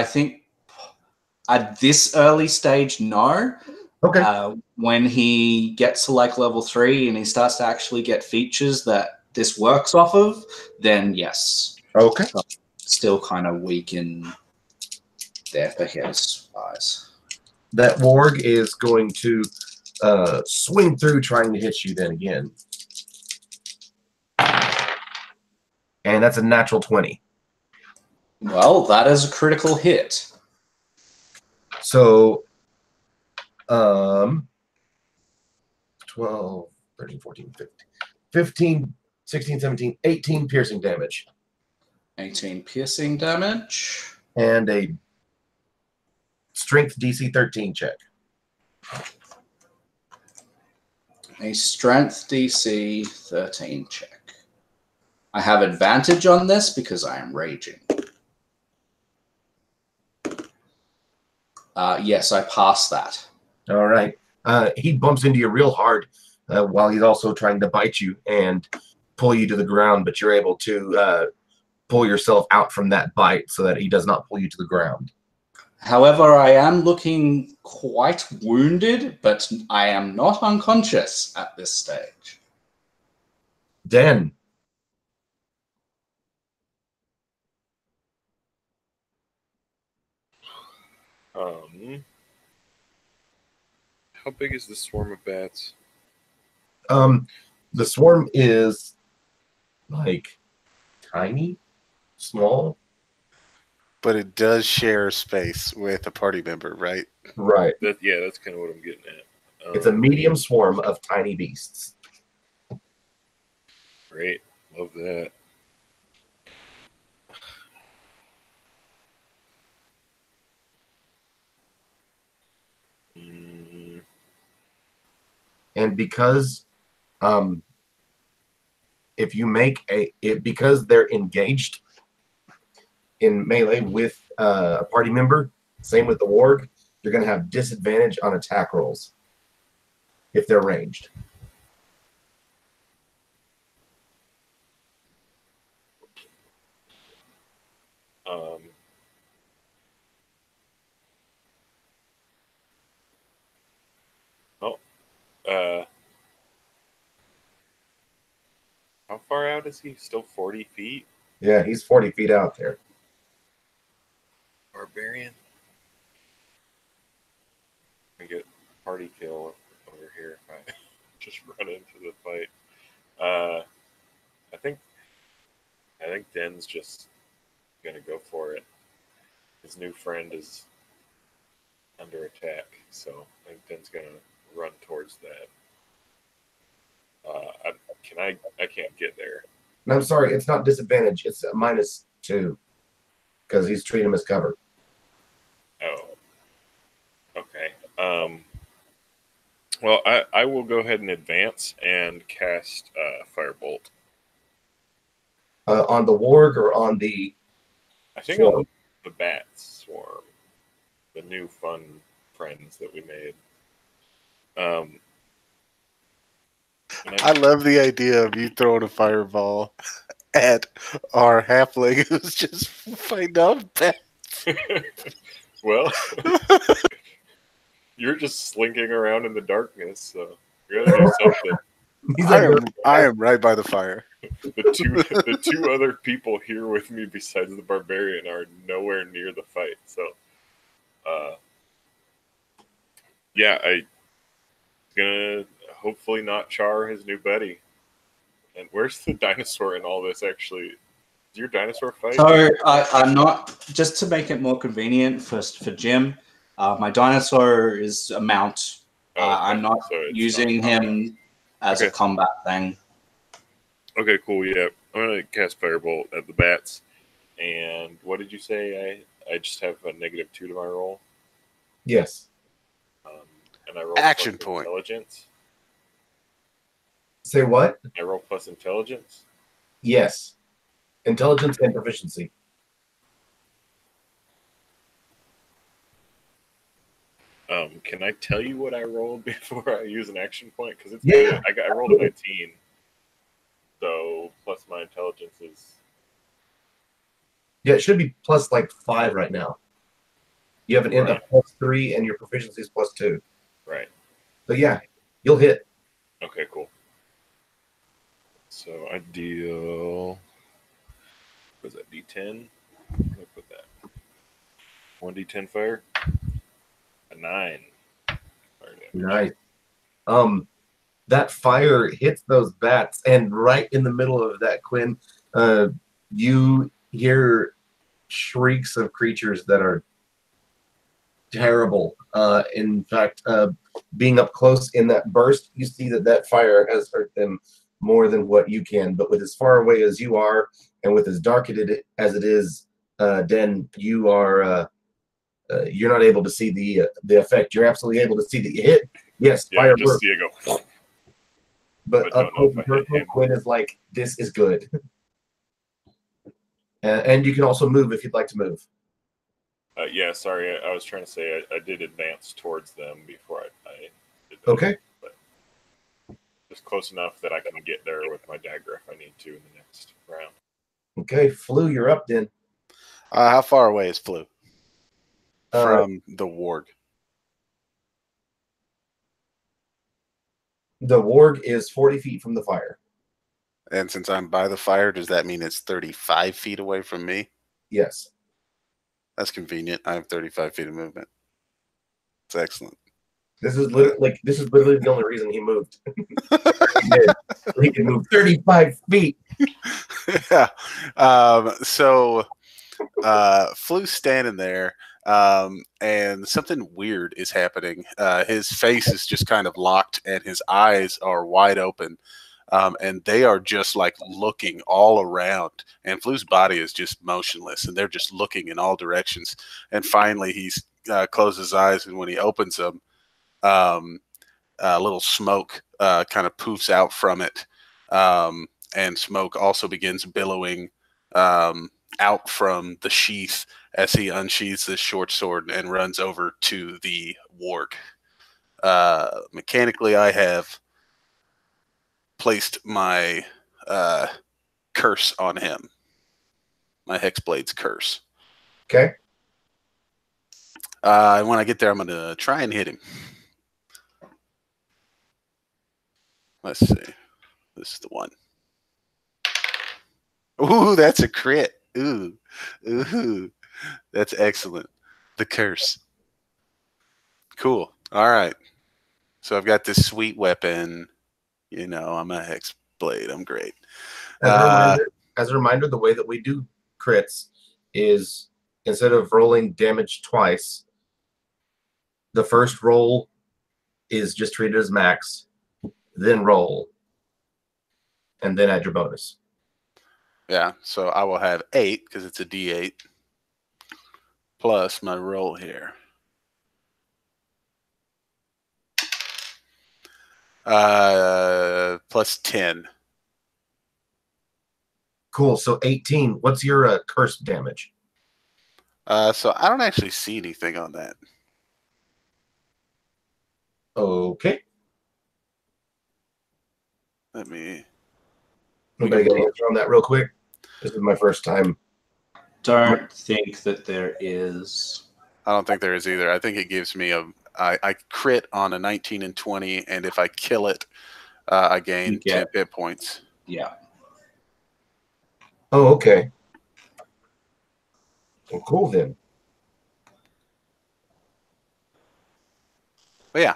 think at this early stage, no. Okay. When he gets to like level 3 and he starts to actually get features that this works off of, then yes. Okay. Still kind of weak in there for his eyes. That warg is going to swing through trying to hit you then again. And that's a natural 20. Well, that is a critical hit. So 12, 13, 14, 15, 16, 17, 18 piercing damage. 18 piercing damage. And a strength DC 13 check. A strength DC 13 check. I have advantage on this because I am raging. Yes, I passed that. All right. He bumps into you real hard while he's also trying to bite you and pull you to the ground, but you're able to pull yourself out from that bite so that he does not pull you to the ground. However, I am looking quite wounded, but I am not unconscious at this stage. Den. How big is the swarm of bats? The swarm is like tiny, small. But it does share space with a party member, right? Right. That's kind of what I'm getting at. It's a medium swarm of tiny beasts. Great. Love that. And because if you make because they're engaged in melee with a party member, same with the warg, you're going to have disadvantage on attack rolls if they're ranged. How far out is he? Still 40 feet? Yeah, he's 40 feet out there. Barbarian. I get party kill over here if I just run into the fight. I think Den's just gonna go for it. His new friend is under attack, so I think Den's gonna run towards that. I can't get there. And I'm sorry, it's not disadvantage. It's a -2 because he's treating him as cover. Oh, okay. Well, I will go ahead and advance and cast Firebolt. On the warg or on the I think swarm? on the bat swarm, the new fun friends that we made. I love the idea of you throwing a fireball at our halfling who's just fighting off bats. Well, you're just slinking around in the darkness, so you're gonna do something. He's like, I am right by the fire. The two other people here with me besides the barbarian are nowhere near the fight. So, yeah, I gonna hopefully not char his new buddy. And where's the dinosaur in all this? Actually, is your dinosaur fight? So I'm not, just to make it more convenient for Jim. My dinosaur is a mount. Oh, okay. I'm not So it's using not him as a Okay. combat thing. Okay, cool. Yeah, I'm gonna cast Firebolt at the bats. And what did you say? I just have a -2 to my roll. yes. And I roll Action plus point. Intelligence. Say what? I roll plus intelligence. Yes. Intelligence and proficiency. Can I tell you what I rolled before I use an action point? Because it's Yeah. good. I rolled a 19. So plus my intelligence is Yeah, it should be plus like 5 right now. You have an int of +3 and your proficiency is +2. right. So yeah, you'll hit. Okay, cool. So I deal. What is that? D10. Where do I put that? 1d10 fire. A 9. Fire damage. Nice. That fire hits those bats, and right in the middle of that, Quinn, you hear shrieks of creatures that are terrible. In fact, being up close in that burst, you see that fire has hurt them more than what you can. But with as far away as you are, and with as dark as it is, Den, you are you're not able to see the effect. You're absolutely able to see that you hit. Yes, Yeah, fire just works. see it go. But But up don't know close if and I hit personal, him. Quinn is like, this is good. And you can also move if you'd like to move. Yeah, sorry. I was trying to say I did advance towards them before I did that. Okay. But just close enough that I can get there with my dagger if I need to in the next round. Okay, Flu, you're up then. How far away is Flu Uh, from the warg? The warg is 40 feet from the fire. And since I'm by the fire, does that mean it's 35 feet away from me? Yes. That's convenient. I have 35 feet of movement. It's excellent. This is literally the only reason he moved. He can move 35 feet. Yeah. So Flu's standing there, and something weird is happening. His face is just kind of locked, and his eyes are wide open. And they are just like looking all around, and Flu's body is just motionless, and they're just looking in all directions. And finally, he's closed his eyes, and when he opens them, a little smoke kind of poofs out from it, and smoke also begins billowing out from the sheath as he unsheathes this short sword and runs over to the warg. Mechanically, I have placed my curse on him, my Hexblade's curse. Okay. And when I get there, I'm going to try and hit him. Let's see. This is the one. Ooh, that's a crit. Ooh. That's excellent. The curse. Cool. All right. So I've got this sweet weapon. You know, I'm a Hexblade. I'm great. As a reminder, the way that we do crits is instead of rolling damage twice, the first roll is just treated as max, then roll, and then add your bonus. Yeah, so I will have 8 because it's a D8 plus my roll here. Plus 10. Cool. So 18. What's your curse damage? So I don't actually see anything on that. Okay. Let me. Anybody get an answer on that real quick? This is my first time. Don't think that there is. I don't think there is either. I think it gives me I crit on a 19 and 20, and if I kill it, I gain You get- 10 hit points. Yeah. Oh, okay. Well, cool then. But yeah,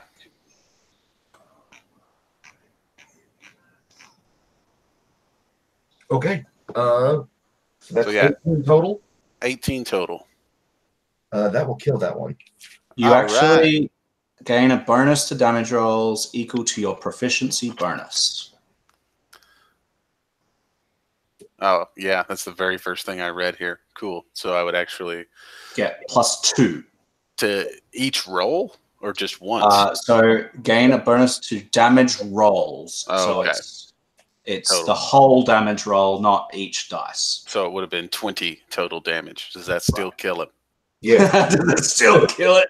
Okay. So that's So, yeah. 18 total. 18 total. That will kill that one. You All actually gain a bonus to damage rolls equal to your proficiency bonus. Oh, yeah, that's the very first thing I read here. Cool. So I would actually Get +2. to each roll or just once? So gain a bonus to damage rolls. Oh, So okay. it's Total. the whole damage roll, not each dice. So it would have been 20 total damage. Does that still kill him? Yeah. Does it still kill it?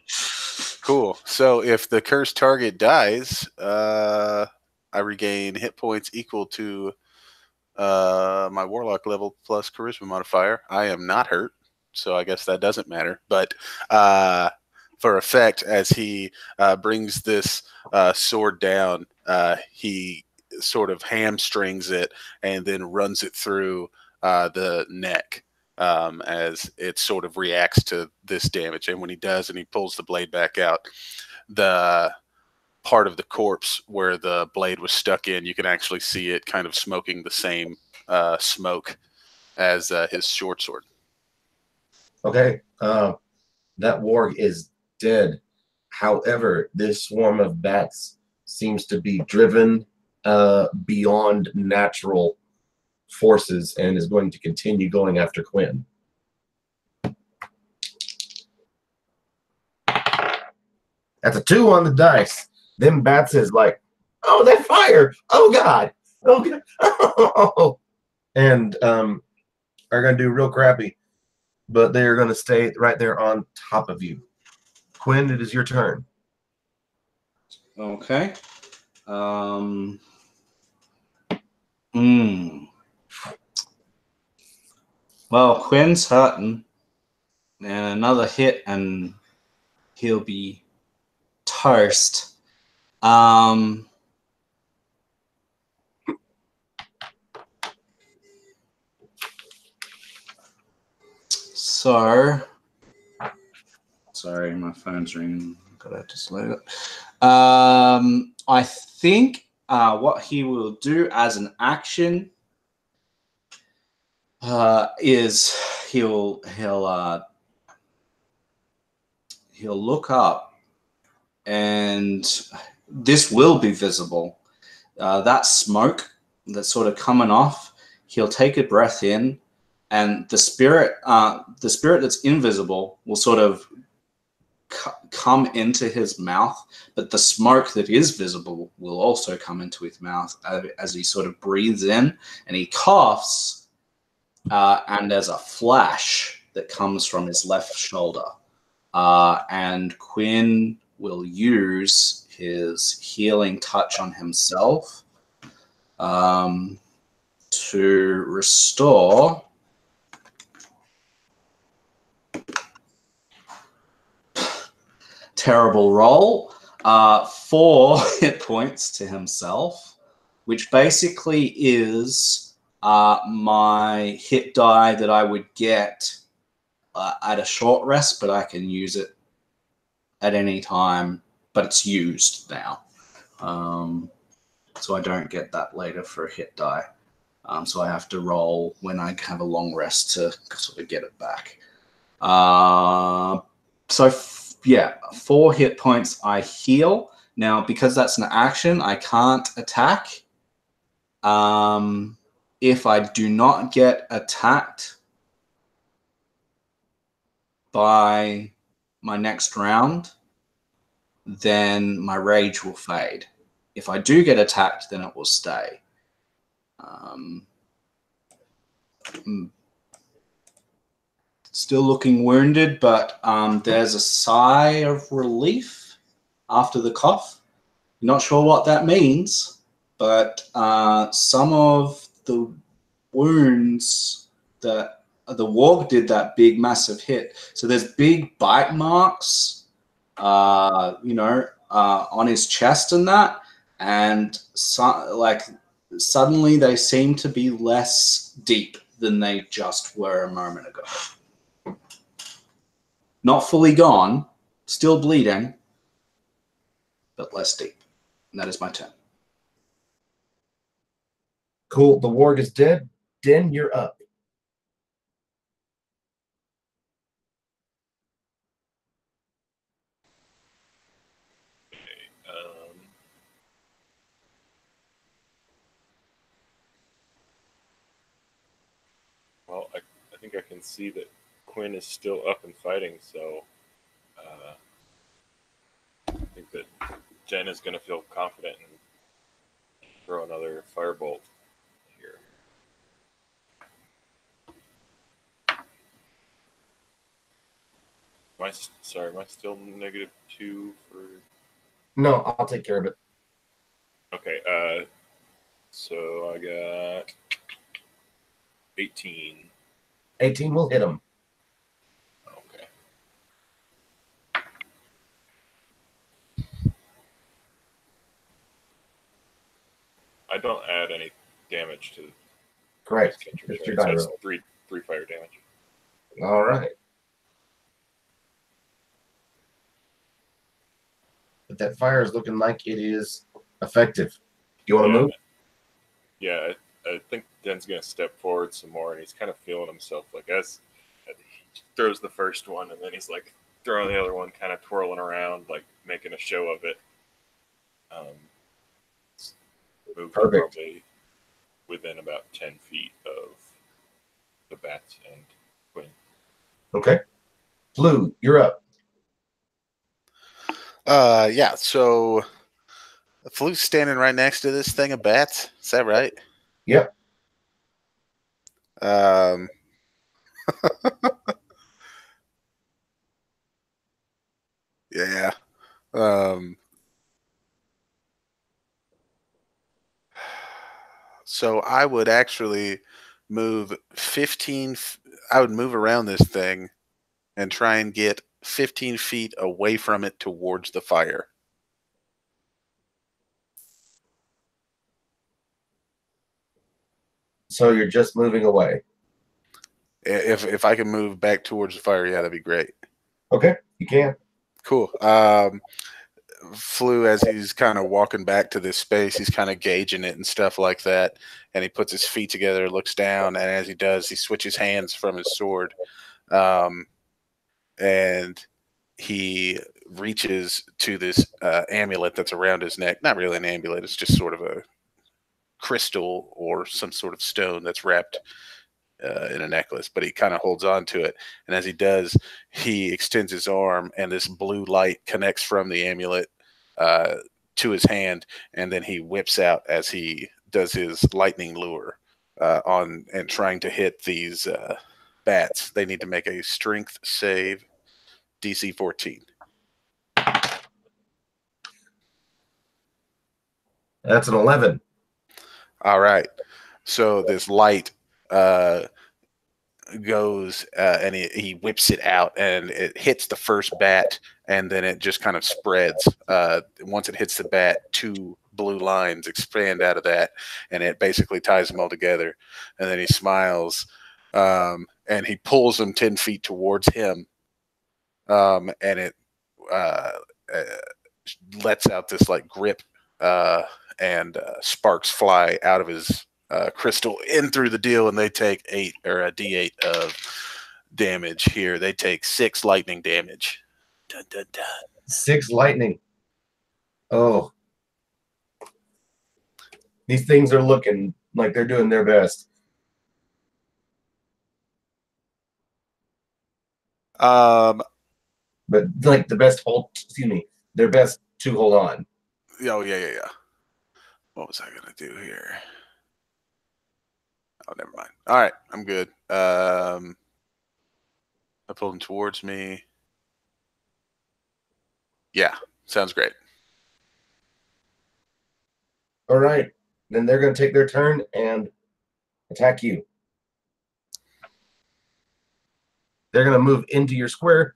Cool. So if the cursed target dies, I regain hit points equal to my warlock level plus charisma modifier. I am not hurt, so I guess that doesn't matter. But for effect, as he brings this sword down, he sort of hamstrings it and then runs it through the neck as it sort of reacts to this damage. And when he does and he pulls the blade back out, the part of the corpse where the blade was stuck in, you can actually see it kind of smoking the same smoke as his short sword. Okay. That warg is dead. However, this swarm of bats seems to be driven beyond natural forces and is going to continue going after Quinn. That's a 2 on the dice. Them bats is like, oh, that fire! Oh God! Oh God! Oh. And are gonna do real crappy, but they are gonna stay right there on top of you. Quinn, it is your turn. Okay. Well, Quinn's hurting. And another hit and he'll be toast. So, sorry, my phone's ringing. Gotta just load it. I think what he will do as an action is he'll look up, and this will be visible. That smoke that's sort of coming off, he'll take a breath in, and the spirit that's invisible will sort of come into his mouth, but the smoke that is visible will also come into his mouth as he sort of breathes in, and he coughs, and there's a flash that comes from his left shoulder. And Quinn will use his healing touch on himself to restore terrible roll 4 hit points to himself, which basically is my hit die that I would get at a short rest, but I can use it at any time, but it's used now. So I don't get that later for a hit die. So I have to roll when I have a long rest to sort of get it back. Yeah, 4 hit points I heal. Now, because that's an action, I can't attack. If I do not get attacked by my next round, then my rage will fade. If I do get attacked, then it will stay. Still looking wounded, but there's a sigh of relief after the cough. Not sure what that means, but some of the wounds the warg did that big massive hit. So there's big bite marks, on his chest and that, and suddenly they seem to be less deep than they just were a moment ago. Not fully gone, still bleeding, but less deep. And that is my turn. Cool. The warg is dead. Den, you're up. Well, I think I can see that Quinn is still up and fighting, so I think that Jen is going to feel confident and throw another firebolt here. Am I still -2 for... No, I'll take care of it. Okay, so I got 18. 18 will hit him. Okay. I don't add any damage to Correct. Just Just your die that's roll. three fire damage. All right. But that fire is looking like it is effective. You want to move? Yeah, I think Den's going to step forward some more, and he's kind of feeling himself. Like as he throws the first one, and then he's like throwing the other one, kind of twirling around, like making a show of it. Move Perfect. probably within about 10 feet of the bats and Quinn. Okay. Blue, you're up. Yeah, so the fluke's standing right next to this thing of bats. Is that right? Yep. Yeah. So I would actually move 15. I would move around this thing and try and get 15 feet away from it towards the fire. So you're just moving away. If I can move back towards the fire, yeah, that'd be great. Okay, you can. Cool. Flew, as he's kind of walking back to this space, he's kind of gauging it and stuff like that. And he puts his feet together, looks down, and as he does, he switches hands from his sword. And he reaches to this amulet that's around his neck. Not really an amulet, it's just sort of a crystal or some sort of stone that's wrapped in a necklace, but he kind of holds on to it. And as he does, he extends his arm, and this blue light connects from the amulet to his hand, and then he whips out as he does his lightning lure on and trying to hit these bats. They need to make a strength save, DC 14. That's an 11. All right. So this light goes and he whips it out, and it hits the first bat, and then it just kind of spreads. Once it hits the bat, two blue lines expand out of that, and it basically ties them all together. And then he smiles, and he pulls them 10 feet towards him, and it lets out this like grip, and sparks fly out of his crystal in through the deal, and they take a D8 of damage here. They take 6 lightning damage. Dun, dun, dun. 6 lightning. Oh. These things are looking like they're doing their best. But like the best their best to hold on. Oh, yeah. What was I going to do here? Oh, never mind. All right, I'm good. I pulled him towards me. Yeah, sounds great. All right. Then they're going to take their turn and attack you. They're going to move into your square,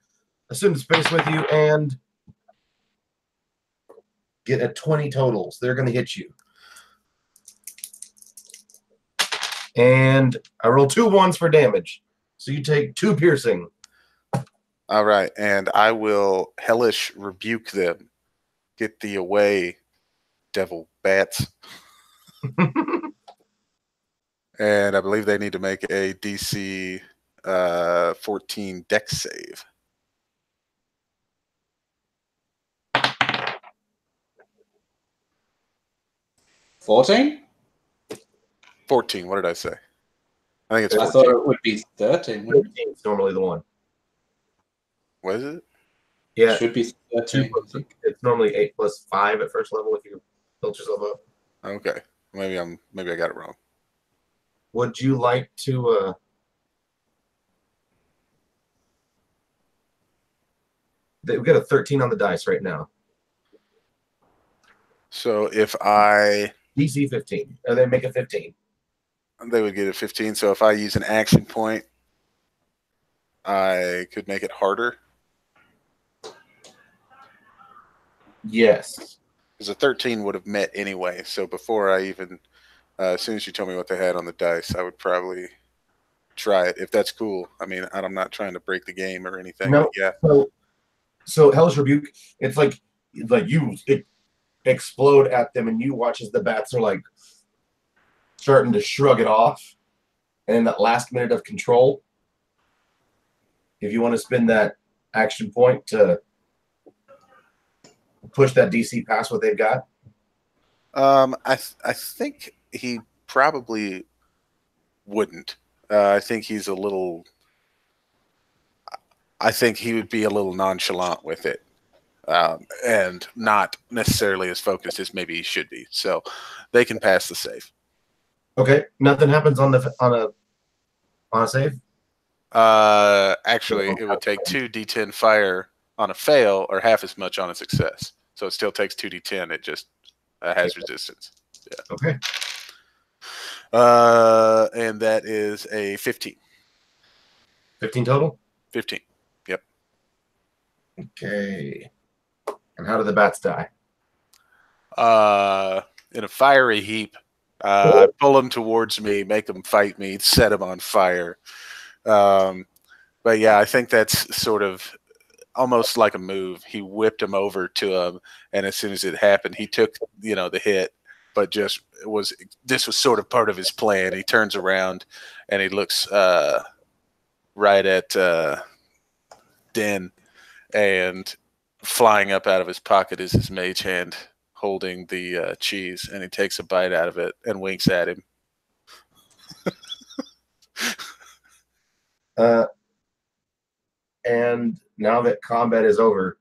assume space with you, and get a 20 totals. They're going to hit you. And I roll 2 1s for damage. So you take 2 piercing. All right, and I will hellish rebuke them. Get thee away, devil bats. And I believe they need to make a DC 14 dex save. 14? 14, what did I say? I think it's I 14. thought it would be 13. 13 is normally the one. What is it? Yeah, Should be 13. I think. it's normally 8 plus 5 at first level if you build yourself up. Okay. Maybe I got it wrong. Would you like to we've got a 13 on the dice right now. So if I DC 15. And then make it 15. they would get a 15. So if I use an action point, I could make it harder. Yes. Because a 13 would have met anyway. So before I even, as soon as you told me what they had on the dice, I would probably try it if that's cool. I mean, I'm not trying to break the game or anything. No. Yeah. So Hellish Rebuke, it's like you explode at them, and you watch as the bats are like starting to shrug it off. And in that last minute of control, if you want to spend that action point to push that DC past what they've got. I think he probably wouldn't. I think he's a little. I think he would be a little nonchalant with it, and not necessarily as focused as maybe he should be. So they can pass the save. Okay, nothing happens on a save. Actually, it would take 2d10 fire on a fail, or half as much on a success. So it still takes 2d10. It just has resistance. Yeah. Okay. And that is a 15. 15 total? 15. Yep. Okay. And how do the bats die? In a fiery heap. I pull them towards me, make them fight me, set them on fire. But yeah, I think that's sort of almost like a move. He whipped him over to him, and as soon as it happened, he took the hit. But this was sort of part of his plan. He turns around and he looks right at Den, and flying up out of his pocket is his mage hand holding the cheese, and he takes a bite out of it and winks at him. And now that combat is over,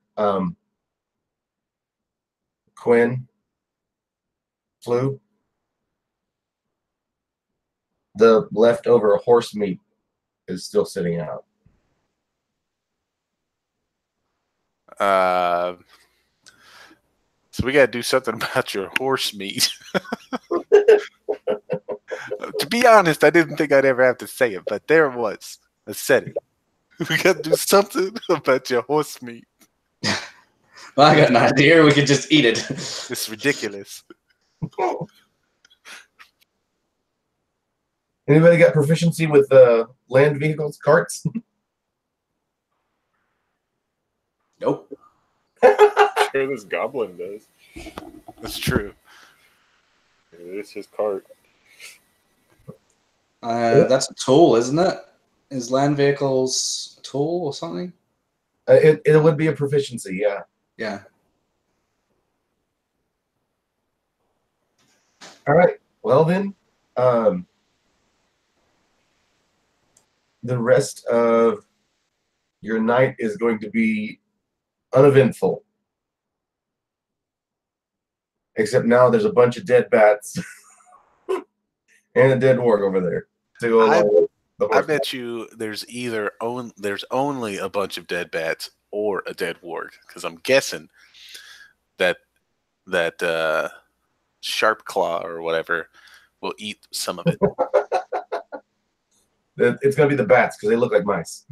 Quinn, Flew, the leftover horse meat is still sitting out. So we got to do something about your horse meat. To be honest, I didn't think I'd ever have to say it, but there it was. I said it. We got to do something about your horse meat. Well, I got an idea. We could just eat it. It's ridiculous. Anybody got proficiency with land vehicles, carts? Nope. Sure, this goblin does. That's true. It's his cart. That's a tool, isn't it? Is land vehicles a tool or something? It would be a proficiency, yeah. Yeah. All right. Well then, the rest of your night is going to be uneventful. Except now there's a bunch of dead bats and a dead warg over there. To go along with the I horse bet you there's only a bunch of dead bats or a dead warg, because I'm guessing that sharp claw or whatever will eat some of it. It's going to be the bats because they look like mice.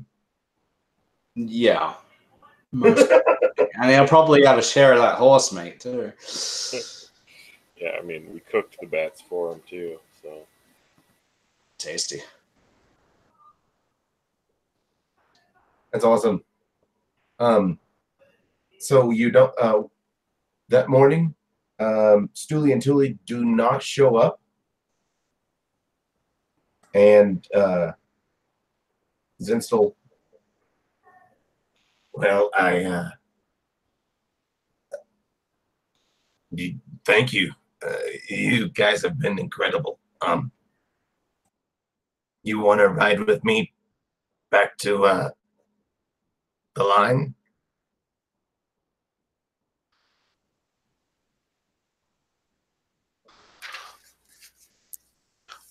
Yeah. Most. And they'll probably have a share of that horse meat too. Yeah, I mean, we cooked the bats for him too, so. Tasty. That's awesome. So you don't that morning, Stooley and Tooley do not show up, and Zinstel. Well, thank you. You guys have been incredible. You want to ride with me back to the line?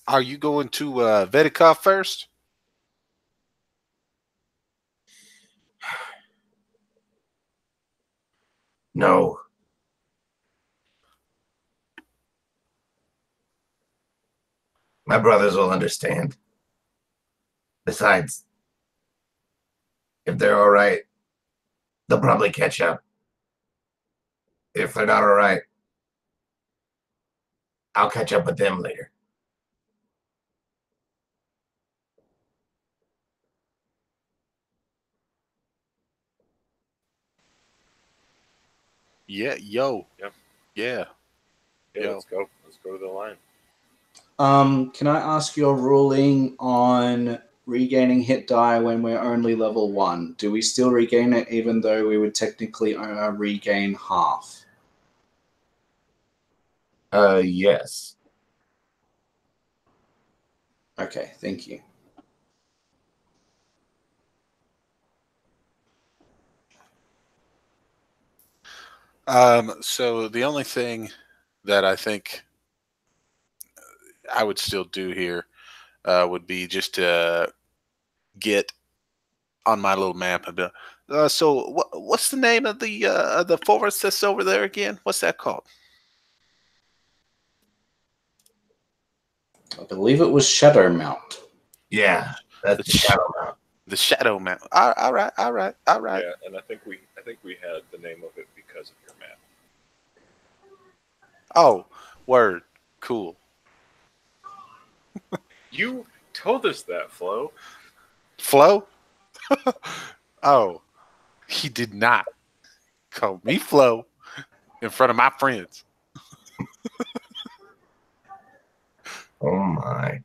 Are you going to Vedikov first? No. My brothers will understand. Besides, if they're all right, they'll probably catch up. If they're not all right, I'll catch up with them later. Yeah, yo. Yep. Yeah. Yeah, Yo. let's go. Let's go to the line. Can I ask your ruling on regaining hit die when we're only level 1? Do we still regain it even though we would technically regain half? Yes. Okay, thank you. So the only thing that I think I would still do here would be just to get on my little map. So what's the name of the forest that's over there again? What's that called? I believe it was Shadow Mount. Yeah, that's the Shadow Mount. The Shadow Mount. All right. Yeah, and I think we had the name of it because of your map. Oh, word. Cool. You told us that, Flo. Flo? Oh, he did not call me Flo in front of my friends. Oh my.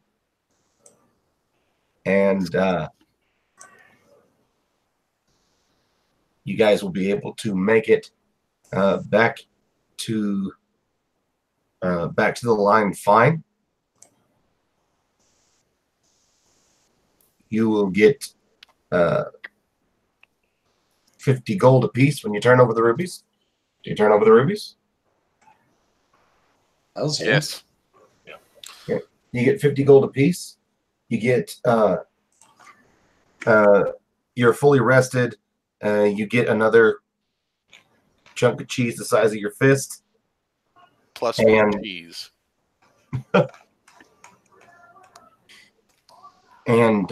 And you guys will be able to make it back to the line fine. You will get 50 gold apiece when you turn over the rubies. Do you turn over the rubies? Yes. Okay. You get 50 gold apiece. You get you're fully rested. You get another chunk of cheese the size of your fist. Plus And- one cheese. And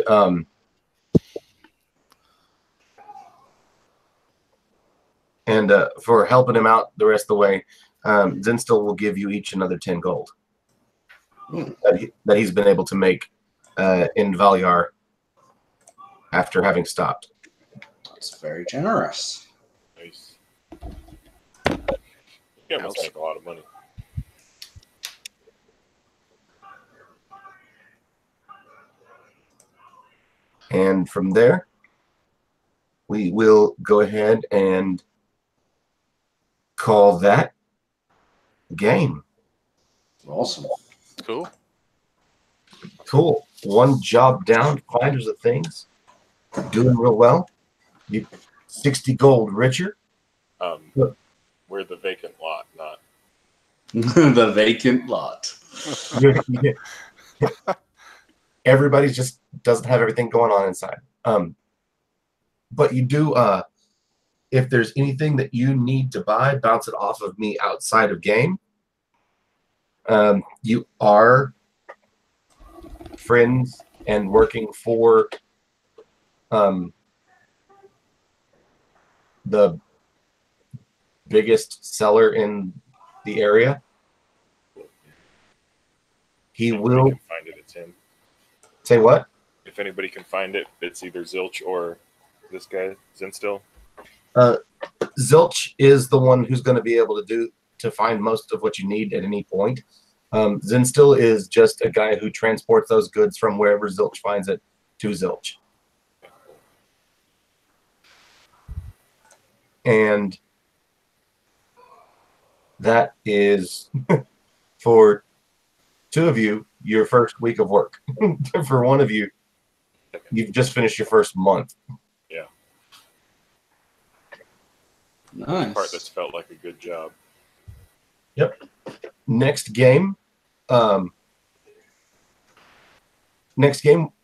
for helping him out the rest of the way, Zinstel will give you each another 10 gold that he's been able to make in Valyar after having stopped. That's very generous. Nice. Yeah, must make a lot of money. And from there, we will go ahead and call that game. Awesome. Cool. Cool. One job down, Finders of Things. Doing real well. You 60 gold richer. We're the vacant lot, not. The vacant lot. Everybody just doesn't have everything going on inside. But you do, if there's anything that you need to buy, bounce it off of me outside of game. You are friends and working for the biggest seller in the area. He If anybody will can find it, it's him. say what? If anybody can find it, it's either Zilch or this guy, Zinstill. Zilch is the one who's going to be able to find most of what you need at any point. Zinstill is just a guy who transports those goods from wherever Zilch finds it to Zilch. And that is for two of you, your first week of work. For one of you, you've just finished your first month. Yeah. Nice. The part that's felt like a good job. Yep. Next game.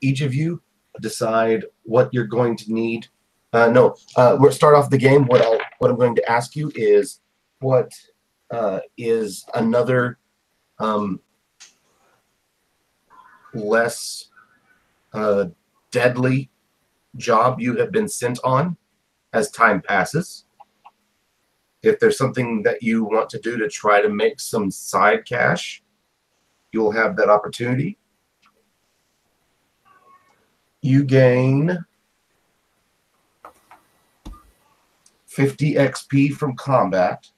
Each of you decide what you're going to need. We'll start off the game. What I'm going to ask you is what is another less deadly job you have been sent on as time passes. If there's something that you want to do to try to make some side cash, you'll have that opportunity. You gain 50 XP from combat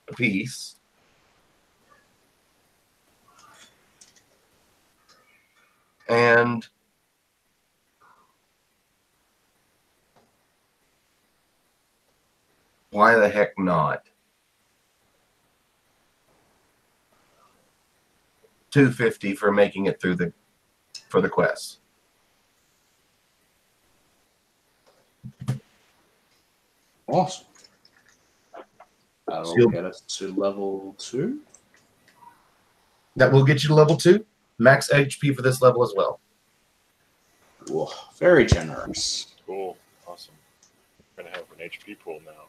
apiece. And why the heck not? 250 for making it through for the quest. Awesome. That'll get us to level 2. That will get you to level 2. Max HP for this level as well. Whoa, very generous. Cool. Awesome. I'm going to have an HP pool now.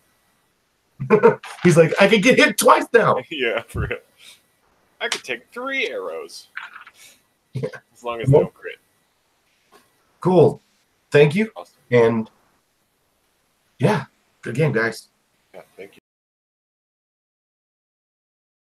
He's like, I can get hit twice now. Yeah, for real. I could take 3 arrows. Yeah. As long as they don't crit. Cool. Thank you. Awesome. And yeah, good game, guys. Yeah, thank you.